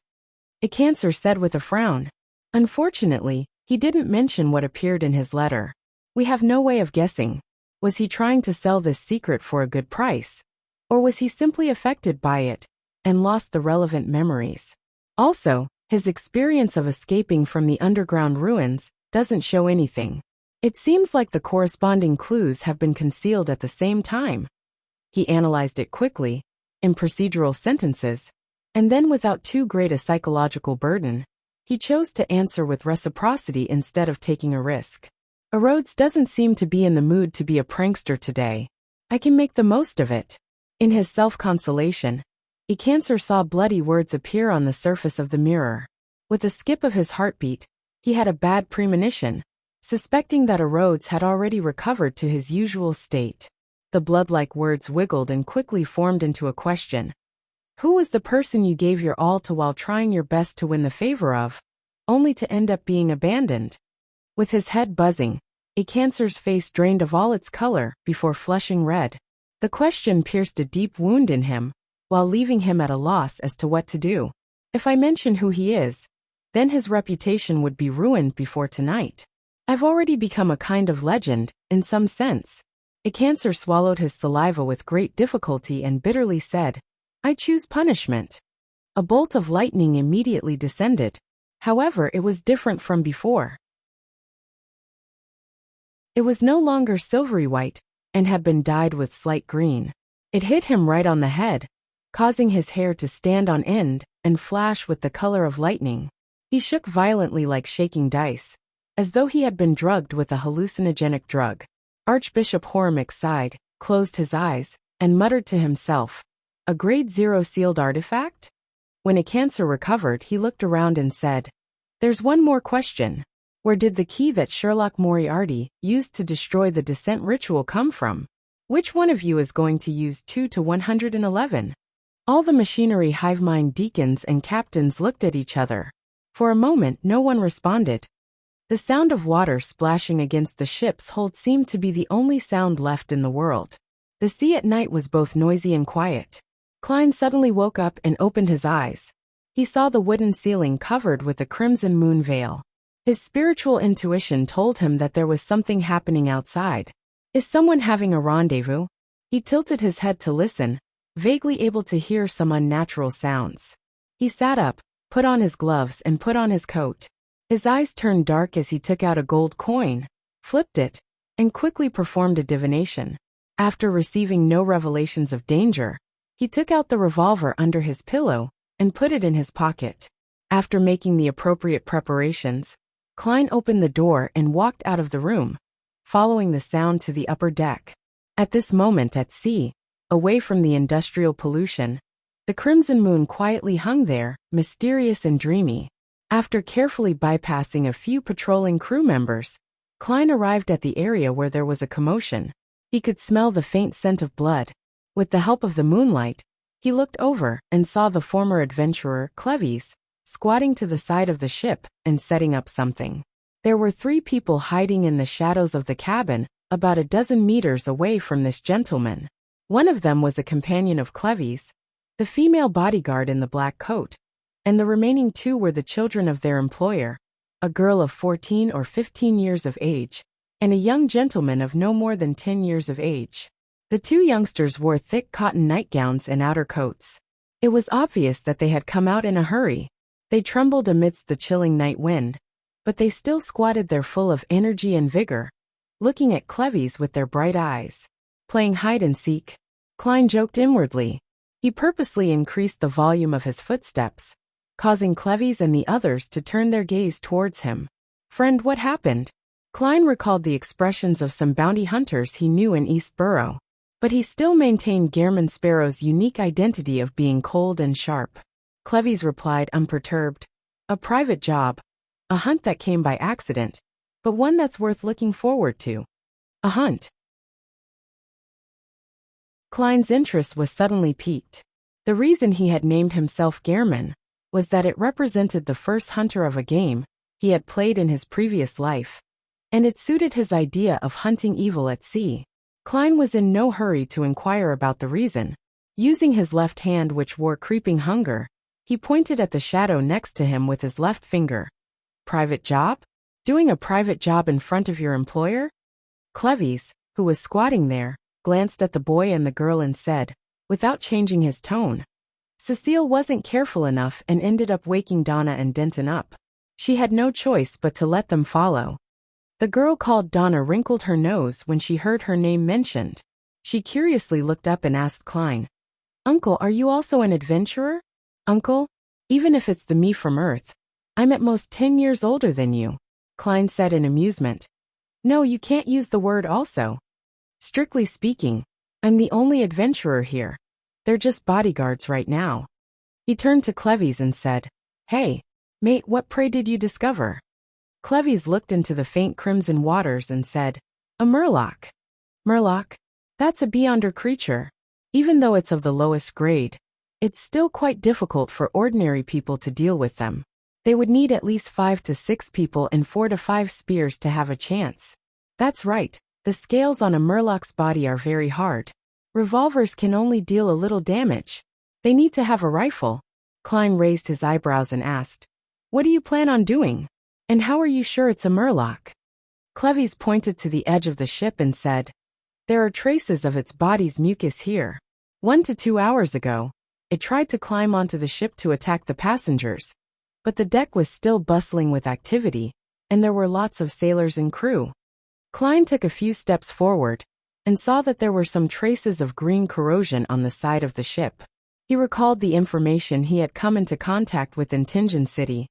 A Cancer said with a frown. Unfortunately, he didn't mention what appeared in his letter. We have no way of guessing. Was he trying to sell this secret for a good price? Or was he simply affected by it and lost the relevant memories? Also, his experience of escaping from the underground ruins doesn't show anything. It seems like the corresponding clues have been concealed at the same time. He analyzed it quickly, in procedural sentences, and then without too great a psychological burden, he chose to answer with reciprocity instead of taking a risk. Rhodes doesn't seem to be in the mood to be a prankster today. I can make the most of it. In his self-consolation, A Cancer saw bloody words appear on the surface of the mirror. With a skip of his heartbeat, he had a bad premonition, suspecting that Rhodes had already recovered to his usual state. The blood-like words wiggled and quickly formed into a question. Who was the person you gave your all to while trying your best to win the favor of, only to end up being abandoned? With his head buzzing, A Cancer's face drained of all its color before flushing red. The question pierced a deep wound in him, while leaving him at a loss as to what to do. If I mention who he is, then his reputation would be ruined before tonight. I've already become a kind of legend, in some sense. A Cancer swallowed his saliva with great difficulty and bitterly said, I choose punishment. A bolt of lightning immediately descended. However, it was different from before. It was no longer silvery white, and had been dyed with slight green. It hit him right on the head, causing his hair to stand on end and flash with the color of lightning. He shook violently like shaking dice, as though he had been drugged with a hallucinogenic drug. Archbishop Horrocks sighed, closed his eyes, and muttered to himself, a grade 0 sealed artifact? When A Cancer recovered, he looked around and said, There's one more question. Where did the key that Sherlock Moriarty used to destroy the descent ritual come from? Which one of you is going to use 2 to 111? All the machinery hive mind deacons and captains looked at each other. For a moment no one responded. The sound of water splashing against the ship's hold seemed to be the only sound left in the world. The sea at night was both noisy and quiet. Klein suddenly woke up and opened his eyes. He saw the wooden ceiling covered with a crimson moon veil. His spiritual intuition told him that there was something happening outside. Is someone having a rendezvous? He tilted his head to listen, vaguely able to hear some unnatural sounds. He sat up, put on his gloves and put on his coat. His eyes turned dark as he took out a gold coin, flipped it, and quickly performed a divination. After receiving no revelations of danger, he took out the revolver under his pillow and put it in his pocket. After making the appropriate preparations, Klein opened the door and walked out of the room, following the sound to the upper deck. At this moment at sea, away from the industrial pollution, the crimson moon quietly hung there, mysterious and dreamy. After carefully bypassing a few patrolling crew members, Klein arrived at the area where there was a commotion. He could smell the faint scent of blood. With the help of the moonlight, he looked over and saw the former adventurer, Cleves, squatting to the side of the ship and setting up something. There were 3 people hiding in the shadows of the cabin, about a dozen meters away from this gentleman. One of them was a companion of Cleves, the female bodyguard in the black coat, and the remaining 2 were the children of their employer, a girl of 14 or 15 years of age, and a young gentleman of no more than 10 years of age. The two youngsters wore thick cotton nightgowns and outer coats. It was obvious that they had come out in a hurry. They trembled amidst the chilling night wind, but they still squatted there full of energy and vigor, looking at Cleves with their bright eyes. Playing hide and seek? Klein joked inwardly. He purposely increased the volume of his footsteps, causing Cleves and the others to turn their gaze towards him. Friend, what happened? Klein recalled the expressions of some bounty hunters he knew in East Borough, but he still maintained Gehrman Sparrow's unique identity of being cold and sharp. Cleves replied unperturbed. A private job. A hunt that came by accident, but one that's worth looking forward to. A hunt. Klein's interest was suddenly piqued. The reason he had named himself Gehrman was that it represented the first hunter of a game he had played in his previous life, and it suited his idea of hunting evil at sea. Klein was in no hurry to inquire about the reason. Using his left hand, which wore creeping hunger, he pointed at the shadow next to him with his left finger. Private job? Doing a private job in front of your employer? Cleves, who was squatting there, glanced at the boy and the girl and said, without changing his tone, Cecile wasn't careful enough and ended up waking Donna and Denton up. She had no choice but to let them follow. The girl called Donna wrinkled her nose when she heard her name mentioned. She curiously looked up and asked Klein, Uncle, are you also an adventurer? Uncle? Even if it's the me from Earth, I'm at most 10 years older than you, Klein said in amusement. No, you can't use the word also. Strictly speaking, I'm the only adventurer here. They're just bodyguards right now. He turned to Cleves and said, Hey, mate, what prey did you discover? Cleves looked into the faint crimson waters and said, A murloc. Murloc? That's a beyonder creature. Even though it's of the lowest grade, it's still quite difficult for ordinary people to deal with them. They would need at least 5 to 6 people and 4 to 5 spears to have a chance. That's right, the scales on a murloc's body are very hard. Revolvers can only deal a little damage. They need to have a rifle. Klein raised his eyebrows and asked, What do you plan on doing? And how are you sure it's a murloc? Cleves pointed to the edge of the ship and said, There are traces of its body's mucus here. 1 to 2 hours ago, it tried to climb onto the ship to attack the passengers, but the deck was still bustling with activity, and there were lots of sailors and crew. Klein took a few steps forward and saw that there were some traces of green corrosion on the side of the ship. He recalled the information he had come into contact with in Tingen City,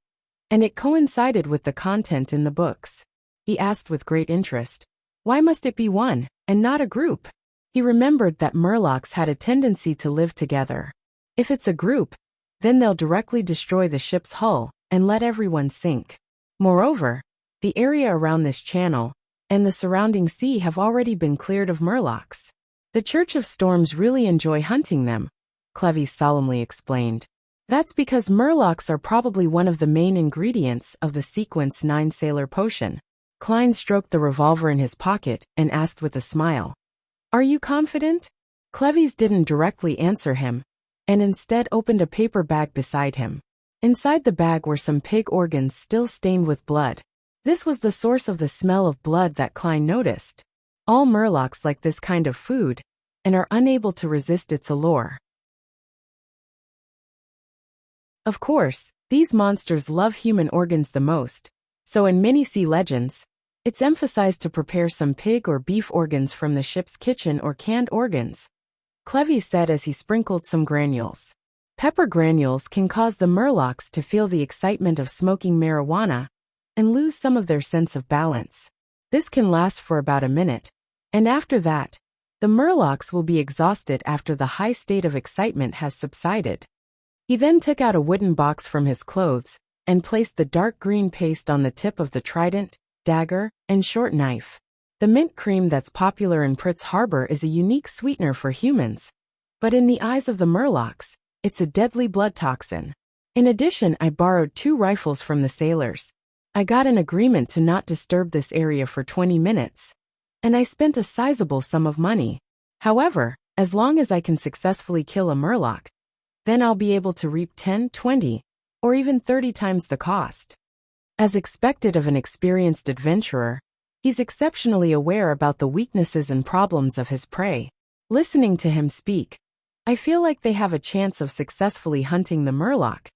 and it coincided with the content in the books. He asked with great interest, Why must it be one, and not a group? He remembered that murlocs had a tendency to live together. If it's a group, then they'll directly destroy the ship's hull and let everyone sink. Moreover, the area around this channel and the surrounding sea have already been cleared of murlocs. The Church of Storms really enjoy hunting them, Cleves solemnly explained. That's because murlocs are probably one of the main ingredients of the Sequence 9 Sailor Potion. Klein stroked the revolver in his pocket and asked with a smile, Are you confident? Cleves didn't directly answer him, and instead opened a paper bag beside him. Inside the bag were some pig organs still stained with blood. This was the source of the smell of blood that Klein noticed. All murlocs like this kind of food, and are unable to resist its allure. Of course, these monsters love human organs the most, so in many sea legends, it's emphasized to prepare some pig or beef organs from the ship's kitchen or canned organs, Cleves said as he sprinkled some granules. Pepper granules can cause the murlocs to feel the excitement of smoking marijuana and lose some of their sense of balance. This can last for about a minute, and after that, the murlocs will be exhausted after the high state of excitement has subsided. He then took out a wooden box from his clothes and placed the dark green paste on the tip of the trident, dagger, and short knife. The mint cream that's popular in Pritz Harbor is a unique sweetener for humans, but in the eyes of the murlocs, it's a deadly blood toxin. In addition, I borrowed 2 rifles from the sailors. I got an agreement to not disturb this area for 20 minutes, and I spent a sizable sum of money. However, as long as I can successfully kill a murloc, then I'll be able to reap 10, 20, or even 30 times the cost. As expected of an experienced adventurer, he's exceptionally aware about the weaknesses and problems of his prey. Listening to him speak, I feel like they have a chance of successfully hunting the murloc,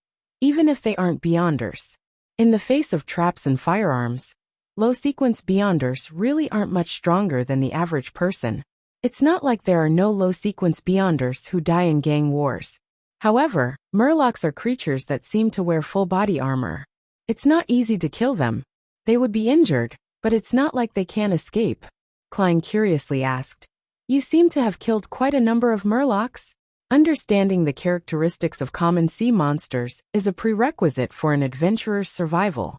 even if they aren't beyonders. In the face of traps and firearms, low-sequence beyonders really aren't much stronger than the average person. It's not like there are no low-sequence beyonders who die in gang wars. However, murlocs are creatures that seem to wear full body armor. It's not easy to kill them. They would be injured, but it's not like they can't escape. Klein curiously asked. You seem to have killed quite a number of murlocs? Understanding the characteristics of common sea monsters is a prerequisite for an adventurer's survival.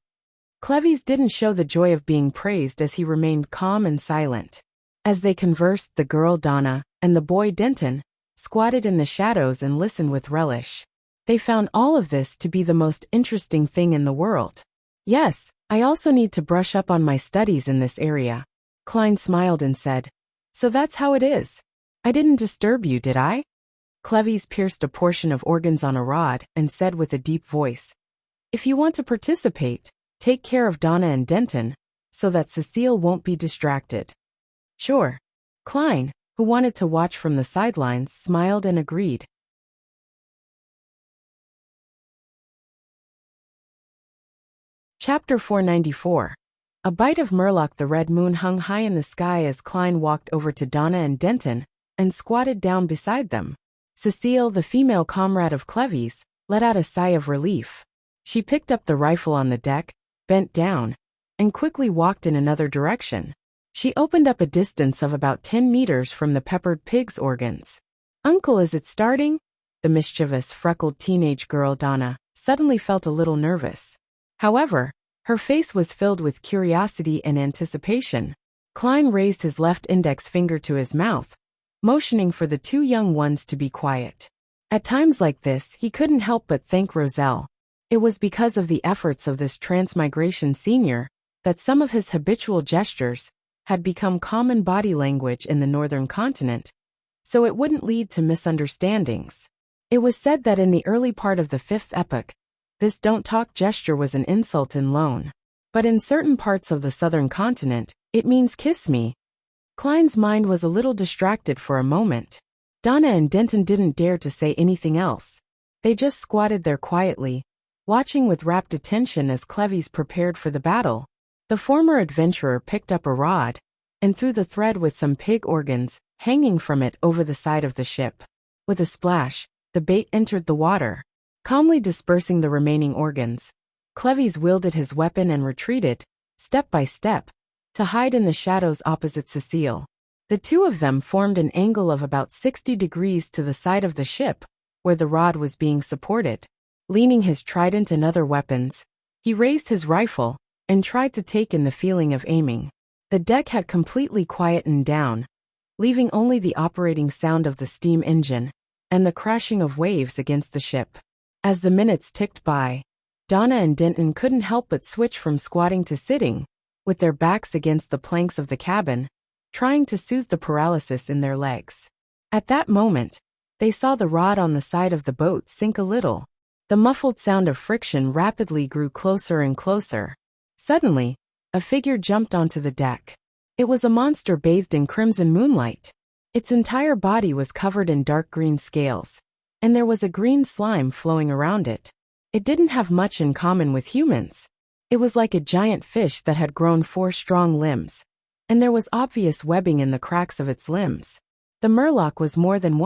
Cleves didn't show the joy of being praised as he remained calm and silent. As they conversed, the girl Donna and the boy Denton squatted in the shadows and listened with relish. They found all of this to be the most interesting thing in the world. Yes, I also need to brush up on my studies in this area. Klein smiled and said, So that's how it is. I didn't disturb you, did I? Cleves pierced a portion of organs on a rod and said with a deep voice, If you want to participate, take care of Donna and Denton, so that Cecile won't be distracted. Sure. Klein, who wanted to watch from the sidelines, smiled and agreed. Chapter 494. A bite of murloc. The red moon hung high in the sky as Klein walked over to Donna and Denton and squatted down beside them. Cecile, the female comrade of Cleves, let out a sigh of relief. She picked up the rifle on the deck, bent down, and quickly walked in another direction. She opened up a distance of about 10 meters from the peppered pig's organs. Uncle, is it starting? The mischievous, freckled teenage girl Donna suddenly felt a little nervous. However, her face was filled with curiosity and anticipation. Klein raised his left index finger to his mouth, motioning for the two young ones to be quiet. At times like this, he couldn't help but thank Roselle. It was because of the efforts of this transmigration senior that some of his habitual gestures had become common body language in the northern continent, so it wouldn't lead to misunderstandings. It was said that in the early part of the Fifth Epoch, this don't talk gesture was an insult in Loan. But in certain parts of the southern continent, it means kiss me. Klein's mind was a little distracted for a moment. Donna and Denton didn't dare to say anything else. They just squatted there quietly, watching with rapt attention as Cleves prepared for the battle. The former adventurer picked up a rod and threw the thread with some pig organs hanging from it over the side of the ship. With a splash, the bait entered the water. Calmly dispersing the remaining organs, Cleves wielded his weapon and retreated, step by step, to hide in the shadows opposite Cecile. The two of them formed an angle of about 60 degrees to the side of the ship, where the rod was being supported. Leaning his trident and other weapons, he raised his rifle and tried to take in the feeling of aiming. The deck had completely quietened down, leaving only the operating sound of the steam engine and the crashing of waves against the ship. As the minutes ticked by, Donna and Denton couldn't help but switch from squatting to sitting, with their backs against the planks of the cabin, trying to soothe the paralysis in their legs. At that moment, they saw the rod on the side of the boat sink a little. The muffled sound of friction rapidly grew closer and closer. Suddenly, a figure jumped onto the deck. It was a monster bathed in crimson moonlight. Its entire body was covered in dark green scales, and there was a green slime flowing around it. It didn't have much in common with humans. It was like a giant fish that had grown 4 strong limbs, and there was obvious webbing in the cracks of its limbs. The murloc was more than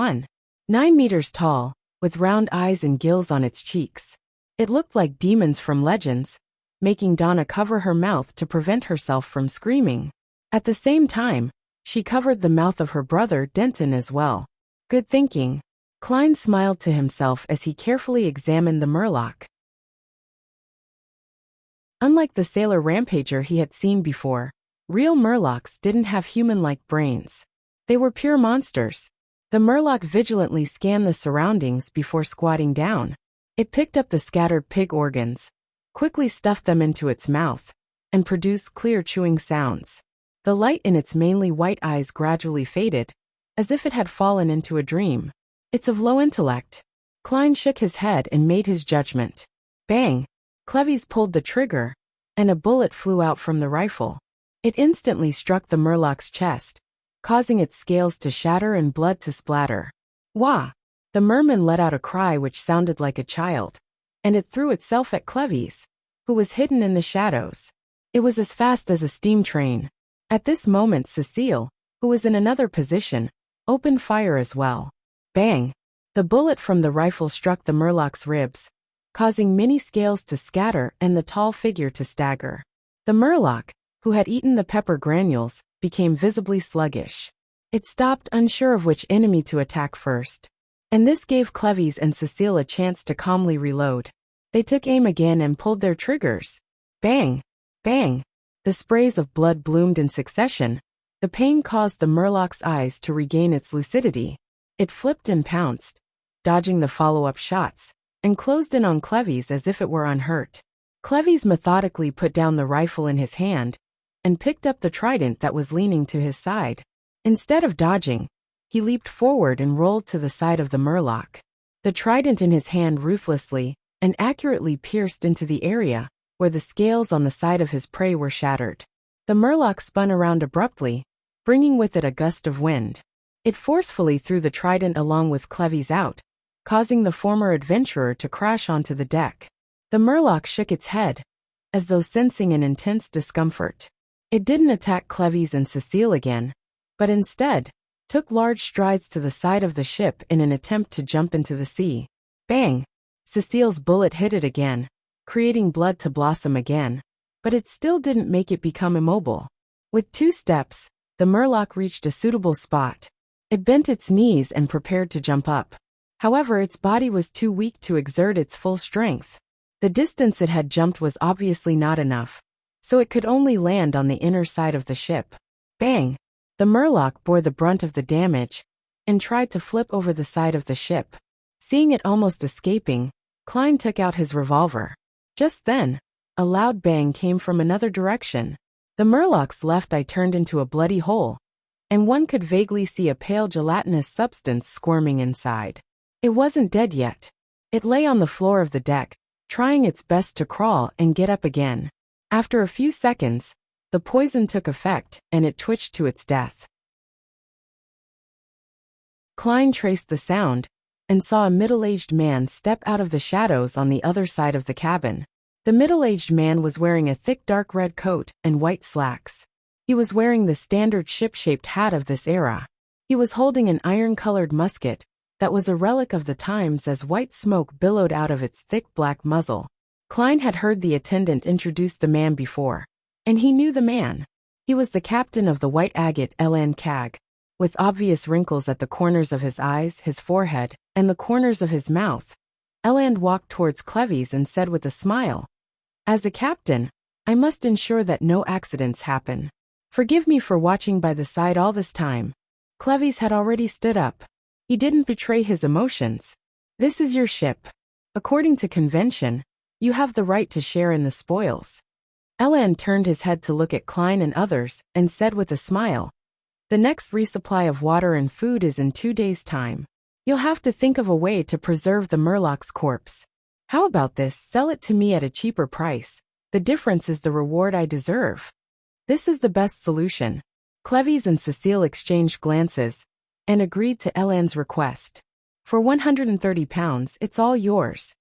9 meters tall, with round eyes and gills on its cheeks. It looked like demons from legends, making Donna cover her mouth to prevent herself from screaming. At the same time, she covered the mouth of her brother Denton as well. Good thinking. Klein smiled to himself as he carefully examined the murloc. Unlike the sailor rampager he had seen before, real murlocs didn't have human-like brains. They were pure monsters. The murloc vigilantly scanned the surroundings before squatting down. It picked up the scattered pig organs, quickly stuffed them into its mouth, and produced clear chewing sounds. The light in its mainly white eyes gradually faded, as if it had fallen into a dream. It's of low intellect. Klein shook his head and made his judgment. Bang! Cleves pulled the trigger, and a bullet flew out from the rifle. It instantly struck the murloc's chest, causing its scales to shatter and blood to splatter. Wah! The merman let out a cry which sounded like a child, and it threw itself at Cleves, who was hidden in the shadows. It was as fast as a steam train. At this moment Cecile, who was in another position, opened fire as well. Bang! The bullet from the rifle struck the murloc's ribs, causing many scales to scatter and the tall figure to stagger. The murloc, who had eaten the pepper granules, became visibly sluggish. It stopped, unsure of which enemy to attack first. And this gave Cleves and Cecile a chance to calmly reload. They took aim again and pulled their triggers. Bang! Bang! The sprays of blood bloomed in succession. The pain caused the murloc's eyes to regain its lucidity. It flipped and pounced, dodging the follow-up shots, and closed in on Cleves as if it were unhurt. Cleves methodically put down the rifle in his hand and picked up the trident that was leaning to his side. Instead of dodging, he leaped forward and rolled to the side of the murloc. The trident in his hand ruthlessly and accurately pierced into the area where the scales on the side of his prey were shattered. The murloc spun around abruptly, bringing with it a gust of wind. It forcefully threw the trident along with Cleves out, causing the former adventurer to crash onto the deck. The murloc shook its head, as though sensing an intense discomfort. It didn't attack Cleves and Cecile again, but instead took large strides to the side of the ship in an attempt to jump into the sea. Bang! Cecile's bullet hit it again, creating blood to blossom again, but it still didn't make it become immobile. With 2 steps, the murloc reached a suitable spot. It bent its knees and prepared to jump up. However, its body was too weak to exert its full strength. The distance it had jumped was obviously not enough, so it could only land on the inner side of the ship. Bang! The murloc bore the brunt of the damage and tried to flip over the side of the ship. Seeing it almost escaping, Klein took out his revolver. Just then, a loud bang came from another direction. The murloc's left eye turned into a bloody hole, and one could vaguely see a pale gelatinous substance squirming inside. It wasn't dead yet. It lay on the floor of the deck, trying its best to crawl and get up again. After a few seconds, the poison took effect and it twitched to its death. Klein traced the sound and saw a middle-aged man step out of the shadows on the other side of the cabin. The middle-aged man was wearing a thick dark red coat and white slacks. He was wearing the standard ship-shaped hat of this era. He was holding an iron-colored musket that was a relic of the times as white smoke billowed out of its thick black muzzle. Klein had heard the attendant introduce the man before, and he knew the man. He was the captain of the White Agate Elan Cag. With obvious wrinkles at the corners of his eyes, his forehead, and the corners of his mouth, Eland walked towards Cleves and said with a smile, "As a captain, I must ensure that no accidents happen. Forgive me for watching by the side all this time." Cleves had already stood up. He didn't betray his emotions. "This is your ship. According to convention, you have the right to share in the spoils." Eland turned his head to look at Klein and others and said with a smile, "The next resupply of water and food is in 2 days' time. You'll have to think of a way to preserve the murloc's corpse. How about this? Sell it to me at a cheaper price. The difference is the reward I deserve." "This is the best solution." Cleves and Cecile exchanged glances and agreed to Eland's request. "For 130 pounds, it's all yours.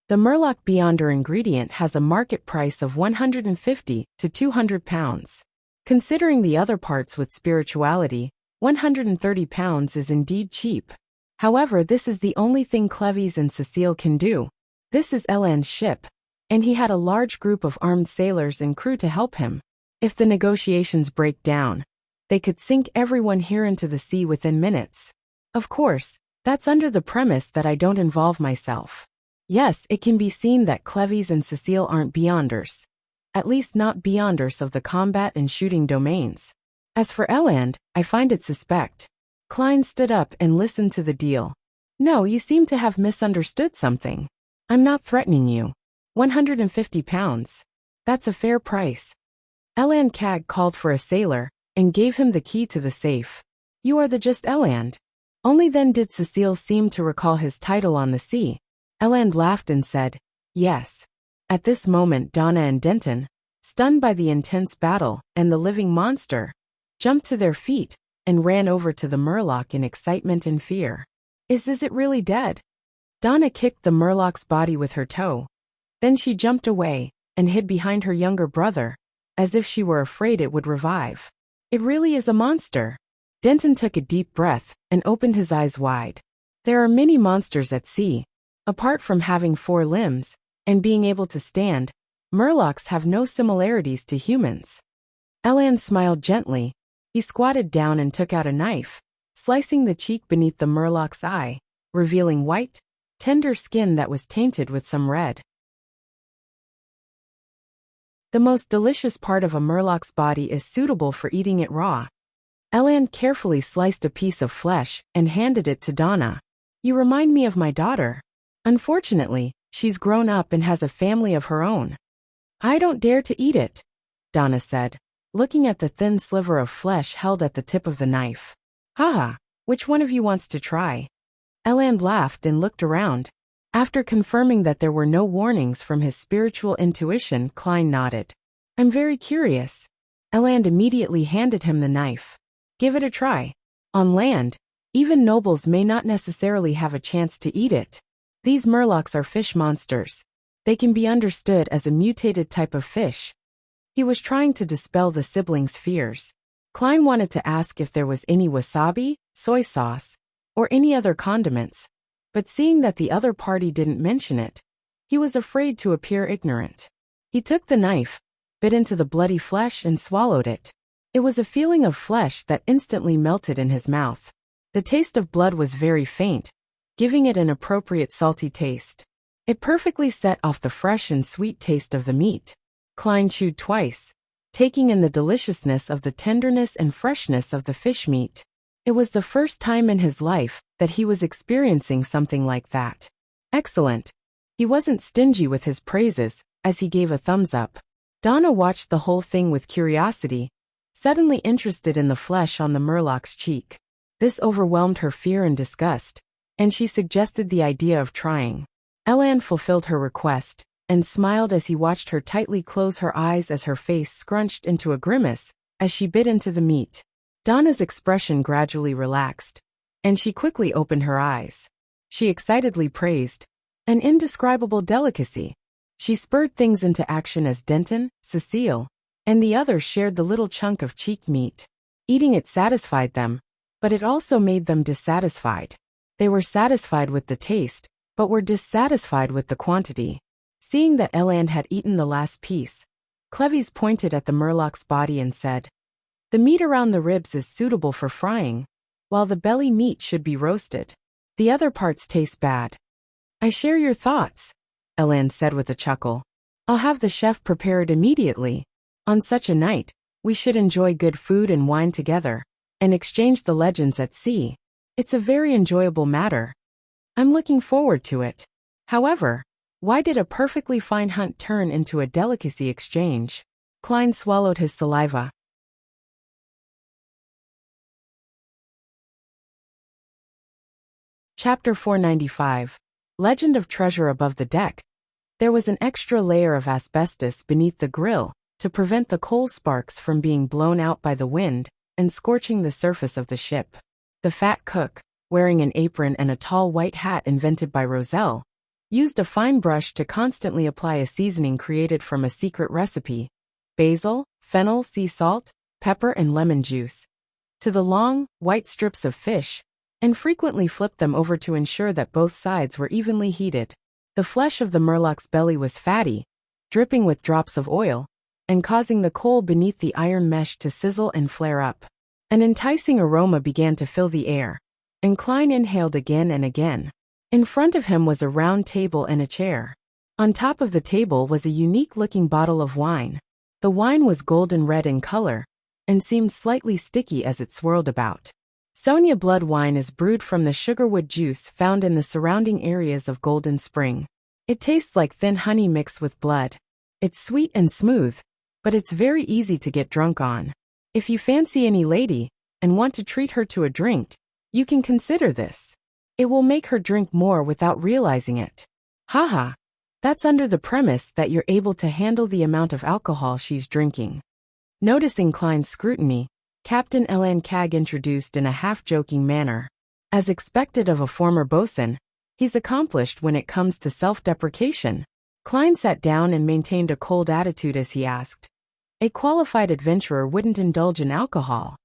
The Murloc Beyonder ingredient has a market price of 150 to 200 pounds. Considering the other parts with spirituality, 130 pounds is indeed cheap. However, this is the only thing Cleves and Cecile can do. This is Eland's ship, and he had a large group of armed sailors and crew to help him. If the negotiations break down, they could sink everyone here into the sea within minutes. Of course, that's under the premise that I don't involve myself." Yes, it can be seen that Cleves and Cecile aren't Beyonders. At least not Beyonders of the combat and shooting domains. As for Eland, I find it suspect. Klein stood up and listened to the deal. "No, you seem to have misunderstood something. I'm not threatening you. 150 pounds. That's a fair price." Eland Cag called for a sailor and gave him the key to the safe. "You are the just Eland." Only then did Cecile seem to recall his title on the sea. Eland laughed and said, "Yes." At this moment Donna and Denton, stunned by the intense battle and the living monster, jumped to their feet and ran over to the murloc in excitement and fear. Is it really dead? Donna kicked the murloc's body with her toe. Then she jumped away and hid behind her younger brother, as if she were afraid it would revive. It really is a monster. Denton took a deep breath and opened his eyes wide. There are many monsters at sea. Apart from having 4 limbs and being able to stand, murlocs have no similarities to humans. Elan smiled gently. He squatted down and took out a knife, slicing the cheek beneath the murloc's eye, revealing white, tender skin that was tainted with some red. The most delicious part of a murloc's body is suitable for eating it raw. Elan carefully sliced a piece of flesh and handed it to Donna. You remind me of my daughter. Unfortunately, she's grown up and has a family of her own. I don't dare to eat it, Donna said, looking at the thin sliver of flesh held at the tip of the knife. Haha, which one of you wants to try? Elan laughed and looked around. After confirming that there were no warnings from his spiritual intuition, Klein nodded. I'm very curious. Elan immediately handed him the knife. Give it a try. On land, even nobles may not necessarily have a chance to eat it. These murlocs are fish monsters. They can be understood as a mutated type of fish. He was trying to dispel the siblings' fears. Klein wanted to ask if there was any wasabi, soy sauce, or any other condiments, but seeing that the other party didn't mention it, he was afraid to appear ignorant. He took the knife, bit into the bloody flesh and swallowed it. It was a feeling of flesh that instantly melted in his mouth. The taste of blood was very faint, giving it an appropriate salty taste. It perfectly set off the fresh and sweet taste of the meat. Klein chewed twice, taking in the deliciousness of the tenderness and freshness of the fish meat. It was the first time in his life that he was experiencing something like that. Excellent. He wasn't stingy with his praises, as he gave a thumbs up. Donna watched the whole thing with curiosity, suddenly interested in the flesh on the murloc's cheek. This overwhelmed her fear and disgust, and she suggested the idea of trying. Elan fulfilled her request, and smiled as he watched her tightly close her eyes as her face scrunched into a grimace as she bit into the meat. Donna's expression gradually relaxed, and she quickly opened her eyes. She excitedly praised, an indescribable delicacy. She spurred things into action as Denton, Cecile, and the others shared the little chunk of cheek meat. Eating it satisfied them, but it also made them dissatisfied. They were satisfied with the taste, but were dissatisfied with the quantity. Seeing that Elan had eaten the last piece, Cleves pointed at the murloc's body and said, the meat around the ribs is suitable for frying, while the belly meat should be roasted. The other parts taste bad. I share your thoughts, Elan said with a chuckle. I'll have the chef prepare it immediately. On such a night, we should enjoy good food and wine together, and exchange the legends at sea. It's a very enjoyable matter. I'm looking forward to it. However, why did a perfectly fine hunt turn into a delicacy exchange? Klein swallowed his saliva. Chapter 495. Legend of Treasure Above the Deck. There was an extra layer of asbestos beneath the grill to prevent the coal sparks from being blown out by the wind and scorching the surface of the ship. The fat cook, wearing an apron and a tall white hat invented by Roselle, used a fine brush to constantly apply a seasoning created from a secret recipe: basil, fennel, sea salt, pepper, and lemon juice, to the long, white strips of fish, and frequently flipped them over to ensure that both sides were evenly heated. The flesh of the murloc's belly was fatty, dripping with drops of oil, and causing the coal beneath the iron mesh to sizzle and flare up. An enticing aroma began to fill the air, and Klein inhaled again and again. In front of him was a round table and a chair. On top of the table was a unique-looking bottle of wine. The wine was golden red in color, and seemed slightly sticky as it swirled about. Sonia blood wine is brewed from the sugarwood juice found in the surrounding areas of Golden Spring. It tastes like thin honey mixed with blood. It's sweet and smooth, but it's very easy to get drunk on. If you fancy any lady, and want to treat her to a drink, you can consider this. It will make her drink more without realizing it. Haha, that's under the premise that you're able to handle the amount of alcohol she's drinking. Noticing Klein's scrutiny, Captain Elan Cag introduced in a half-joking manner. As expected of a former bosun, he's accomplished when it comes to self-deprecation. Klein sat down and maintained a cold attitude as he asked. A qualified adventurer wouldn't indulge in alcohol.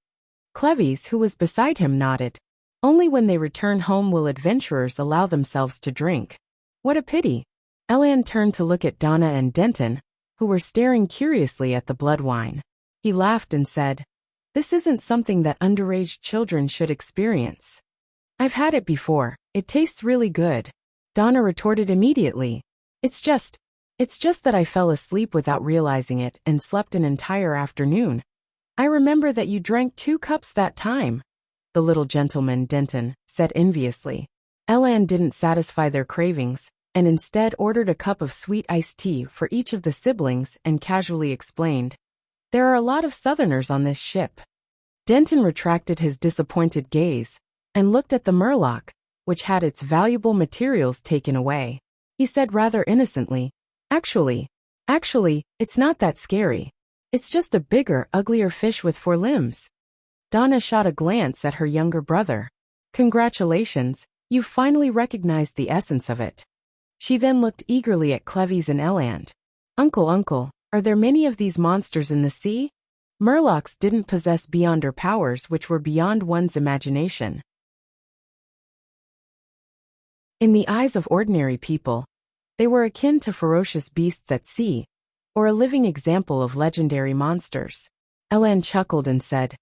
Cleves, who was beside him, nodded. Only when they return home will adventurers allow themselves to drink. What a pity. Elan turned to look at Donna and Denton, who were staring curiously at the blood wine. He laughed and said, "This isn't something that underage children should experience." "I've had it before. It tastes really good," Donna retorted immediately. It's just that I fell asleep without realizing it and slept an entire afternoon. I remember that you drank 2 cups that time," the little gentleman, Denton, said enviously. Elan didn't satisfy their cravings, and instead ordered a cup of sweet iced tea for each of the siblings and casually explained, "There are a lot of Southerners on this ship." Denton retracted his disappointed gaze and looked at the Murloc, which had its valuable materials taken away. He said rather innocently, Actually, it's not that scary. It's just a bigger, uglier fish with 4 limbs." Donna shot a glance at her younger brother. "Congratulations, you've finally recognized the essence of it." She then looked eagerly at Cleves and Eland. Uncle, are there many of these monsters in the sea?" Murlocs didn't possess beyonder powers which were beyond one's imagination. In the eyes of ordinary people, they were akin to ferocious beasts at sea, or a living example of legendary monsters. Elan chuckled and said,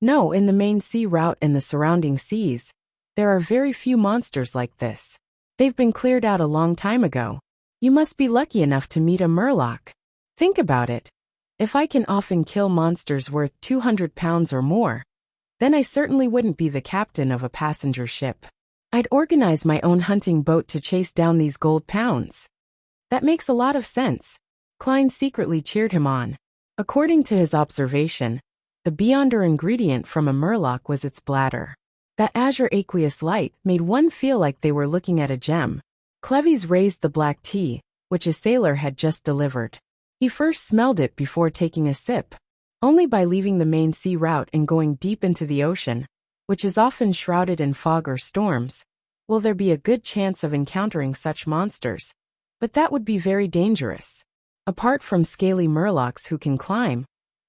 "No, in the main sea route and the surrounding seas, there are very few monsters like this. They've been cleared out a long time ago. You must be lucky enough to meet a Murloc. Think about it. If I can often kill monsters worth 200 pounds or more, then I certainly wouldn't be the captain of a passenger ship. I'd organize my own hunting boat to chase down these gold pounds." "That makes a lot of sense." Klein secretly cheered him on. According to his observation, the beyonder ingredient from a Murloc was its bladder. That azure aqueous light made one feel like they were looking at a gem. Cleves raised the black tea, which a sailor had just delivered. He first smelled it before taking a sip. Only by leaving the main sea route and going deep into the ocean, which is often shrouded in fog or storms, will there be a good chance of encountering such monsters. But that would be very dangerous. Apart from scaly Murlocs who can climb,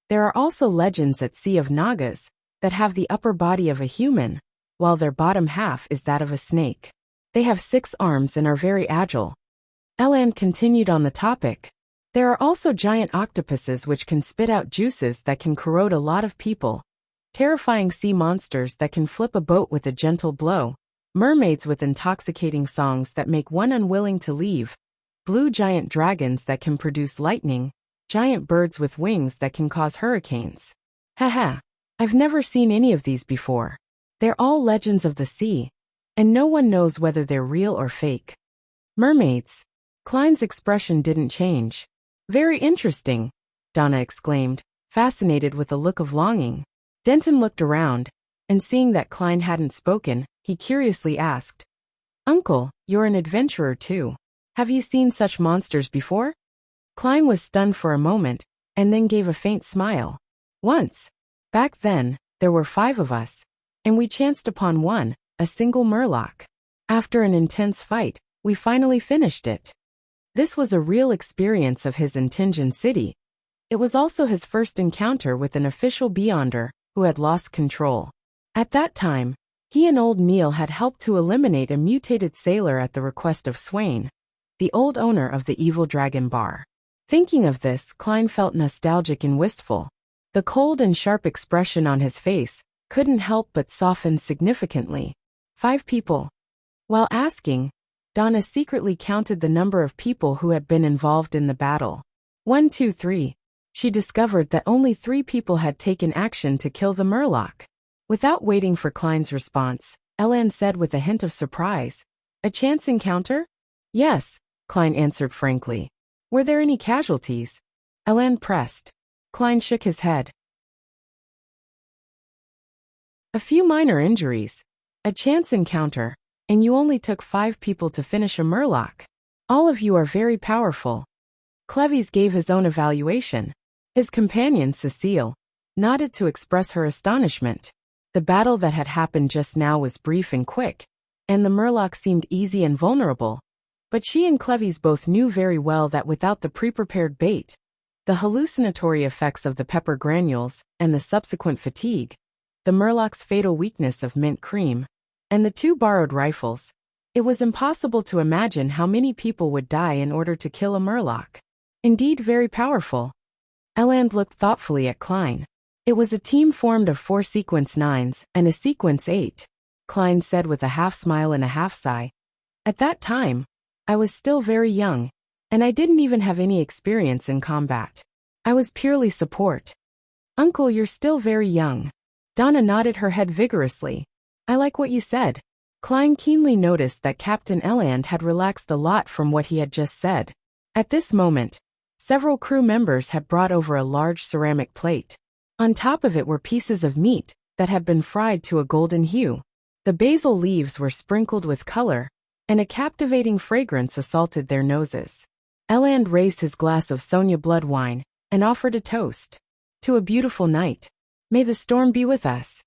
there are also legends at sea of Nagas that have the upper body of a human, while their bottom half is that of a snake. They have 6 arms and are very agile. Elan continued on the topic. There are also giant octopuses which can spit out juices that can corrode a lot of people. Terrifying sea monsters that can flip a boat with a gentle blow. Mermaids with intoxicating songs that make one unwilling to leave. Blue giant dragons that can produce lightning. Giant birds with wings that can cause hurricanes. Haha, I've never seen any of these before. They're all legends of the sea, and no one knows whether they're real or fake. Mermaids. Klein's expression didn't change. Very interesting, Donna exclaimed, fascinated with a look of longing. Denton looked around, and seeing that Klein hadn't spoken, he curiously asked, "Uncle, you're an adventurer too. Have you seen such monsters before?" Klein was stunned for a moment, and then gave a faint smile. "Once. Back then, there were 5 of us, and we chanced upon one, a single Murloc. After an intense fight, we finally finished it." This was a real experience of his in Tingen City. It was also his first encounter with an official beyonder who had lost control. At that time, he and old Neil had helped to eliminate a mutated sailor at the request of Swain, the old owner of the evil dragon bar. Thinking of this, Klein felt nostalgic and wistful. The cold and sharp expression on his face couldn't help but soften significantly. 5 people. While asking, Donna secretly counted the number of people who had been involved in the battle. 1, 2, 3. She discovered that only 3 people had taken action to kill the Murloc. Without waiting for Klein's response, Elan said with a hint of surprise, "A chance encounter?" "Yes," Klein answered frankly. "Were there any casualties?" Elan pressed. Klein shook his head. "A few minor injuries. A chance encounter, and you only took 5 people to finish a Murloc. All of you are very powerful." Cleves gave his own evaluation. His companion, Cecile, nodded to express her astonishment. The battle that had happened just now was brief and quick, and the Murloc seemed easy and vulnerable. But she and Cleves both knew very well that without the pre-prepared bait, the hallucinatory effects of the pepper granules, and the subsequent fatigue, the Murloc's fatal weakness of mint cream, and the 2 borrowed rifles, it was impossible to imagine how many people would die in order to kill a Murloc. Indeed, very powerful. Eland looked thoughtfully at Klein. It was a team formed of 4 sequence 9s and a sequence 8, Klein said with a half smile and a half sigh. At that time, I was still very young, and I didn't even have any experience in combat. I was purely support. Uncle, you're still very young. Donna nodded her head vigorously. I like what you said. Klein keenly noticed that Captain Eland had relaxed a lot from what he had just said. At this moment, several crew members had brought over a large ceramic plate. On top of it were pieces of meat that had been fried to a golden hue. The basil leaves were sprinkled with color, and a captivating fragrance assaulted their noses. Eland raised his glass of Sonia blood wine and offered a toast. To a beautiful night. May the storm be with us.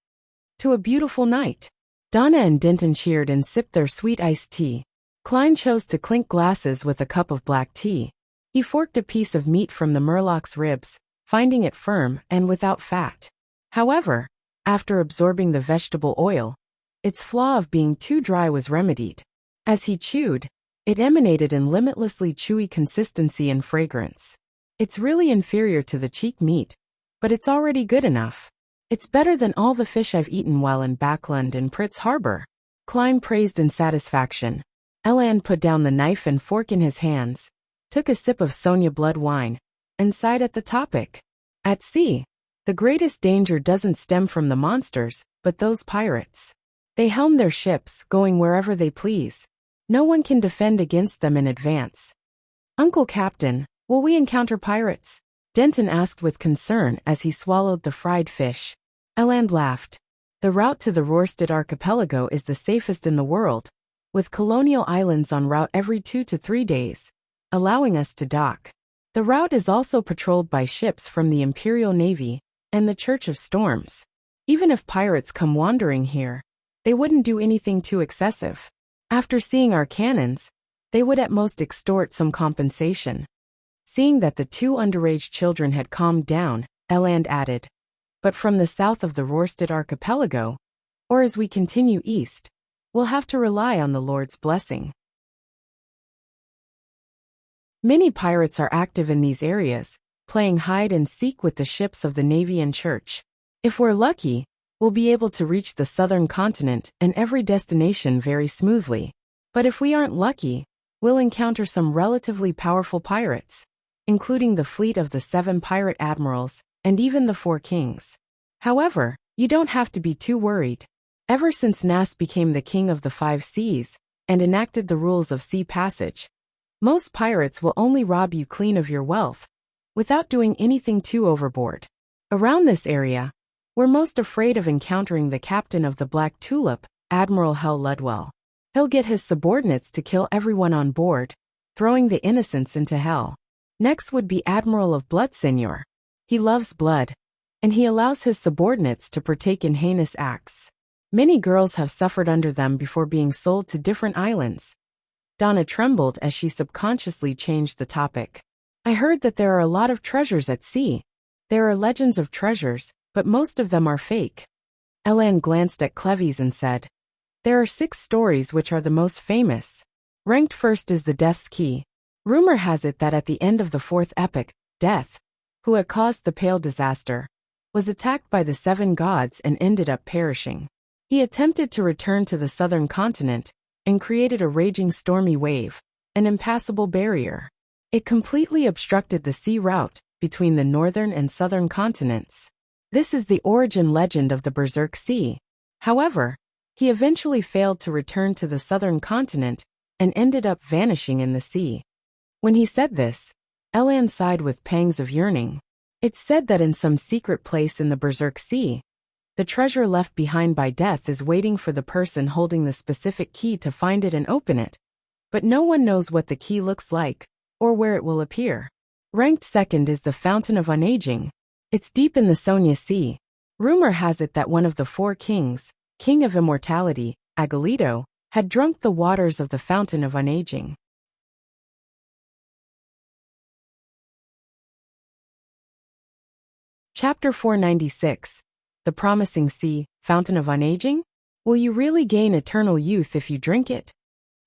To a beautiful night. Donna and Denton cheered and sipped their sweet iced tea. Klein chose to clink glasses with a cup of black tea. He forked a piece of meat from the Murloc's ribs, finding it firm and without fat. However, after absorbing the vegetable oil, its flaw of being too dry was remedied. As he chewed, it emanated in limitlessly chewy consistency and fragrance. It's really inferior to the cheek meat, but it's already good enough. It's better than all the fish I've eaten while in Backland and Pritz Harbor. Klein praised in satisfaction. Eland put down the knife and fork in his hands, took a sip of Sonia blood wine, and sighed at the topic. At sea, the greatest danger doesn't stem from the monsters, but those pirates. They helm their ships, going wherever they please. No one can defend against them in advance. Uncle Captain, will we encounter pirates? Denton asked with concern as he swallowed the fried fish. Eland laughed. The route to the Rorstad archipelago is the safest in the world, with colonial islands en route every 2 to 3 days, allowing us to dock. The route is also patrolled by ships from the Imperial Navy and the Church of Storms. Even if pirates come wandering here, they wouldn't do anything too excessive. After seeing our cannons, they would at most extort some compensation. Seeing that the 2 underage children had calmed down, Eland added, but from the south of the Rorstad archipelago, or as we continue east, we'll have to rely on the Lord's blessing. Many pirates are active in these areas, playing hide and seek with the ships of the Navy and Church. If we're lucky, we'll be able to reach the southern continent and every destination very smoothly. But if we aren't lucky, we'll encounter some relatively powerful pirates, including the fleet of the 7 pirate admirals, and even the 4 kings. However, you don't have to be too worried. Ever since Nas became the king of the 5 seas, and enacted the rules of sea passage, most pirates will only rob you clean of your wealth, without doing anything too overboard. Around this area, we're most afraid of encountering the captain of the Black Tulip, Admiral Hell Ludwell. He'll get his subordinates to kill everyone on board, throwing the innocents into hell. Next would be Admiral of Blood Seigneur. He loves blood, and he allows his subordinates to partake in heinous acts. Many girls have suffered under them before being sold to different islands. Donna trembled as she subconsciously changed the topic. I heard that there are a lot of treasures at sea. There are legends of treasures, but most of them are fake. Eland glanced at Cleves and said, there are 6 stories which are the most famous. Ranked first is the Death's Key. Rumor has it that at the end of the 4th epic, Death, who had caused the Pale disaster, was attacked by the 7 gods and ended up perishing. He attempted to return to the southern continent and created a raging stormy wave, an impassable barrier. It completely obstructed the sea route between the northern and southern continents. This is the origin legend of the Berserk Sea. However, he eventually failed to return to the southern continent and ended up vanishing in the sea. When he said this, Eland sighed with pangs of yearning. It's said that in some secret place in the Berserk Sea, the treasure left behind by Death is waiting for the person holding the specific key to find it and open it. But no one knows what the key looks like, or where it will appear. Ranked second is the Fountain of Unaging. It's deep in the Sonia Sea. Rumor has it that one of the four kings, King of Immortality, Agalito, had drunk the waters of the Fountain of Unaging. Chapter 496. The Promising Sea, Fountain of Unaging? Will you really gain eternal youth if you drink it?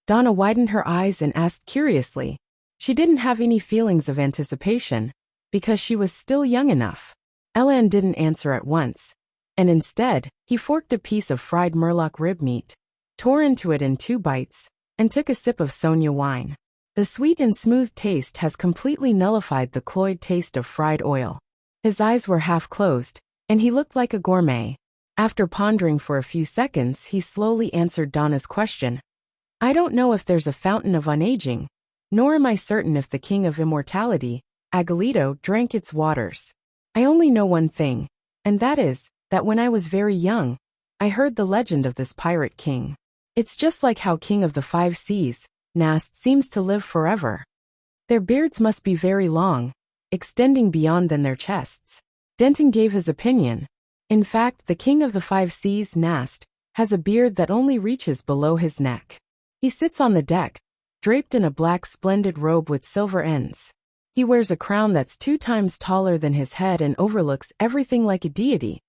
Donna widened her eyes and asked curiously. She didn't have any feelings of anticipation, because she was still young enough. Elan didn't answer at once, and instead, he forked a piece of fried murloc rib meat, tore into it in 2 bites, and took a sip of Sonia wine. The sweet and smooth taste has completely nullified the cloyed taste of fried oil. His eyes were half closed, and he looked like a gourmet. After pondering for a few seconds, he slowly answered Donna's question. I don't know if there's a fountain of unaging, nor am I certain if the King of Immortality, Agalito, drank its waters. I only know one thing, and that is, that when I was very young, I heard the legend of this pirate king. It's just like how King of the 5 Seas, Nast, seems to live forever. Their beards must be very long, extending beyond than their chests. Denton gave his opinion. In fact, the King of the 5 Seas, Nast, has a beard that only reaches below his neck. He sits on the deck, draped in a black splendid robe with silver ends. He wears a crown that's 2 times taller than his head and overlooks everything like a deity.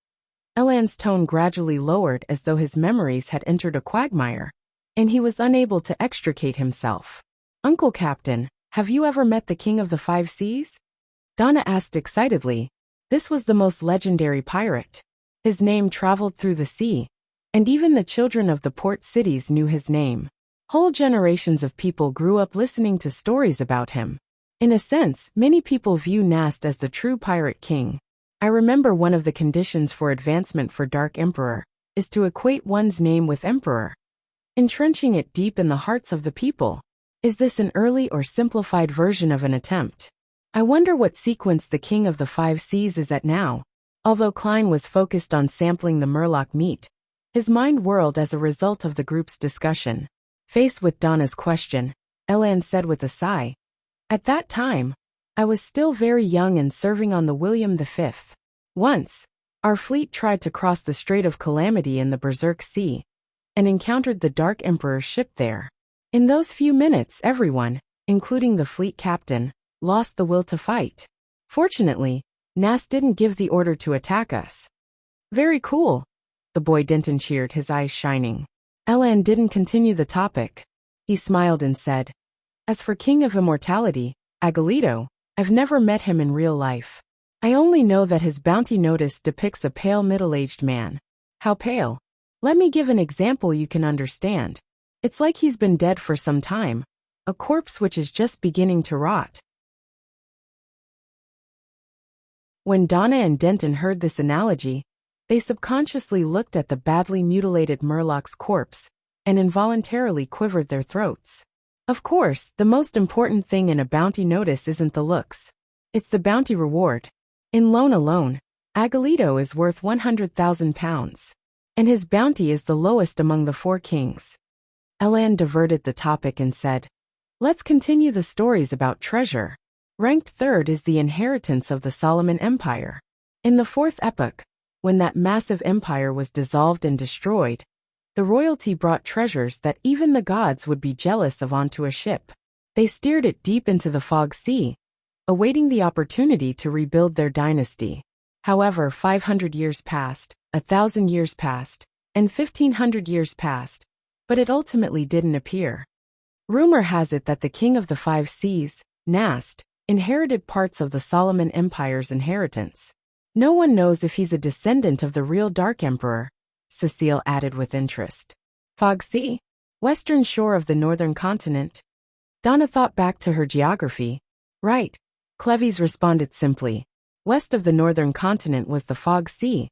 Elan's tone gradually lowered as though his memories had entered a quagmire, and he was unable to extricate himself. Uncle Captain, have you ever met the King of the 5 Seas? Donna asked excitedly. This was the most legendary pirate. His name traveled through the sea, and even the children of the port cities knew his name. Whole generations of people grew up listening to stories about him. In a sense, many people view Nast as the true pirate king. I remember one of the conditions for advancement for Dark Emperor is to equate one's name with Emperor, entrenching it deep in the hearts of the people. Is this an early or simplified version of an attempt? I wonder what sequence the King of the 5 Seas is at now. Although Klein was focused on sampling the murloc meat, his mind whirled as a result of the group's discussion. Faced with Donna's question, Elan said with a sigh, at that time, I was still very young and serving on the William V. Once, our fleet tried to cross the Strait of Calamity in the Berserk Sea, and encountered the Dark Emperor's ship there. In those few minutes, everyone, including the fleet captain, lost the will to fight. Fortunately, Nast didn't give the order to attack us. Very cool, the boy Denton cheered, his eyes shining. Elan didn't continue the topic. He smiled and said, as for King of Immortality, Agalito, I've never met him in real life. I only know that his bounty notice depicts a pale middle-aged man. How pale? Let me give an example you can understand. It's like he's been dead for some time, a corpse which is just beginning to rot. When Donna and Denton heard this analogy, they subconsciously looked at the badly mutilated murloc's corpse and involuntarily quivered their throats. Of course, the most important thing in a bounty notice isn't the looks. It's the bounty reward. In loan alone, Agalito is worth 100,000 pounds, and his bounty is the lowest among the 4 kings. Elan diverted the topic and said, let's continue the stories about treasure. Ranked 3rd is the inheritance of the Solomon Empire. In the 4th epoch, when that massive empire was dissolved and destroyed, the royalty brought treasures that even the gods would be jealous of onto a ship. They steered it deep into the Fog Sea, awaiting the opportunity to rebuild their dynasty. However, 500 years passed, 1,000 years passed, and 1,500 years passed, but it ultimately didn't appear. Rumor has it that the King of the 5 Seas, Nast, inherited parts of the Solomon Empire's inheritance. No one knows if he's a descendant of the real Dark Emperor, Cecile added with interest. Fog Sea? Western shore of the northern continent? Donna thought back to her geography. Right, Cleves responded simply. West of the northern continent was the Fog Sea.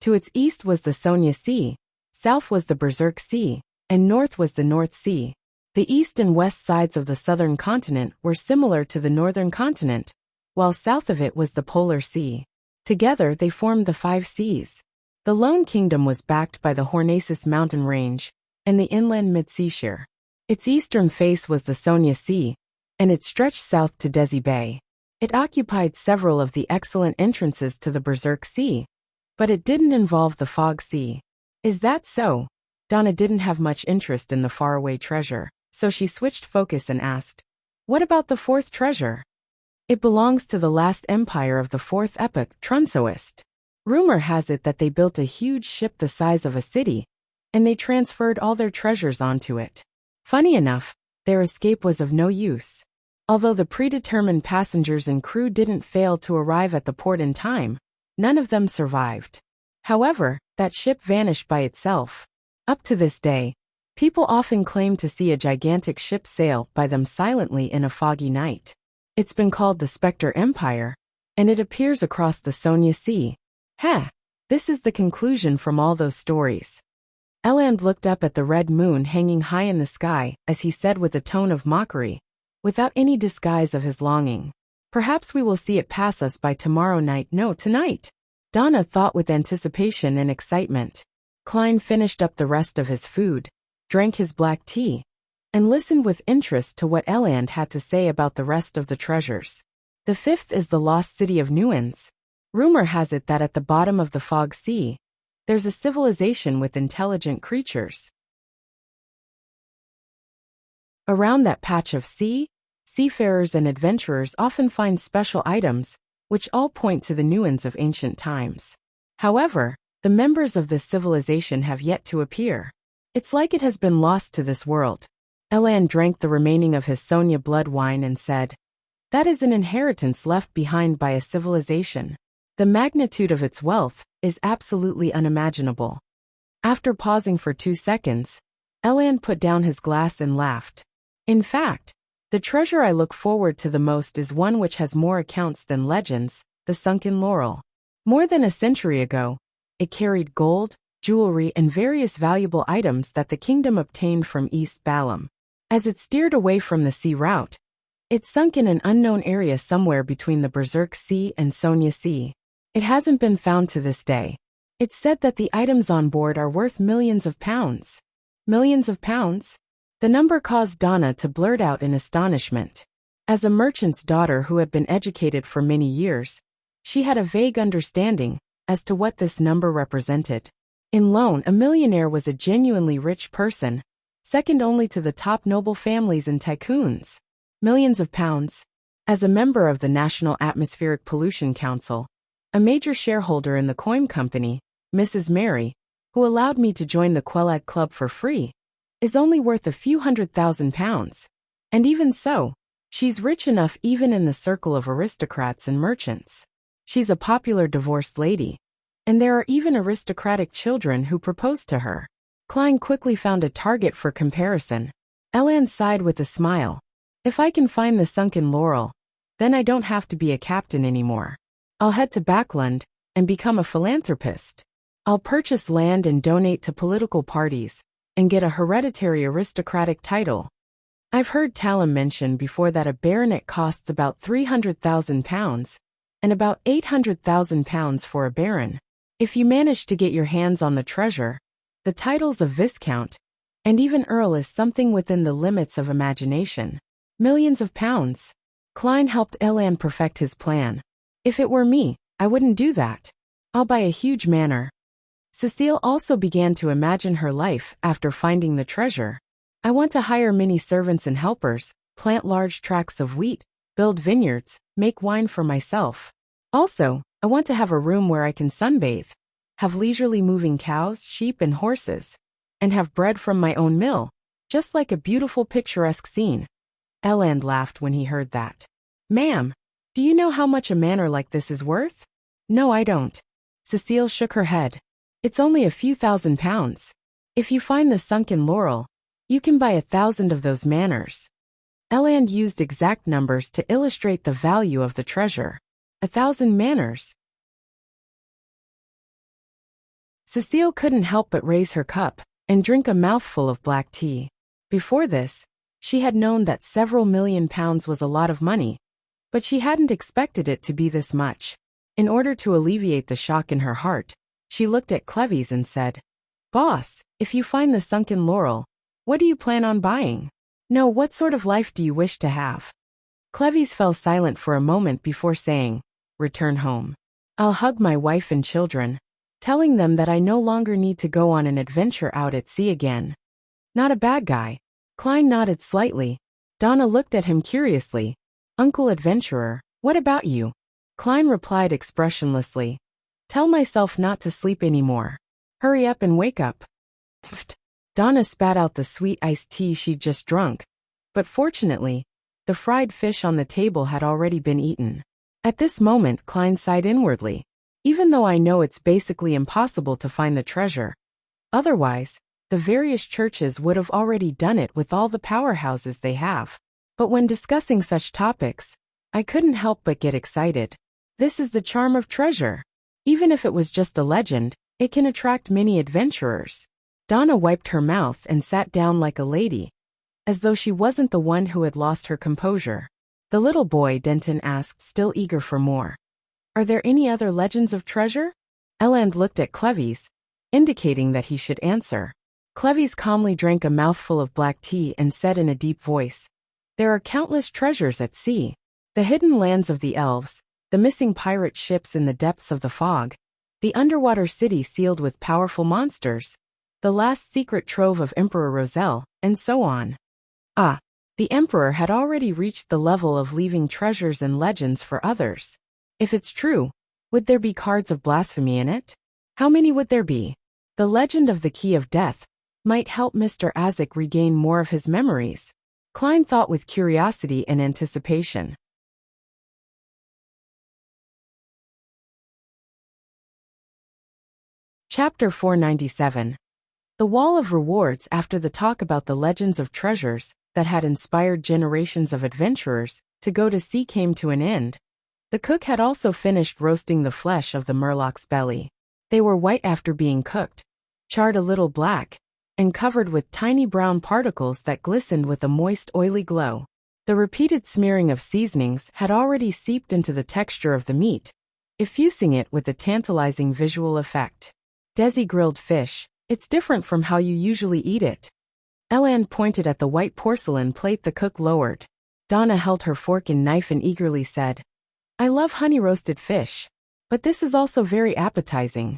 To its east was the Sonia Sea, south was the Berserk Sea, and north was the North Sea. The east and west sides of the southern continent were similar to the northern continent, while south of it was the Polar Sea. Together they formed the 5 Seas. The Lone Kingdom was backed by the Hornacis mountain range and the inland mid-seashore. Its eastern face was the Sonia Sea, and it stretched south to Desi Bay. It occupied several of the excellent entrances to the Berserk Sea, but it didn't involve the Fog Sea. Is that so? Donna didn't have much interest in the faraway treasure, so she switched focus and asked, "What about the fourth treasure?" "It belongs to the last empire of the fourth epoch, Trunsoist. Rumor has it that they built a huge ship the size of a city, and they transferred all their treasures onto it. Funny enough, their escape was of no use. Although the predetermined passengers and crew didn't fail to arrive at the port in time, none of them survived. However, that ship vanished by itself. Up to this day, people often claim to see a gigantic ship sail by them silently in a foggy night. It's been called the Spectre Empire, and it appears across the Sonia Sea. This is the conclusion from all those stories." Eland looked up at the red moon hanging high in the sky as he said with a tone of mockery, without any disguise of his longing, "Perhaps we will see it pass us by tomorrow night." "No, tonight," Donna thought with anticipation and excitement. Klein finished up the rest of his food, drank his black tea, and listened with interest to what Eland had to say about the rest of the treasures. "The fifth is the lost city of Nuance. Rumor has it that at the bottom of the Fog Sea, there's a civilization with intelligent creatures. Around that patch of sea, seafarers and adventurers often find special items, which all point to the Nuance of ancient times. However, the members of this civilization have yet to appear. It's like it has been lost to this world." Eland drank the remaining of his Sonia blood wine and said, "That is an inheritance left behind by a civilization. The magnitude of its wealth is absolutely unimaginable." After pausing for 2 seconds, Eland put down his glass and laughed. "In fact, the treasure I look forward to the most is one which has more accounts than legends, the sunken laurel. More than a century ago, it carried gold, jewelry and various valuable items that the kingdom obtained from East Balam. As it steered away from the sea route, it sunk in an unknown area somewhere between the Berserk Sea and Sonia Sea. It hasn't been found to this day. It's said that the items on board are worth millions of pounds." Millions of pounds? The number caused Donna to blurt out in astonishment. As a merchant's daughter who had been educated for many years, she had a vague understanding as to what this number represented. In Lone, a millionaire was a genuinely rich person, second only to the top noble families and tycoons. Millions of pounds. As a member of the National Atmospheric Pollution Council, a major shareholder in the coin company, Mrs. Mary, who allowed me to join the Quelag Club for free, is only worth a few £100,000. And even so, she's rich enough even in the circle of aristocrats and merchants. She's a popular divorced lady, and there are even aristocratic children who propose to her." Klein quickly found a target for comparison. Eland sighed with a smile. "If I can find the sunken laurel, then I don't have to be a captain anymore. I'll head to Backland and become a philanthropist. I'll purchase land and donate to political parties, and get a hereditary aristocratic title. I've heard Talum mention before that a baronet costs about £300,000, and about £800,000 for a baron. If you manage to get your hands on the treasure, the titles of Viscount, and even Earl is something within the limits of imagination. Millions of pounds." Klein helped Eland perfect his plan. "If it were me, I wouldn't do that. I'll buy a huge manor." Cecile also began to imagine her life after finding the treasure. "I want to hire many servants and helpers, plant large tracts of wheat, build vineyards, make wine for myself. Also, I want to have a room where I can sunbathe, have leisurely moving cows, sheep and horses, and have bread from my own mill, just like a beautiful picturesque scene." Eland laughed when he heard that. "Ma'am, do you know how much a manor like this is worth?" "No, I don't." Cecile shook her head. "It's only a few £1,000s. If you find the sunken laurel, you can buy 1,000 of those manors." Eland used exact numbers to illustrate the value of the treasure. 1,000 manors. Cecile couldn't help but raise her cup and drink a mouthful of black tea. Before this, she had known that several £1,000,000 was a lot of money, but she hadn't expected it to be this much. In order to alleviate the shock in her heart, she looked at Cleves and said, "Boss, if you find the sunken laurel, what do you plan on buying? No, what sort of life do you wish to have?" Cleves fell silent for a moment before saying, "Return home. I'll hug my wife and children, telling them that I no longer need to go on an adventure out at sea again." "Not a bad guy." Klein nodded slightly. Donna looked at him curiously. "Uncle Adventurer, what about you?" Klein replied expressionlessly, "Tell myself not to sleep anymore. Hurry up and wake up." Pfft. Donna spat out the sweet iced tea she'd just drunk, but fortunately, the fried fish on the table had already been eaten. At this moment, Klein sighed inwardly. Even though I know it's basically impossible to find the treasure. Otherwise, the various churches would have already done it with all the powerhouses they have. But when discussing such topics, I couldn't help but get excited. This is the charm of treasure. Even if it was just a legend, it can attract many adventurers. Donna wiped her mouth and sat down like a lady, as though she wasn't the one who had lost her composure. The little boy, Denton asked, still eager for more. "Are there any other legends of treasure?" Eland looked at Cleves, indicating that he should answer. Cleves calmly drank a mouthful of black tea and said in a deep voice, "There are countless treasures at sea. The hidden lands of the elves, the missing pirate ships in the depths of the fog, the underwater city sealed with powerful monsters, the last secret trove of Emperor Roselle, and so on." Ah, the Emperor had already reached the level of leaving treasures and legends for others. If it's true, would there be cards of blasphemy in it? How many would there be? The legend of the Key of Death might help Mr. Azek regain more of his memories. Klein thought with curiosity and anticipation. Chapter 497. The Wall of Rewards. After the talk about the legends of treasures that had inspired generations of adventurers to go to sea came to an end, the cook had also finished roasting the flesh of the murloc's belly. They were white after being cooked, charred a little black, and covered with tiny brown particles that glistened with a moist, oily glow. The repeated smearing of seasonings had already seeped into the texture of the meat, effusing it with a tantalizing visual effect. "Desi grilled fish, it's different from how you usually eat it." Eland pointed at the white porcelain plate the cook lowered. Donna held her fork and knife and eagerly said, "I love honey-roasted fish. But this is also very appetizing."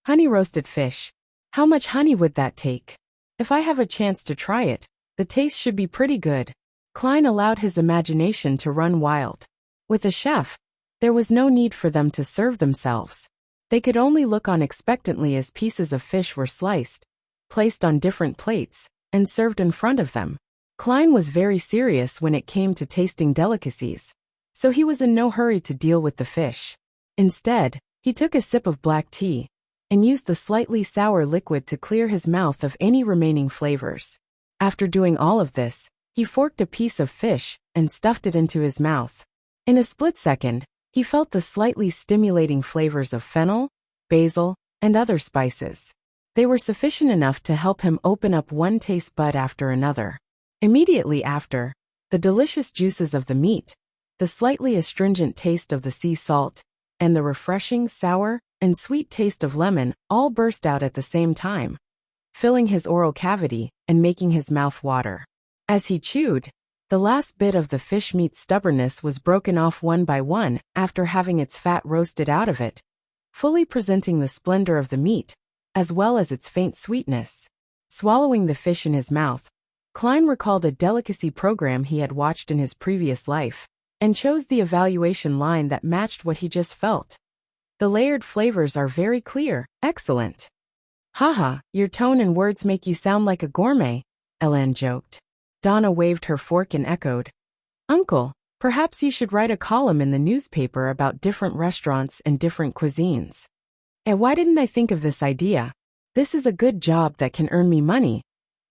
"Honey-roasted fish. How much honey would that take? If I have a chance to try it, the taste should be pretty good." Klein allowed his imagination to run wild. With a chef, there was no need for them to serve themselves. They could only look on expectantly as pieces of fish were sliced, placed on different plates, and served in front of them. Klein was very serious when it came to tasting delicacies, so he was in no hurry to deal with the fish. Instead, he took a sip of black tea and used the slightly sour liquid to clear his mouth of any remaining flavors. After doing all of this, he forked a piece of fish and stuffed it into his mouth. In a split second, he felt the slightly stimulating flavors of fennel, basil, and other spices. They were sufficient enough to help him open up one taste bud after another. Immediately after, the delicious juices of the meat, the slightly astringent taste of the sea salt, and the refreshing, sour, and sweet taste of lemon all burst out at the same time, filling his oral cavity and making his mouth water. As he chewed, the last bit of the fish meat's stubbornness was broken off one by one after having its fat roasted out of it, fully presenting the splendor of the meat, as well as its faint sweetness. Swallowing the fish in his mouth, Klein recalled a delicacy program he had watched in his previous life, and chose the evaluation line that matched what he just felt. "The layered flavors are very clear, excellent." "Haha, your tone and words make you sound like a gourmet," Ellen joked. Donna waved her fork and echoed, "Uncle, perhaps you should write a column in the newspaper about different restaurants and different cuisines." "And why didn't I think of this idea? This is a good job that can earn me money,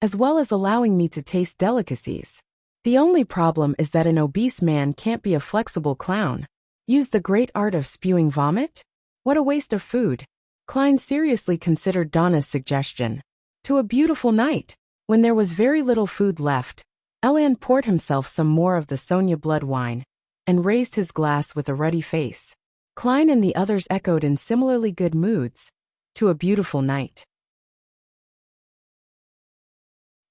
as well as allowing me to taste delicacies. The only problem is that an obese man can't be a flexible clown. Use the great art of spewing vomit? What a waste of food." Klein seriously considered Donna's suggestion. To a beautiful night, when there was very little food left, Elan poured himself some more of the Sonia blood wine, and raised his glass with a ruddy face. Klein and the others echoed in similarly good moods. To a beautiful night.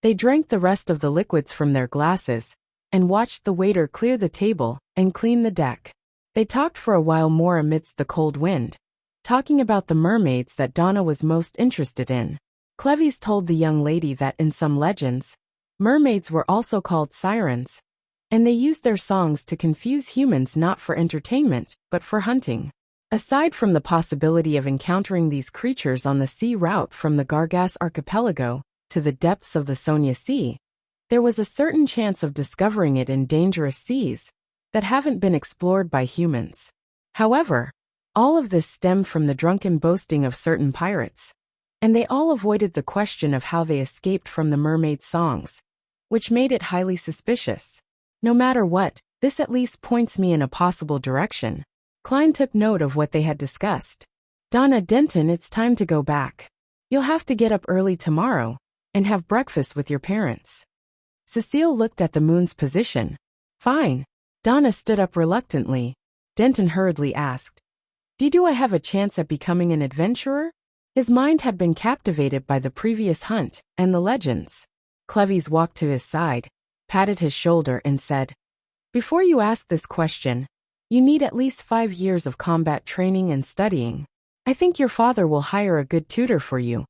They drank the rest of the liquids from their glasses, and watched the waiter clear the table and clean the deck. They talked for a while more amidst the cold wind, talking about the mermaids that Donna was most interested in. Cleves told the young lady that in some legends, mermaids were also called sirens, and they used their songs to confuse humans not for entertainment, but for hunting. Aside from the possibility of encountering these creatures on the sea route from the Gargas archipelago to the depths of the Sonia Sea, there was a certain chance of discovering it in dangerous seas that haven't been explored by humans. However, all of this stemmed from the drunken boasting of certain pirates, and they all avoided the question of how they escaped from the mermaid songs, which made it highly suspicious. No matter what, this at least points me in a possible direction. Klein took note of what they had discussed. Donna Denton, it's time to go back. You'll have to get up early tomorrow and have breakfast with your parents. Cecile looked at the moon's position. Fine. Donna stood up reluctantly. Denton hurriedly asked, Do I have a chance at becoming an adventurer? His mind had been captivated by the previous hunt and the legends. Cleves walked to his side, patted his shoulder and said, Before you ask this question, you need at least 5 years of combat training and studying. I think your father will hire a good tutor for you.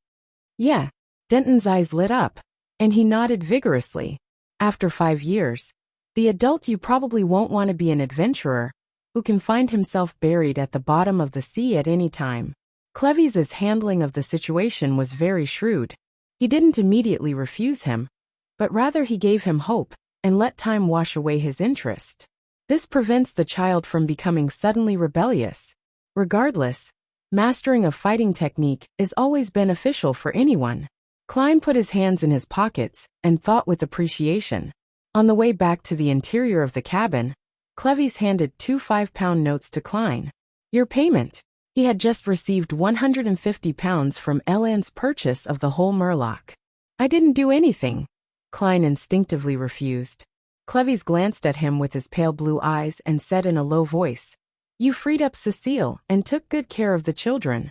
Yeah. Denton's eyes lit up, and he nodded vigorously. After 5 years, the adult you probably won't want to be an adventurer who can find himself buried at the bottom of the sea at any time. Cleves's handling of the situation was very shrewd. He didn't immediately refuse him, but rather he gave him hope and let time wash away his interest. This prevents the child from becoming suddenly rebellious. Regardless, mastering a fighting technique is always beneficial for anyone. Klein put his hands in his pockets and thought with appreciation. On the way back to the interior of the cabin, Cleves handed 2 5-pound notes to Klein. Your payment. He had just received £150 from Ellen's purchase of the whole Murloc. I didn't do anything. Klein instinctively refused. Cleves glanced at him with his pale blue eyes and said in a low voice, You freed up Cecile and took good care of the children.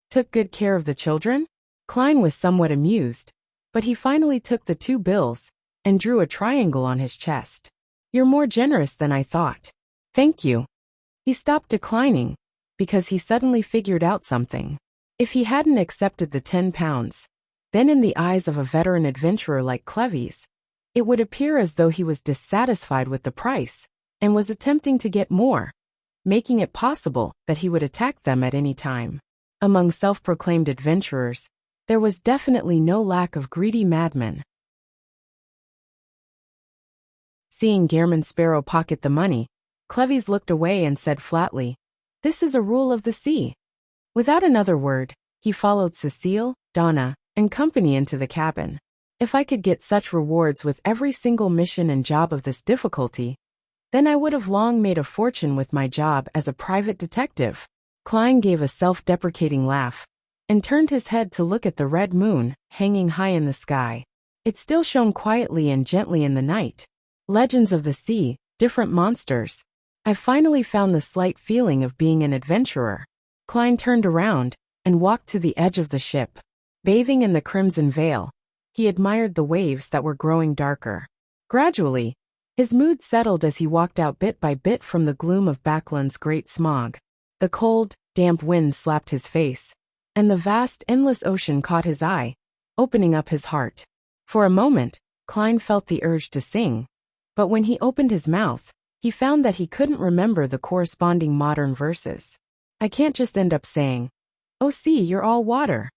Took good care of the children? Klein was somewhat amused, but he finally took the 2 bills and drew a triangle on his chest. You're more generous than I thought. Thank you. He stopped declining, because he suddenly figured out something. If he hadn't accepted the £10, then in the eyes of a veteran adventurer like Cleves, it would appear as though he was dissatisfied with the price and was attempting to get more, making it possible that he would attack them at any time. Among self-proclaimed adventurers, there was definitely no lack of greedy madmen. Seeing Gehrman Sparrow pocket the money, Cleves looked away and said flatly, This is a rule of the sea. Without another word, he followed Cecile, Donna, and company into the cabin. If I could get such rewards with every single mission and job of this difficulty, then I would have long made a fortune with my job as a private detective. Klein gave a self-deprecating laugh and turned his head to look at the red moon hanging high in the sky. It still shone quietly and gently in the night. Legends of the sea, different monsters. I finally found the slight feeling of being an adventurer. Klein turned around and walked to the edge of the ship. Bathing in the crimson veil, he admired the waves that were growing darker. Gradually, his mood settled as he walked out bit by bit from the gloom of Backland's great smog. The cold, damp wind slapped his face, and the vast, endless ocean caught his eye, opening up his heart. For a moment, Klein felt the urge to sing, but when he opened his mouth, he found that he couldn't remember the corresponding modern verses. I can't just end up saying, "Oh see, you're all water."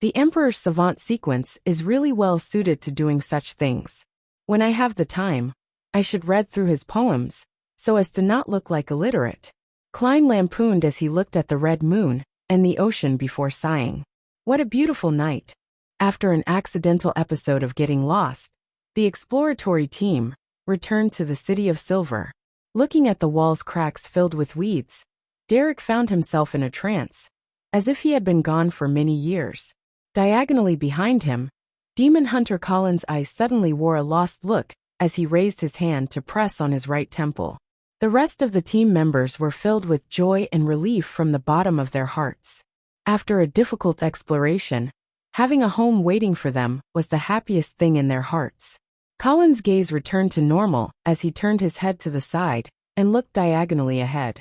The Emperor's Savant sequence is really well suited to doing such things. When I have the time, I should read through his poems, so as to not look like illiterate. Klein lampooned as he looked at the red moon and the ocean before sighing. What a beautiful night. After an accidental episode of getting lost, the exploratory team returned to the City of Silver. Looking at the wall's cracks filled with weeds, Derek found himself in a trance, as if he had been gone for many years. Diagonally behind him, Demon Hunter Collins' eyes suddenly wore a lost look as he raised his hand to press on his right temple. The rest of the team members were filled with joy and relief from the bottom of their hearts. After a difficult exploration, having a home waiting for them was the happiest thing in their hearts. Colin's gaze returned to normal as he turned his head to the side and looked diagonally ahead.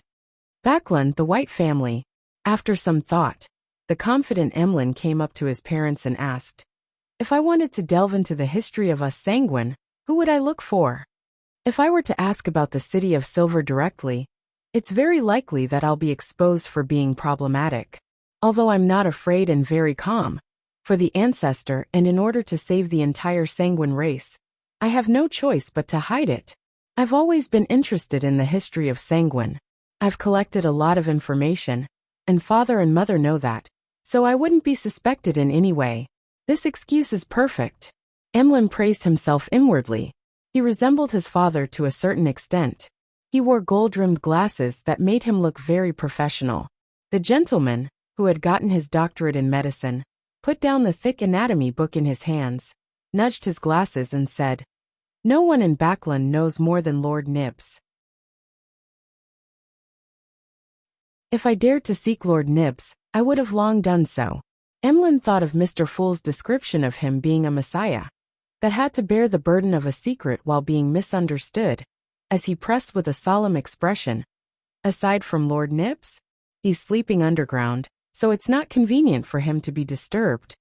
Backland, the White family. After some thought, the confident Emlyn came up to his parents and asked, "If I wanted to delve into the history of us Sanguine, who would I look for? If I were to ask about the City of Silver directly, it's very likely that I'll be exposed for being problematic. Although I'm not afraid and very calm, for the ancestor and in order to save the entire Sanguine race, I have no choice but to hide it. I've always been interested in the history of Sanguine. I've collected a lot of information, and father and mother know that, so I wouldn't be suspected in any way. This excuse is perfect." Emlyn praised himself inwardly. He resembled his father to a certain extent. He wore gold-rimmed glasses that made him look very professional. The gentleman, who had gotten his doctorate in medicine, put down the thick anatomy book in his hands, nudged his glasses and said, "No one in Backland knows more than Lord Nibs. If I dared to seek Lord Nibs, I would have long done so." Emlyn thought of Mr. Fool's description of him being a messiah that had to bear the burden of a secret while being misunderstood, as he pressed with a solemn expression, "Aside from Lord Nibs? He's sleeping underground, so it's not convenient for him to be disturbed."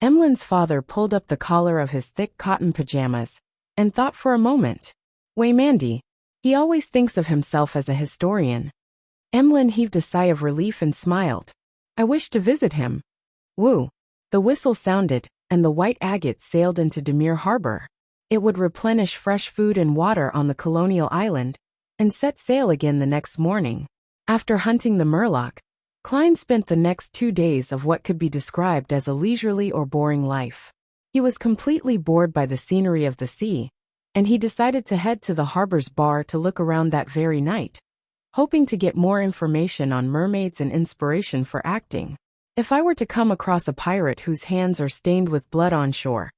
Emlyn's father pulled up the collar of his thick cotton pajamas and thought for a moment. "Way Mandy, he always thinks of himself as a historian." Emlyn heaved a sigh of relief and smiled. "I wish to visit him." Woo! The whistle sounded, and the White Agate sailed into Demir Harbor. It would replenish fresh food and water on the colonial island, and set sail again the next morning. After hunting the Murloc, Klein spent the next 2 days of what could be described as a leisurely or boring life. He was completely bored by the scenery of the sea, and he decided to head to the harbor's bar to look around that very night, hoping to get more information on mermaids and inspiration for acting. "If I were to come across a pirate whose hands are stained with blood on shore,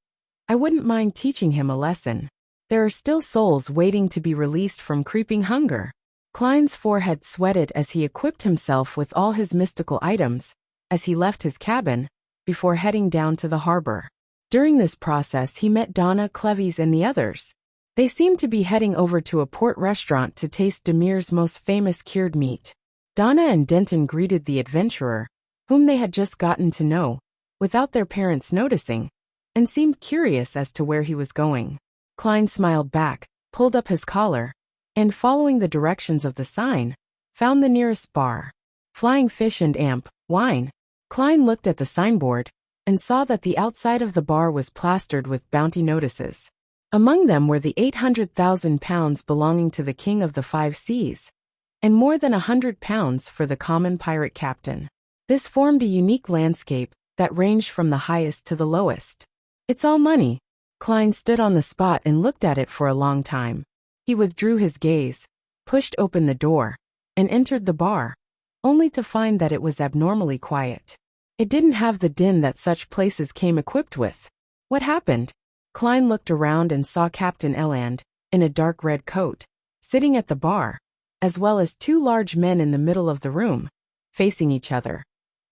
I wouldn't mind teaching him a lesson. There are still souls waiting to be released from creeping hunger." Klein's forehead sweated as he equipped himself with all his mystical items, as he left his cabin, before heading down to the harbor. During this process he met Donna, Cleves and the others. They seemed to be heading over to a port restaurant to taste Demir's most famous cured meat. Donna and Denton greeted the adventurer, whom they had just gotten to know, without their parents noticing, and seemed curious as to where he was going. Klein smiled back, pulled up his collar, and following the directions of the sign, found the nearest bar. Flying Fish and Amp, Wine. Klein looked at the signboard, and saw that the outside of the bar was plastered with bounty notices. Among them were the 800,000 pounds belonging to the King of the Five Seas, and more than 100 pounds for the common pirate captain. This formed a unique landscape that ranged from the highest to the lowest. "It's all money." Klein stood on the spot and looked at it for a long time. He withdrew his gaze, pushed open the door, and entered the bar, only to find that it was abnormally quiet. It didn't have the din that such places came equipped with. What happened? Klein looked around and saw Captain Eland, in a dark red coat, sitting at the bar, as well as 2 large men in the middle of the room, facing each other.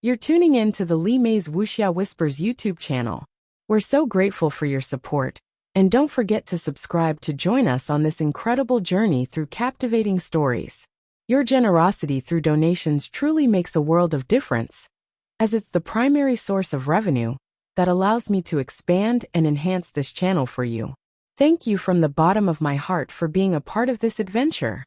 "You're tuning in to the Li Mei's Wuxia Whispers YouTube channel. We're so grateful for your support, and don't forget to subscribe to join us on this incredible journey through captivating stories. Your generosity through donations truly makes a world of difference, as it's the primary source of revenue that allows me to expand and enhance this channel for you. Thank you from the bottom of my heart for being a part of this adventure."